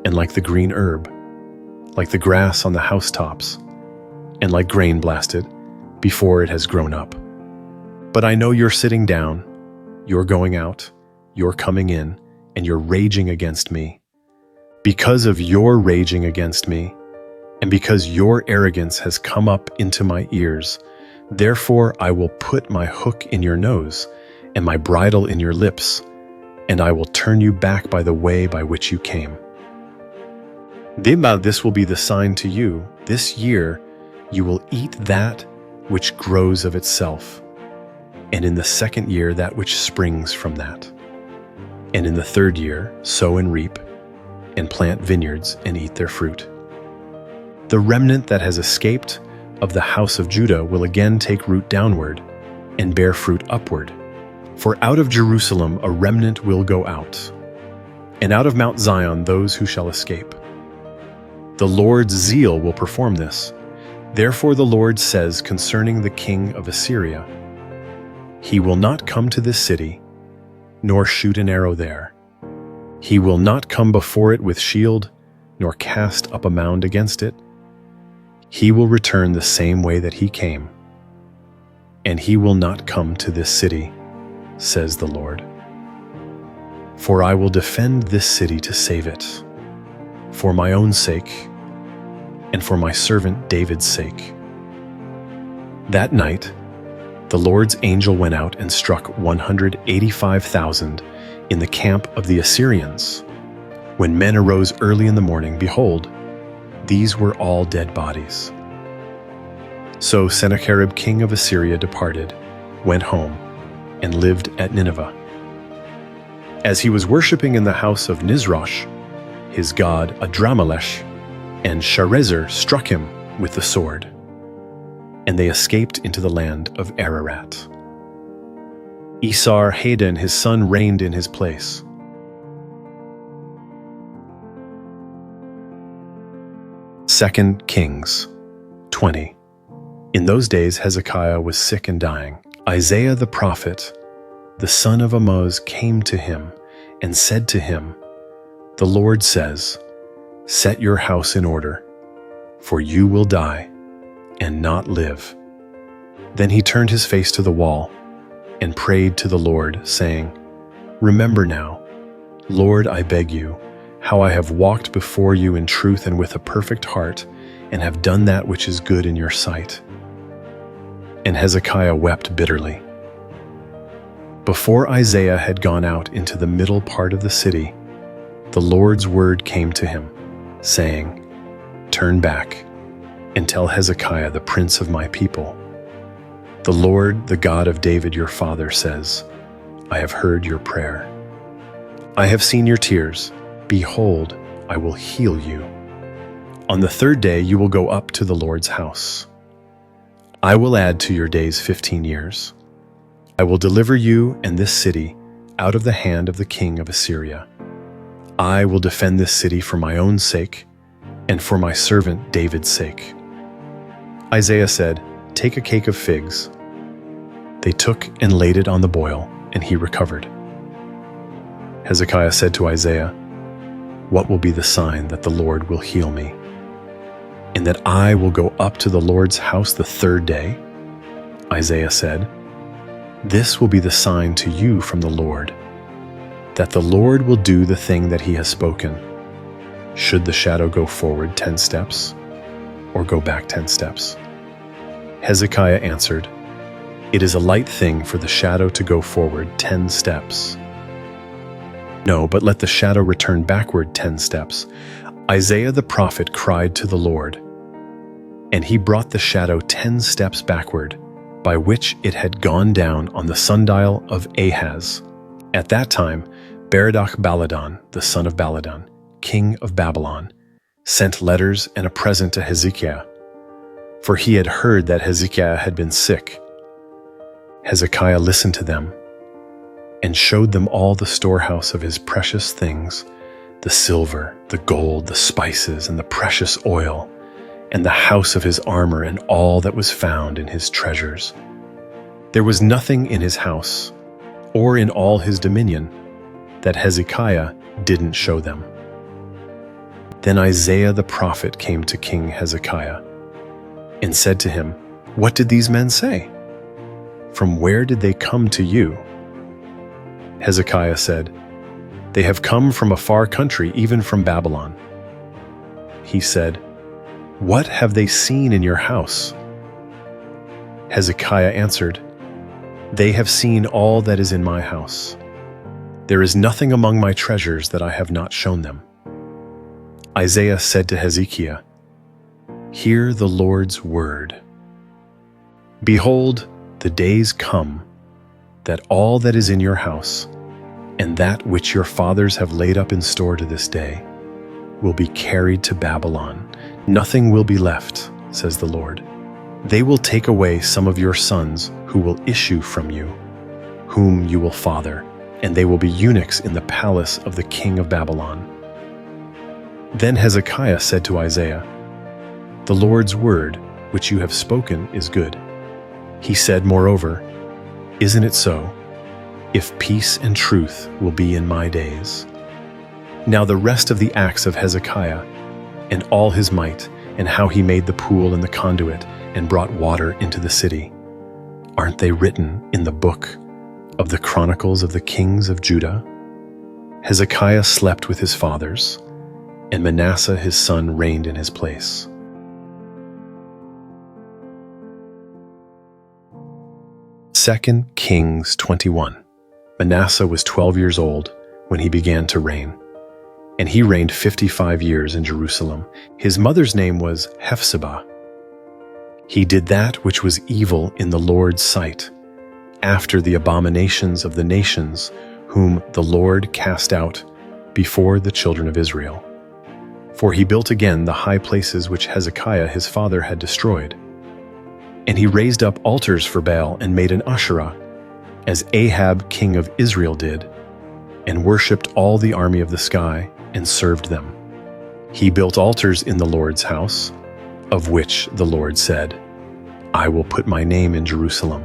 and like the green herb, like the grass on the housetops, and like grain blasted before it has grown up. But I know you're sitting down, you're going out, you're coming in, and you're raging against me. Because of your raging against me, and because your arrogance has come up into my ears, therefore I will put my hook in your nose, and my bridle in your lips, and I will turn you back by the way by which you came. This will be the sign to you. This year you will eat that which grows of itself, and in the second year that which springs from that. And in the third year sow and reap, and plant vineyards and eat their fruit. The remnant that has escaped of the house of Judah will again take root downward and bear fruit upward. For out of Jerusalem a remnant will go out, and out of Mount Zion those who shall escape. The Lord's zeal will perform this. Therefore the Lord says concerning the king of Assyria, He will not come to this city, nor shoot an arrow there. He will not come before it with shield, nor cast up a mound against it. He will return the same way that he came, and he will not come to this city, says the Lord. For I will defend this city to save it, for my own sake, and for my servant David's sake. That night, the Lord's angel went out and struck 185,000 in the camp of the Assyrians. When men arose early in the morning, behold, these were all dead bodies. So Sennacherib king of Assyria departed, went home, and lived at Nineveh. As he was worshipping in the house of Nisroch, his god Adramelech, and Sharezer struck him with the sword, and they escaped into the land of Ararat. Esar-Haddon his son reigned in his place. Second Kings 20. In those days Hezekiah was sick and dying. Isaiah the prophet, the son of Amoz, came to him and said to him, "The Lord says, set your house in order, for you will die and not live." Then he turned his face to the wall and prayed to the Lord, saying, "Remember now, Lord, I beg you, how I have walked before you in truth and with a perfect heart, and have done that which is good in your sight." And Hezekiah wept bitterly. Before Isaiah had gone out into the middle part of the city, the Lord's word came to him, saying, "Turn back and tell Hezekiah, the prince of my people, the Lord, the God of David your father, says, I have heard your prayer. I have seen your tears. Behold, I will heal you. On the third day you will go up to the Lord's house. I will add to your days 15 years. I will deliver you and this city out of the hand of the king of Assyria. I will defend this city for my own sake and for my servant David's sake." Isaiah said, "Take a cake of figs." They took and laid it on the boil, and he recovered. Hezekiah said to Isaiah, "What will be the sign that the Lord will heal me, and that I will go up to the Lord's house the third day?" Isaiah said, "This will be the sign to you from the Lord, that the Lord will do the thing that he has spoken. Should the shadow go forward 10 steps, or go back 10 steps?" Hezekiah answered, "It is a light thing for the shadow to go forward 10 steps. No, but let the shadow return backward 10 steps." Isaiah the prophet cried to the Lord, and he brought the shadow 10 steps backward, by which it had gone down on the sundial of Ahaz. At that time, Berodach-Baladan, the son of Baladan, king of Babylon, sent letters and a present to Hezekiah, for he had heard that Hezekiah had been sick. Hezekiah listened to them and showed them all the storehouse of his precious things, the silver, the gold, the spices, and the precious oil, and the house of his armor, and all that was found in his treasures. There was nothing in his house, or in all his dominion, that Hezekiah didn't show them. Then Isaiah the prophet came to King Hezekiah and said to him, "What did these men say? From where did they come to you?" Hezekiah said, "They have come from a far country, even from Babylon." He said, "What have they seen in your house?" Hezekiah answered, "They have seen all that is in my house. There is nothing among my treasures that I have not shown them." Isaiah said to Hezekiah, "Hear the Lord's word. Behold, the days come that all that is in your house, and that which your fathers have laid up in store to this day, will be carried to Babylon. Nothing will be left, says the Lord. They will take away some of your sons who will issue from you, whom you will father, and they will be eunuchs in the palace of the king of Babylon." Then Hezekiah said to Isaiah, "The Lord's word, which you have spoken, is good." He said, moreover, "Isn't it so, if peace and truth will be in my days?" Now the rest of the acts of Hezekiah, and all his might, and how he made the pool and the conduit, and brought water into the city, aren't they written in the book of the Chronicles of the Kings of Judah? Hezekiah slept with his fathers, and Manasseh his son reigned in his place. Second Kings 21. Manasseh was 12 years old when he began to reign, and he reigned 55 years in Jerusalem. His mother's name was Hephzibah. He did that which was evil in the Lord's sight, after the abominations of the nations whom the Lord cast out before the children of Israel. For he built again the high places which Hezekiah his father had destroyed. And he raised up altars for Baal and made an Asherah, as Ahab king of Israel did, and worshipped all the army of the sky and served them. He built altars in the Lord's house, of which the Lord said, I will put my name in Jerusalem.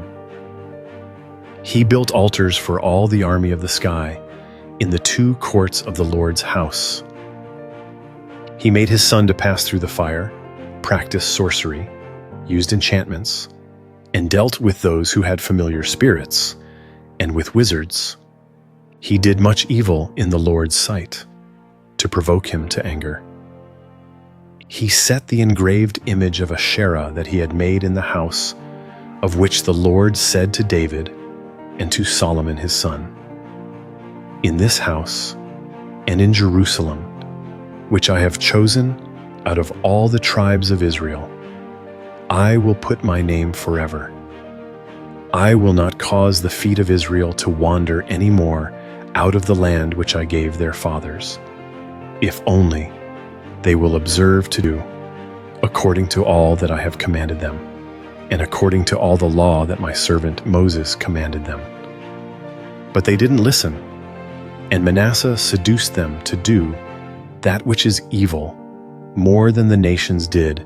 He built altars for all the army of the sky in the 2 courts of the Lord's house. He made his son to pass through the fire, practiced sorcery, used enchantments, and dealt with those who had familiar spirits, and with wizards. He did much evil in the Lord's sight, to provoke him to anger. He set the engraved image of Asherah that he had made in the house, of which the Lord said to David and to Solomon his son, in this house and in Jerusalem, which I have chosen out of all the tribes of Israel, I will put my name forever. I will not cause the feet of Israel to wander any more out of the land which I gave their fathers, if only they will observe to do according to all that I have commanded them, and according to all the law that my servant Moses commanded them. But they didn't listen, and Manasseh seduced them to do that which is evil more than the nations did,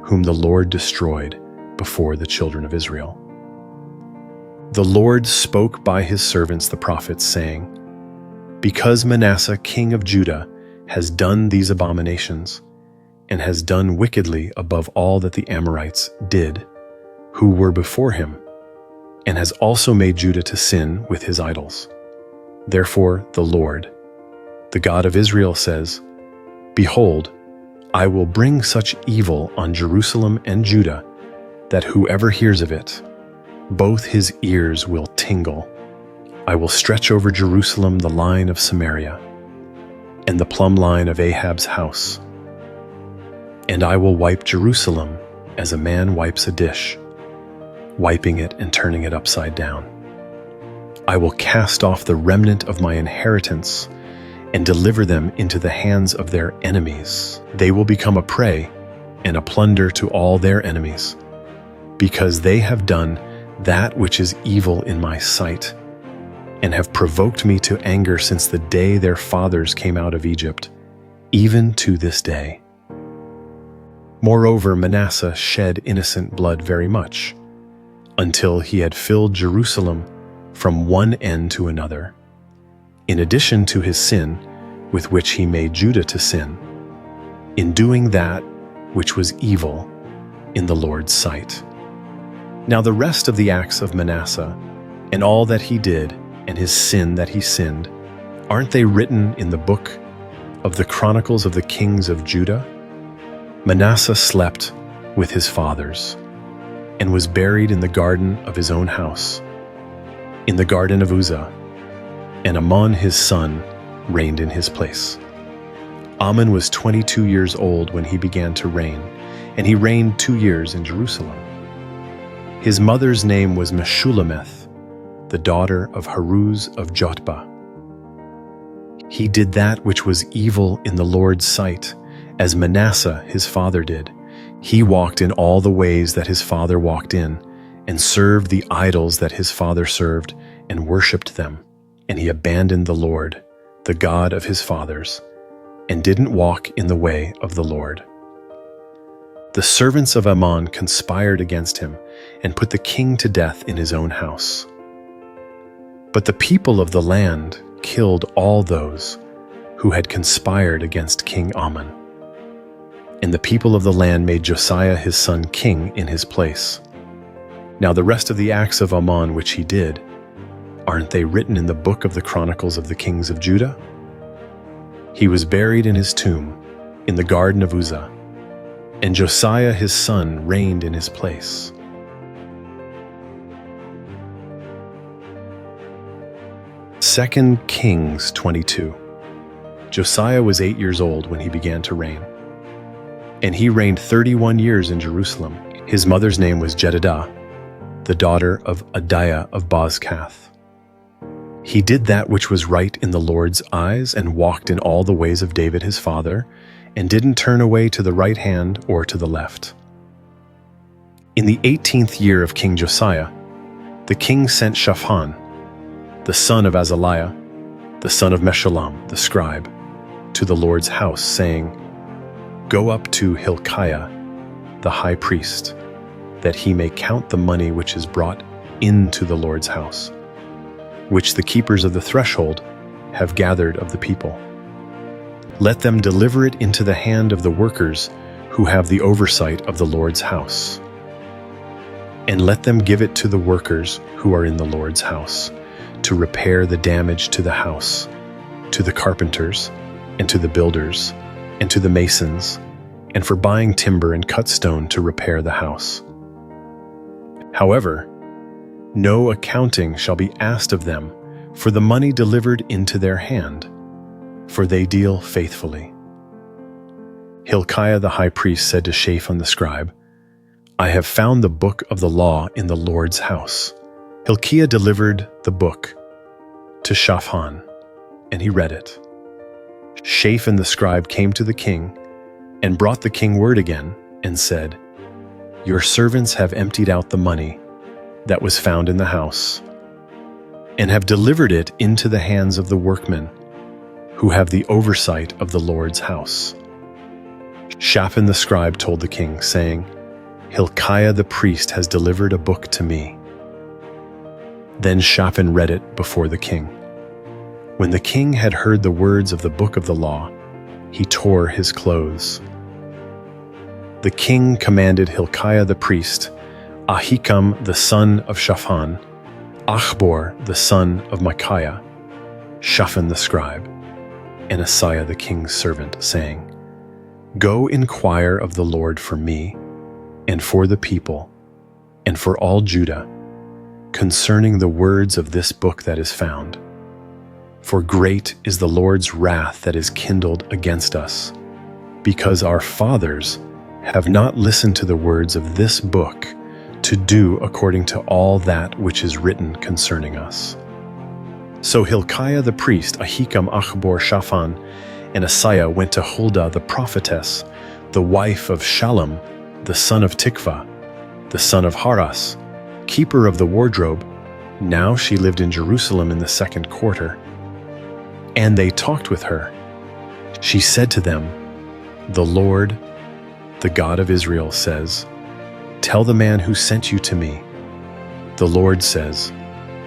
whom the Lord destroyed before the children of Israel. The Lord spoke by his servants the prophets, saying, because Manasseh king of Judah has done these abominations, and has done wickedly above all that the Amorites did, who were before him, and has also made Judah to sin with his idols. Therefore the Lord, the God of Israel, says, behold, I will bring such evil on Jerusalem and Judah that whoever hears of it, both his ears will tingle. I will stretch over Jerusalem the line of Samaria and the plumb line of Ahab's house. And I will wipe Jerusalem as a man wipes a dish, wiping it and turning it upside down. I will cast off the remnant of my inheritance and deliver them into the hands of their enemies. They will become a prey and a plunder to all their enemies, because they have done that which is evil in my sight, and have provoked me to anger since the day their fathers came out of Egypt, even to this day. Moreover, Manasseh shed innocent blood very much, until he had filled Jerusalem from one end to another, in addition to his sin with which he made Judah to sin, in doing that which was evil in the Lord's sight. Now the rest of the acts of Manasseh, and all that he did, and his sin that he sinned, aren't they written in the book of the Chronicles of the Kings of Judah? Manasseh slept with his fathers, and was buried in the garden of his own house, in the garden of Uzzah, and Amon his son reigned in his place. Amon was 22 years old when he began to reign, and he reigned 2 years in Jerusalem. His mother's name was Meshullemeth, the daughter of Haruz of Jotbah. He did that which was evil in the Lord's sight, as Manasseh his father did. He walked in all the ways that his father walked in, and served the idols that his father served, and worshipped them. And he abandoned the Lord, the God of his fathers, and didn't walk in the way of the Lord. The servants of Ammon conspired against him, and put the king to death in his own house. But the people of the land killed all those who had conspired against King Ammon. And the people of the land made Josiah his son king in his place. Now the rest of the acts of Ammon which he did, aren't they written in the book of the Chronicles of the Kings of Judah? He was buried in his tomb in the garden of Uzzah, and Josiah his son reigned in his place. Second Kings 22. Josiah was 8 years old when he began to reign, and he reigned 31 years in Jerusalem. His mother's name was Jedidah, the daughter of Adiah of Bozkath. He did that which was right in the Lord's eyes, and walked in all the ways of David his father, and didn't turn away to the right hand or to the left. In the 18th year of King Josiah, the king sent Shaphan, the son of Azaliah, the son of Meshullam, the scribe, to the Lord's house, saying, Go up to Hilkiah, the high priest, that he may count the money which is brought into the Lord's house, which the keepers of the threshold have gathered of the people. Let them deliver it into the hand of the workers who have the oversight of the Lord's house. And let them give it to the workers who are in the Lord's house, to repair the damage to the house, to the carpenters, and to the builders, and to the masons, and for buying timber and cut stone to repair the house. However, no accounting shall be asked of them for the money delivered into their hand, for they deal faithfully. Hilkiah the high priest said to Shaphan the scribe, I have found the book of the law in the Lord's house. Hilkiah delivered the book to Shaphan, and he read it. Shaphan the scribe came to the king and brought the king word again and said, Your servants have emptied out the money that was found in the house, and have delivered it into the hands of the workmen who have the oversight of the Lord's house. Shaphan the scribe told the king, saying, Hilkiah the priest has delivered a book to me. Then Shaphan read it before the king. When the king had heard the words of the book of the law, he tore his clothes. The king commanded Hilkiah the priest, Ahikam the son of Shaphan, Achbor the son of Micaiah, Shaphan the scribe, and Asaiah the king's servant, saying, Go inquire of the Lord for me, and for the people, and for all Judah, concerning the words of this book that is found. For great is the Lord's wrath that is kindled against us, because our fathers have not listened to the words of this book to do according to all that which is written concerning us. So Hilkiah the priest, Ahikam, Achbor, Shaphan, and Asaiah went to Huldah the prophetess, the wife of Shallum, the son of Tikvah, the son of Haras, keeper of the wardrobe. Now she lived in Jerusalem in the 2nd quarter. And they talked with her. She said to them, The Lord, the God of Israel, says, Tell the man who sent you to me. The Lord says,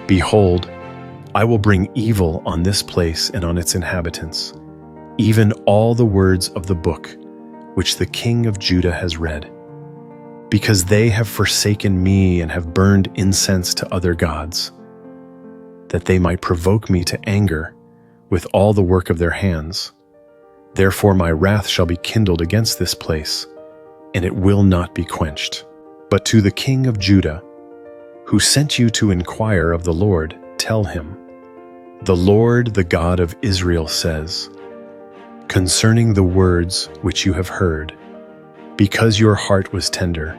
Behold, I will bring evil on this place and on its inhabitants, even all the words of the book which the king of Judah has read, because they have forsaken me and have burned incense to other gods, that they might provoke me to anger with all the work of their hands. Therefore my wrath shall be kindled against this place, and it will not be quenched. But to the king of Judah, who sent you to inquire of the Lord, tell him, The Lord, the God of Israel, says, Concerning the words which you have heard, because your heart was tender,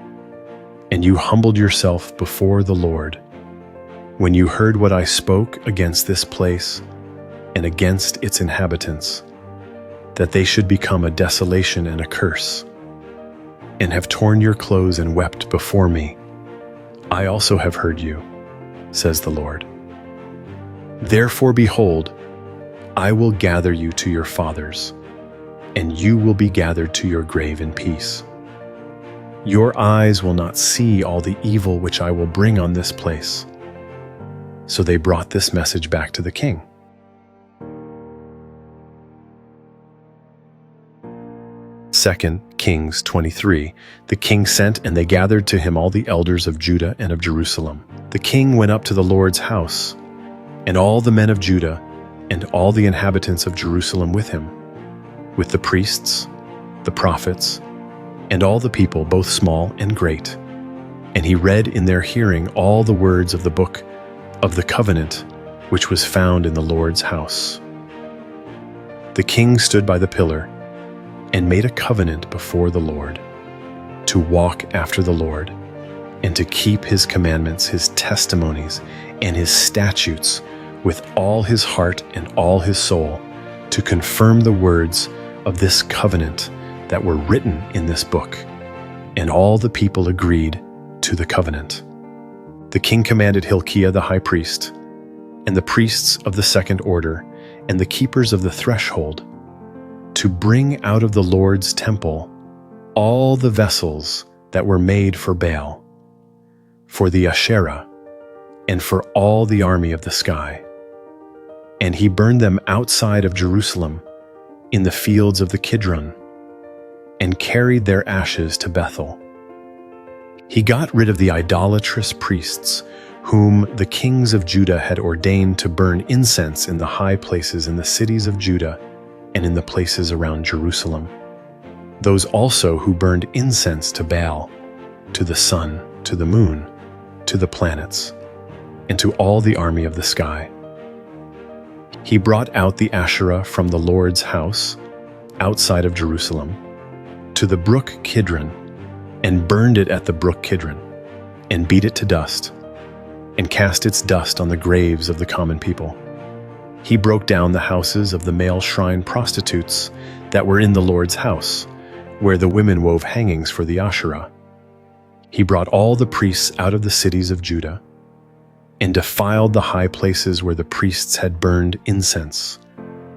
and you humbled yourself before the Lord, when you heard what I spoke against this place and against its inhabitants, that they should become a desolation and a curse, and have torn your clothes and wept before me, I also have heard you, says the Lord. Therefore, behold, I will gather you to your fathers, and you will be gathered to your grave in peace. Your eyes will not see all the evil which I will bring on this place. So they brought this message back to the king. 2 Kings 23. The king sent, and they gathered to him all the elders of Judah and of Jerusalem. The king went up to the Lord's house, and all the men of Judah and all the inhabitants of Jerusalem with him, with the priests, the prophets, and all the people, both small and great. And he read in their hearing all the words of the book of the covenant which was found in the Lord's house. The king stood by the pillar and made a covenant before the Lord, to walk after the Lord, and to keep his commandments, his testimonies, and his statutes with all his heart and all his soul, to confirm the words of this covenant that were written in this book. And all the people agreed to the covenant. The king commanded Hilkiah the high priest, and the priests of the 2nd order, and the keepers of the threshold, to bring out of the Lord's temple all the vessels that were made for Baal, for the Asherah, and for all the army of the sky. And he burned them outside of Jerusalem, in the fields of the Kidron, and carried their ashes to Bethel. He got rid of the idolatrous priests, whom the kings of Judah had ordained to burn incense in the high places in the cities of Judah and in the places around Jerusalem. Those also who burned incense to Baal, to the sun, to the moon, to the planets, and to all the army of the sky. He brought out the Asherah from the Lord's house, outside of Jerusalem, to the brook Kidron, and burned it at the brook Kidron, and beat it to dust, and cast its dust on the graves of the common people. He broke down the houses of the male shrine prostitutes that were in the Lord's house, where the women wove hangings for the Asherah. He brought all the priests out of the cities of Judah, and defiled the high places where the priests had burned incense,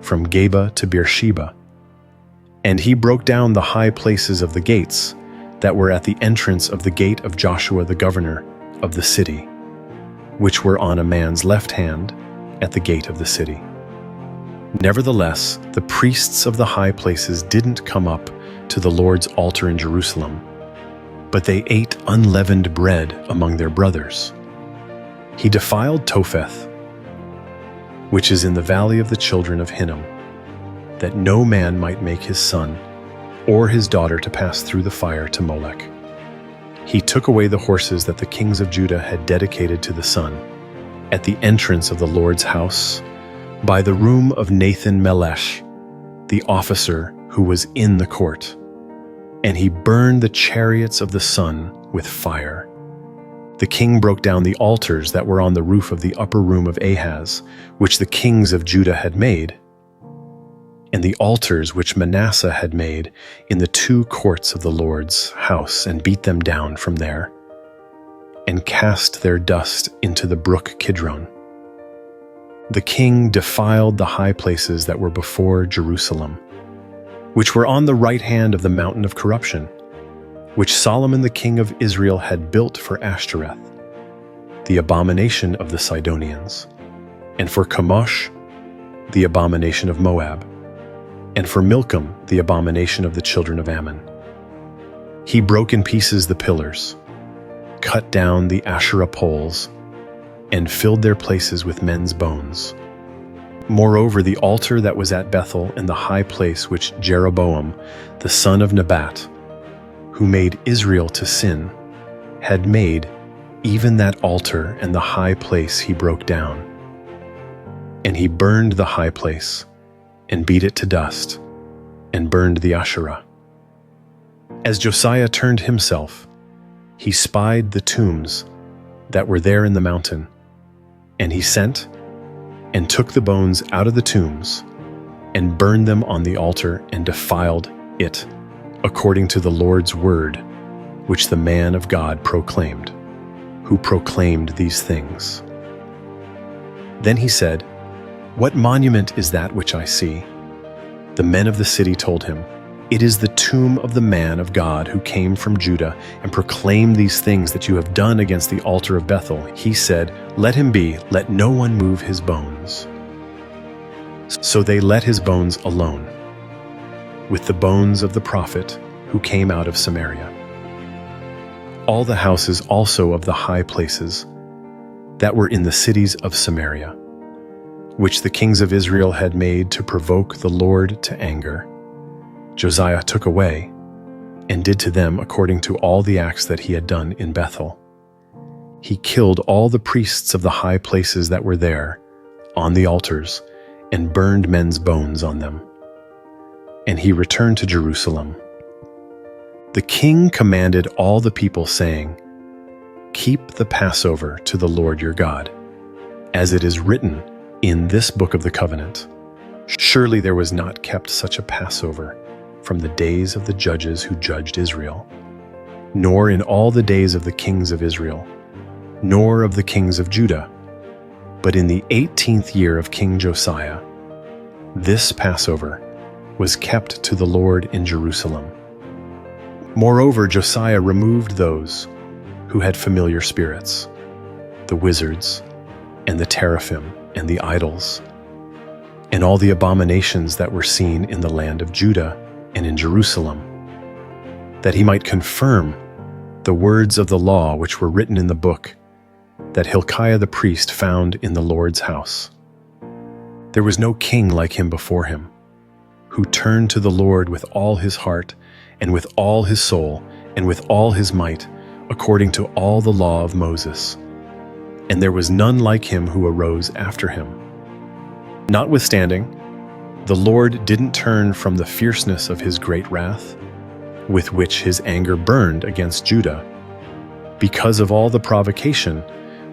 from Geba to Beersheba. And he broke down the high places of the gates that were at the entrance of the gate of Joshua the governor of the city, which were on a man's left hand at the gate of the city. Nevertheless, the priests of the high places didn't come up to the Lord's altar in Jerusalem, but they ate unleavened bread among their brothers. He defiled Topheth, which is in the valley of the children of Hinnom, that no man might make his son or his daughter to pass through the fire to Molech. He took away the horses that the kings of Judah had dedicated to the sun, at the entrance of the Lord's house, by the room of Nathan Melech, the officer who was in the court. And he burned the chariots of the sun with fire. The king broke down the altars that were on the roof of the upper room of Ahaz, which the kings of Judah had made, and the altars which Manasseh had made in the two courts of the Lord's house, and beat them down from there, and cast their dust into the brook Kidron. The king defiled the high places that were before Jerusalem, which were on the right hand of the mountain of corruption, which Solomon the king of Israel had built for Ashtoreth, the abomination of the Sidonians, and for Chemosh, the abomination of Moab, and for Milcom, the abomination of the children of Ammon. He broke in pieces the pillars, cut down the Asherah poles, and filled their places with men's bones. Moreover, the altar that was at Bethel in the high place which Jeroboam, the son of Nebat, who made Israel to sin, had made, even that altar and the high place he broke down. And he burned the high place, and beat it to dust, and burned the Asherah. As Josiah turned himself, he spied the tombs that were there in the mountain, and he sent and took the bones out of the tombs, and burned them on the altar, and defiled it, according to the Lord's word, which the man of God proclaimed, who proclaimed these things. Then he said, "What monument is that which I see?" The men of the city told him, "It is the tomb of the man of God who came from Judah and proclaimed these things that you have done against the altar of Bethel." He said, "Let him be, let no one move his bones." So they let his bones alone, with the bones of the prophet who came out of Samaria. All the houses also of the high places that were in the cities of Samaria, which the kings of Israel had made to provoke the Lord to anger, Josiah took away, and did to them according to all the acts that he had done in Bethel. He killed all the priests of the high places that were there, on the altars, and burned men's bones on them. And he returned to Jerusalem. The king commanded all the people, saying, "Keep the Passover to the Lord your God, as it is written in this book of the covenant." Surely there was not kept such a Passover from the days of the judges who judged Israel, nor in all the days of the kings of Israel, nor of the kings of Judah. But in the 18th year of King Josiah, this Passover was kept to the Lord in Jerusalem. Moreover, Josiah removed those who had familiar spirits, the wizards, and the teraphim, and the idols, and all the abominations that were seen in the land of Judah and in Jerusalem, that he might confirm the words of the law which were written in the book that Hilkiah the priest found in the Lord's house. There was no king like him before him, who turned to the Lord with all his heart, and with all his soul, and with all his might, according to all the law of Moses. And there was none like him who arose after him. Notwithstanding, the Lord didn't turn from the fierceness of his great wrath, with which his anger burned against Judah, because of all the provocation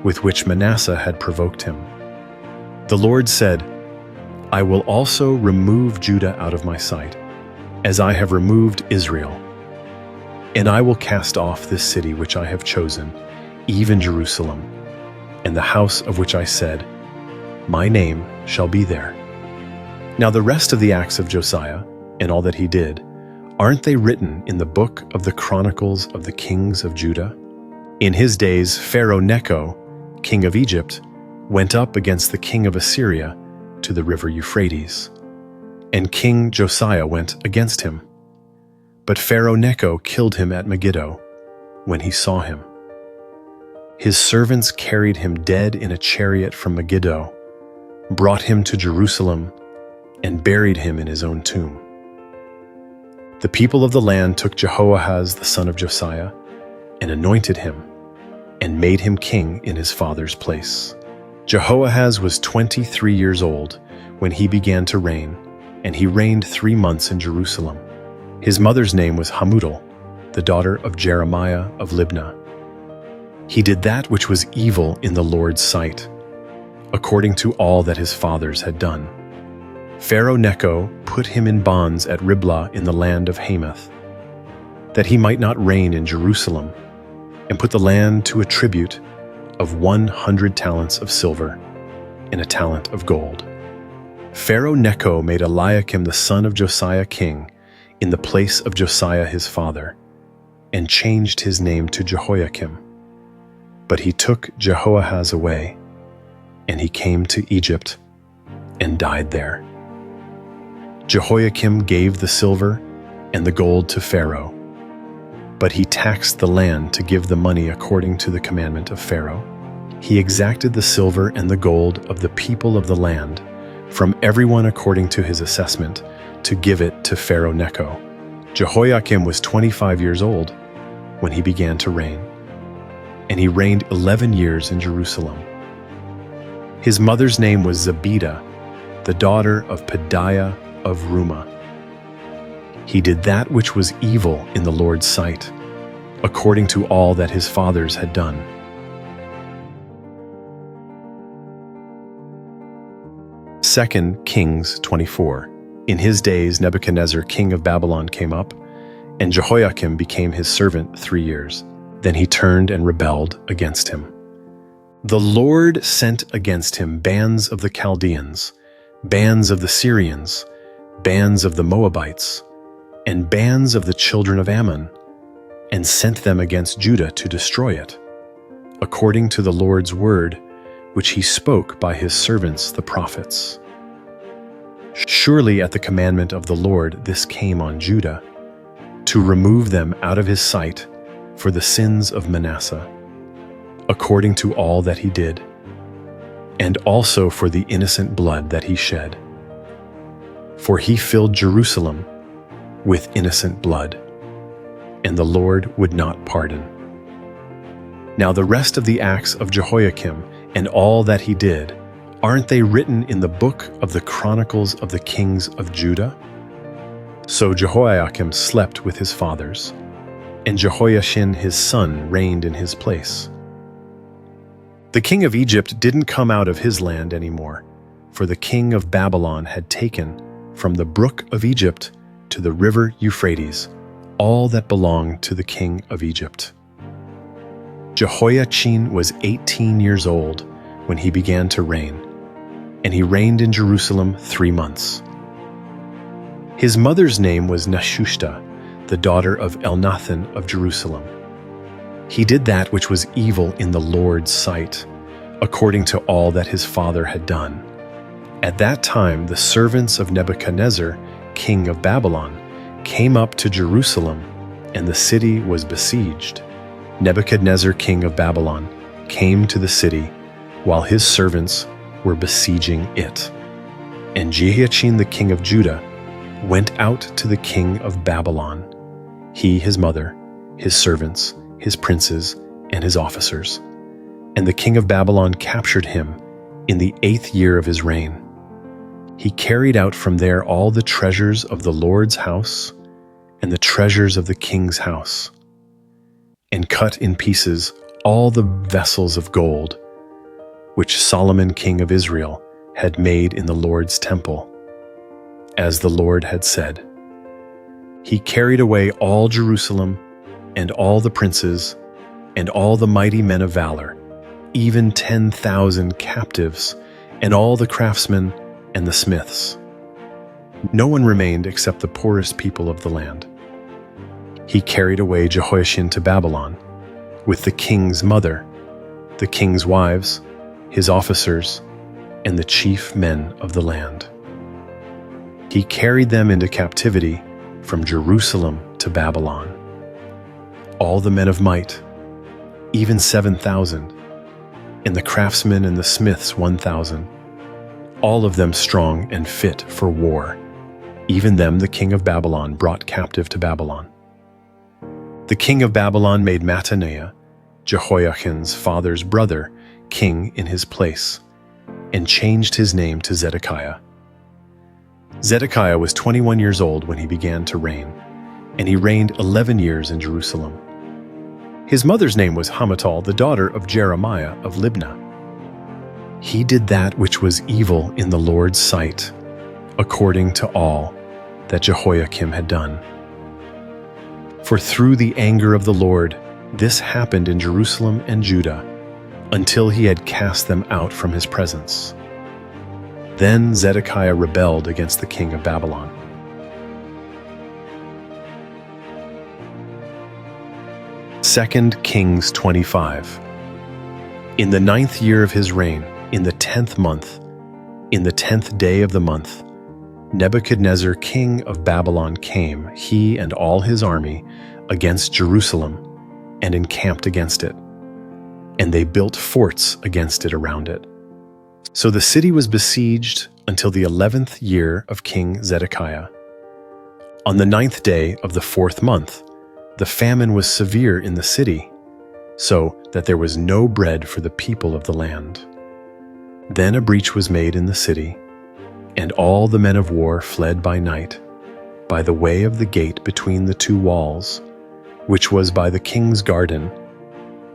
with which Manasseh had provoked him. The Lord said, I will also remove Judah out of my sight, as I have removed Israel. And I will cast off this city which I have chosen, even Jerusalem, and the house of which I said, My name shall be there. Now the rest of the acts of Josiah, and all that he did, aren't they written in the book of the Chronicles of the Kings of Judah? In his days, Pharaoh Necho, king of Egypt, went up against the king of Assyria to the river Euphrates, and King Josiah went against him. But Pharaoh Necho killed him at Megiddo when he saw him. His servants carried him dead in a chariot from Megiddo, brought him to Jerusalem, and buried him in his own tomb. The people of the land took Jehoahaz the son of Josiah, and anointed him, and made him king in his father's place. Jehoahaz was 23 years old when he began to reign, and he reigned 3 months in Jerusalem. His mother's name was Hamudal, the daughter of Jeremiah of Libnah. He did that which was evil in the Lord's sight, according to all that his fathers had done. Pharaoh Necho put him in bonds at Riblah in the land of Hamath, that he might not reign in Jerusalem, and put the land to a tribute of 100 talents of silver and a talent of gold. Pharaoh Necho made Eliakim the son of Josiah king in the place of Josiah his father, and changed his name to Jehoiakim. But he took Jehoahaz away, and he came to Egypt and died there. Jehoiakim gave the silver and the gold to Pharaoh, but he taxed the land to give the money according to the commandment of Pharaoh. He exacted the silver and the gold of the people of the land, from everyone according to his assessment, to give it to Pharaoh Necho. Jehoiakim was 25 years old when he began to reign, and he reigned 11 years in Jerusalem. His mother's name was Zebidah, the daughter of Pedaiah of Rumah. He did that which was evil in the Lord's sight, according to all that his fathers had done. 2 Kings 24. In his days Nebuchadnezzar king of Babylon came up, and Jehoiakim became his servant 3 years. Then he turned and rebelled against him. The Lord sent against him bands of the Chaldeans, bands of the Syrians, bands of the Moabites, and bands of the children of Ammon, and sent them against Judah to destroy it, according to the Lord's word, which he spoke by his servants the prophets. Surely at the commandment of the Lord this came on Judah, to remove them out of his sight for the sins of Manasseh, according to all that he did, and also for the innocent blood that he shed. For he filled Jerusalem with innocent blood, and the Lord would not pardon. Now the rest of the acts of Jehoiakim and all that he did, aren't they written in the book of the Chronicles of the Kings of Judah? So Jehoiakim slept with his fathers, and Jehoiachin his son reigned in his place. The king of Egypt didn't come out of his land anymore, for the king of Babylon had taken from the brook of Egypt to the river Euphrates all that belonged to the king of Egypt. Jehoiachin was 18 years old when he began to reign, and he reigned in Jerusalem 3 months. His mother's name was Neshushta, the daughter of Elnathan of Jerusalem. He did that which was evil in the Lord's sight, according to all that his father had done. At that time the servants of Nebuchadnezzar, king of Babylon, came up to Jerusalem, and the city was besieged. Nebuchadnezzar, king of Babylon, came to the city, while his servants were besieging it. And Jehoiachin the king of Judah went out to the king of Babylon, he, his mother, his servants, his princes, and his officers. And the king of Babylon captured him in the 8th year of his reign. He carried out from there all the treasures of the Lord's house and the treasures of the king's house, and cut in pieces all the vessels of gold which Solomon king of Israel had made in the Lord's temple, as the Lord had said. He carried away all Jerusalem and all the princes and all the mighty men of valor, even 10,000 captives, and all the craftsmen and the smiths. No one remained except the poorest people of the land. He carried away Jehoiachin to Babylon, with the king's mother, the king's wives, his officers, and the chief men of the land. He carried them into captivity from Jerusalem to Babylon. All the men of might, even 7,000, and the craftsmen and the smiths 1,000, all of them strong and fit for war. Even them the king of Babylon brought captive to Babylon. The king of Babylon made Mattaniah, Jehoiachin's father's brother, king in his place, and changed his name to Zedekiah. Zedekiah was 21 years old when he began to reign, and he reigned 11 years in Jerusalem. His mother's name was Hamutal, the daughter of Jeremiah of Libnah. He did that which was evil in the Lord's sight, according to all that Jehoiakim had done. For through the anger of the Lord, this happened in Jerusalem and Judah, until he had cast them out from his presence. Then Zedekiah rebelled against the king of Babylon. Second Kings 25. In the 9th year of his reign, in the 10th month, in the 10th day of the month, Nebuchadnezzar king of Babylon came, he and all his army, against Jerusalem, and encamped against it. And they built forts against it around it. So the city was besieged until the 11th year of King Zedekiah. On the 9th day of the 4th month, the famine was severe in the city, so that there was no bread for the people of the land. Then a breach was made in the city, and all the men of war fled by night, by the way of the gate between the two walls, which was by the king's garden.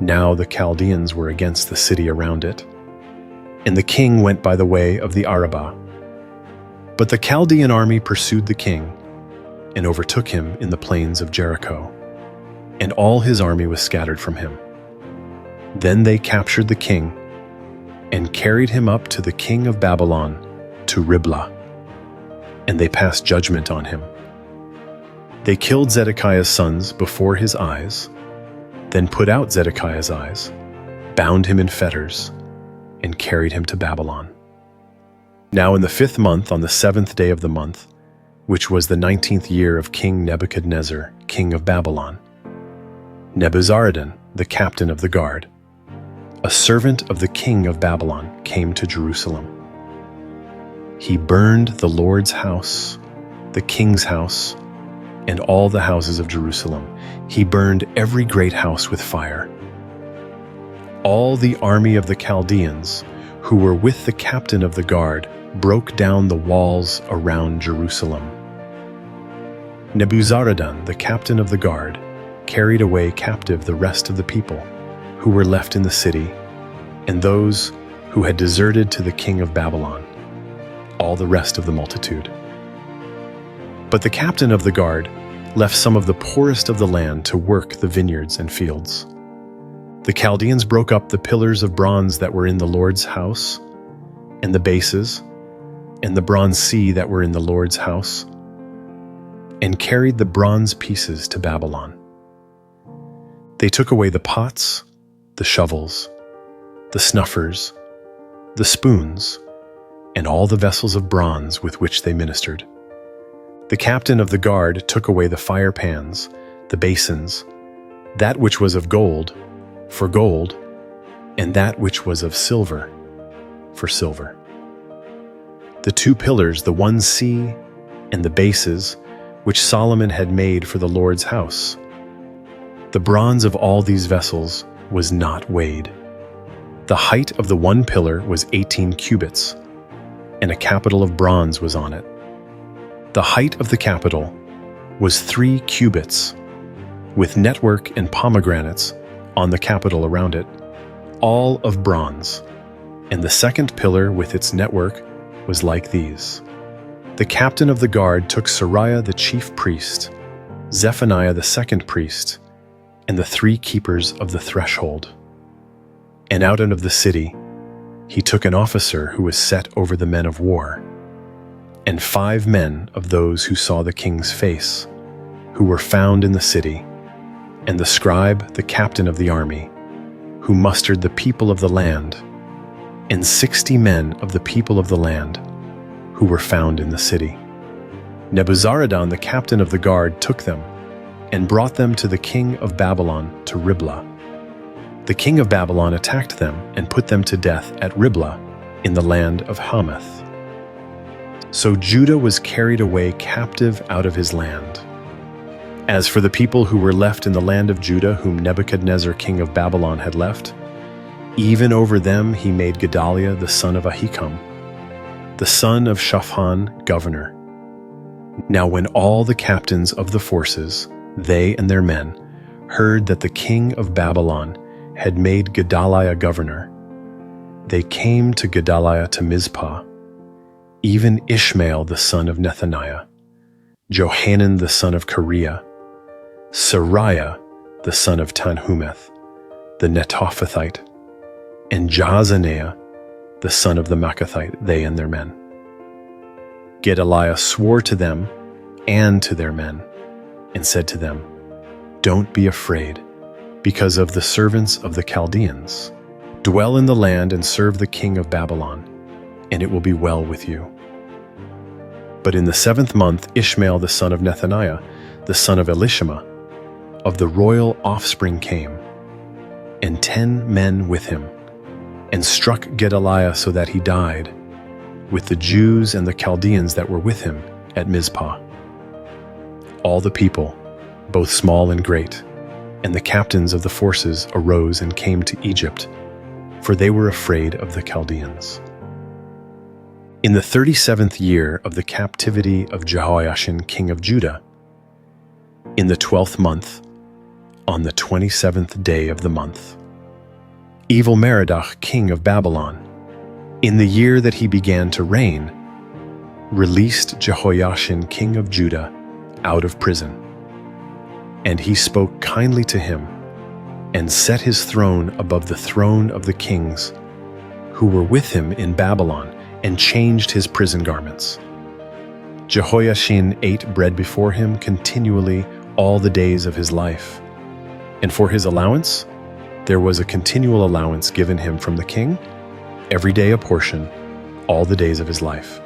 Now the Chaldeans were against the city around it, and the king went by the way of the Arabah. But the Chaldean army pursued the king, and overtook him in the plains of Jericho, and all his army was scattered from him. Then they captured the king, and carried him up to the king of Babylon, to Riblah, and they passed judgment on him. They killed Zedekiah's sons before his eyes, then put out Zedekiah's eyes, bound him in fetters, and carried him to Babylon. Now in the 5th month, on the 7th day of the month, which was the 19th year of King Nebuchadnezzar, king of Babylon, Nebuzaradan, the captain of the guard, a servant of the king of Babylon, came to Jerusalem. He burned the Lord's house, the king's house, and all the houses of Jerusalem. He burned every great house with fire. All the army of the Chaldeans, who were with the captain of the guard, broke down the walls around Jerusalem. Nebuzaradan, the captain of the guard, carried away captive the rest of the people who were left in the city, and those who had deserted to the king of Babylon, all the rest of the multitude. But the captain of the guard left some of the poorest of the land to work the vineyards and fields. The Chaldeans broke up the pillars of bronze that were in the Lord's house, and the bases, and the bronze sea that were in the Lord's house. and carried the bronze pieces to Babylon. They took away the pots, the shovels, the snuffers, the spoons, and all the vessels of bronze with which they ministered. The captain of the guard took away the fire pans, the basins, that which was of gold, for gold, and that which was of silver, for silver. The two pillars, the one sea, and the bases, which Solomon had made for the Lord's house. The bronze of all these vessels was not weighed. The height of the one pillar was 18 cubits, and a capital of bronze was on it. The height of the capital was 3 cubits, with network and pomegranates on the capital around it, all of bronze, and the second pillar with its network was like these. The captain of the guard took Seraiah the chief priest, Zephaniah the second priest, and the 3 keepers of the threshold. And out of the city he took an officer who was set over the men of war, and 5 men of those who saw the king's face, who were found in the city, and the scribe, the captain of the army, who mustered the people of the land, and 60 men of the people of the land, who were found in the city. Nebuzaradan, the captain of the guard, took them, and brought them to the king of Babylon to Riblah. The king of Babylon attacked them and put them to death at Riblah in the land of Hamath. So Judah was carried away captive out of his land. As for the people who were left in the land of Judah, whom Nebuchadnezzar king of Babylon had left, even over them he made Gedaliah the son of Ahikam, the son of Shaphan, governor. Now when all the captains of the forces, they and their men, heard that the king of Babylon had made Gedaliah governor, they came to Gedaliah to Mizpah, even Ishmael the son of Nethaniah, Johanan the son of Kareah, Seraiah the son of Tanhumeth, the Netophathite, and Jaazaniah the son of the Maacathite, they and their men. Gedaliah swore to them and to their men, and said to them, "Don't be afraid, because of the servants of the Chaldeans. Dwell in the land and serve the king of Babylon, and it will be well with you." But in the 7th month, Ishmael the son of Nethaniah, the son of Elishama, of the royal offspring came, and 10 men with him, and struck Gedaliah so that he died, with the Jews and the Chaldeans that were with him at Mizpah. All the people, both small and great, and the captains of the forces arose and came to Egypt, for they were afraid of the Chaldeans. In the 37th year of the captivity of Jehoiachin king of Judah, in the 12th month, on the 27th day of the month, Evil-Merodach king of Babylon, in the year that he began to reign, released Jehoiachin king of Judah out of prison. And he spoke kindly to him, and set his throne above the throne of the kings who were with him in Babylon, and changed his prison garments. Jehoiachin ate bread before him continually all the days of his life. And for his allowance, there was a continual allowance given him from the king, every day a portion, all the days of his life.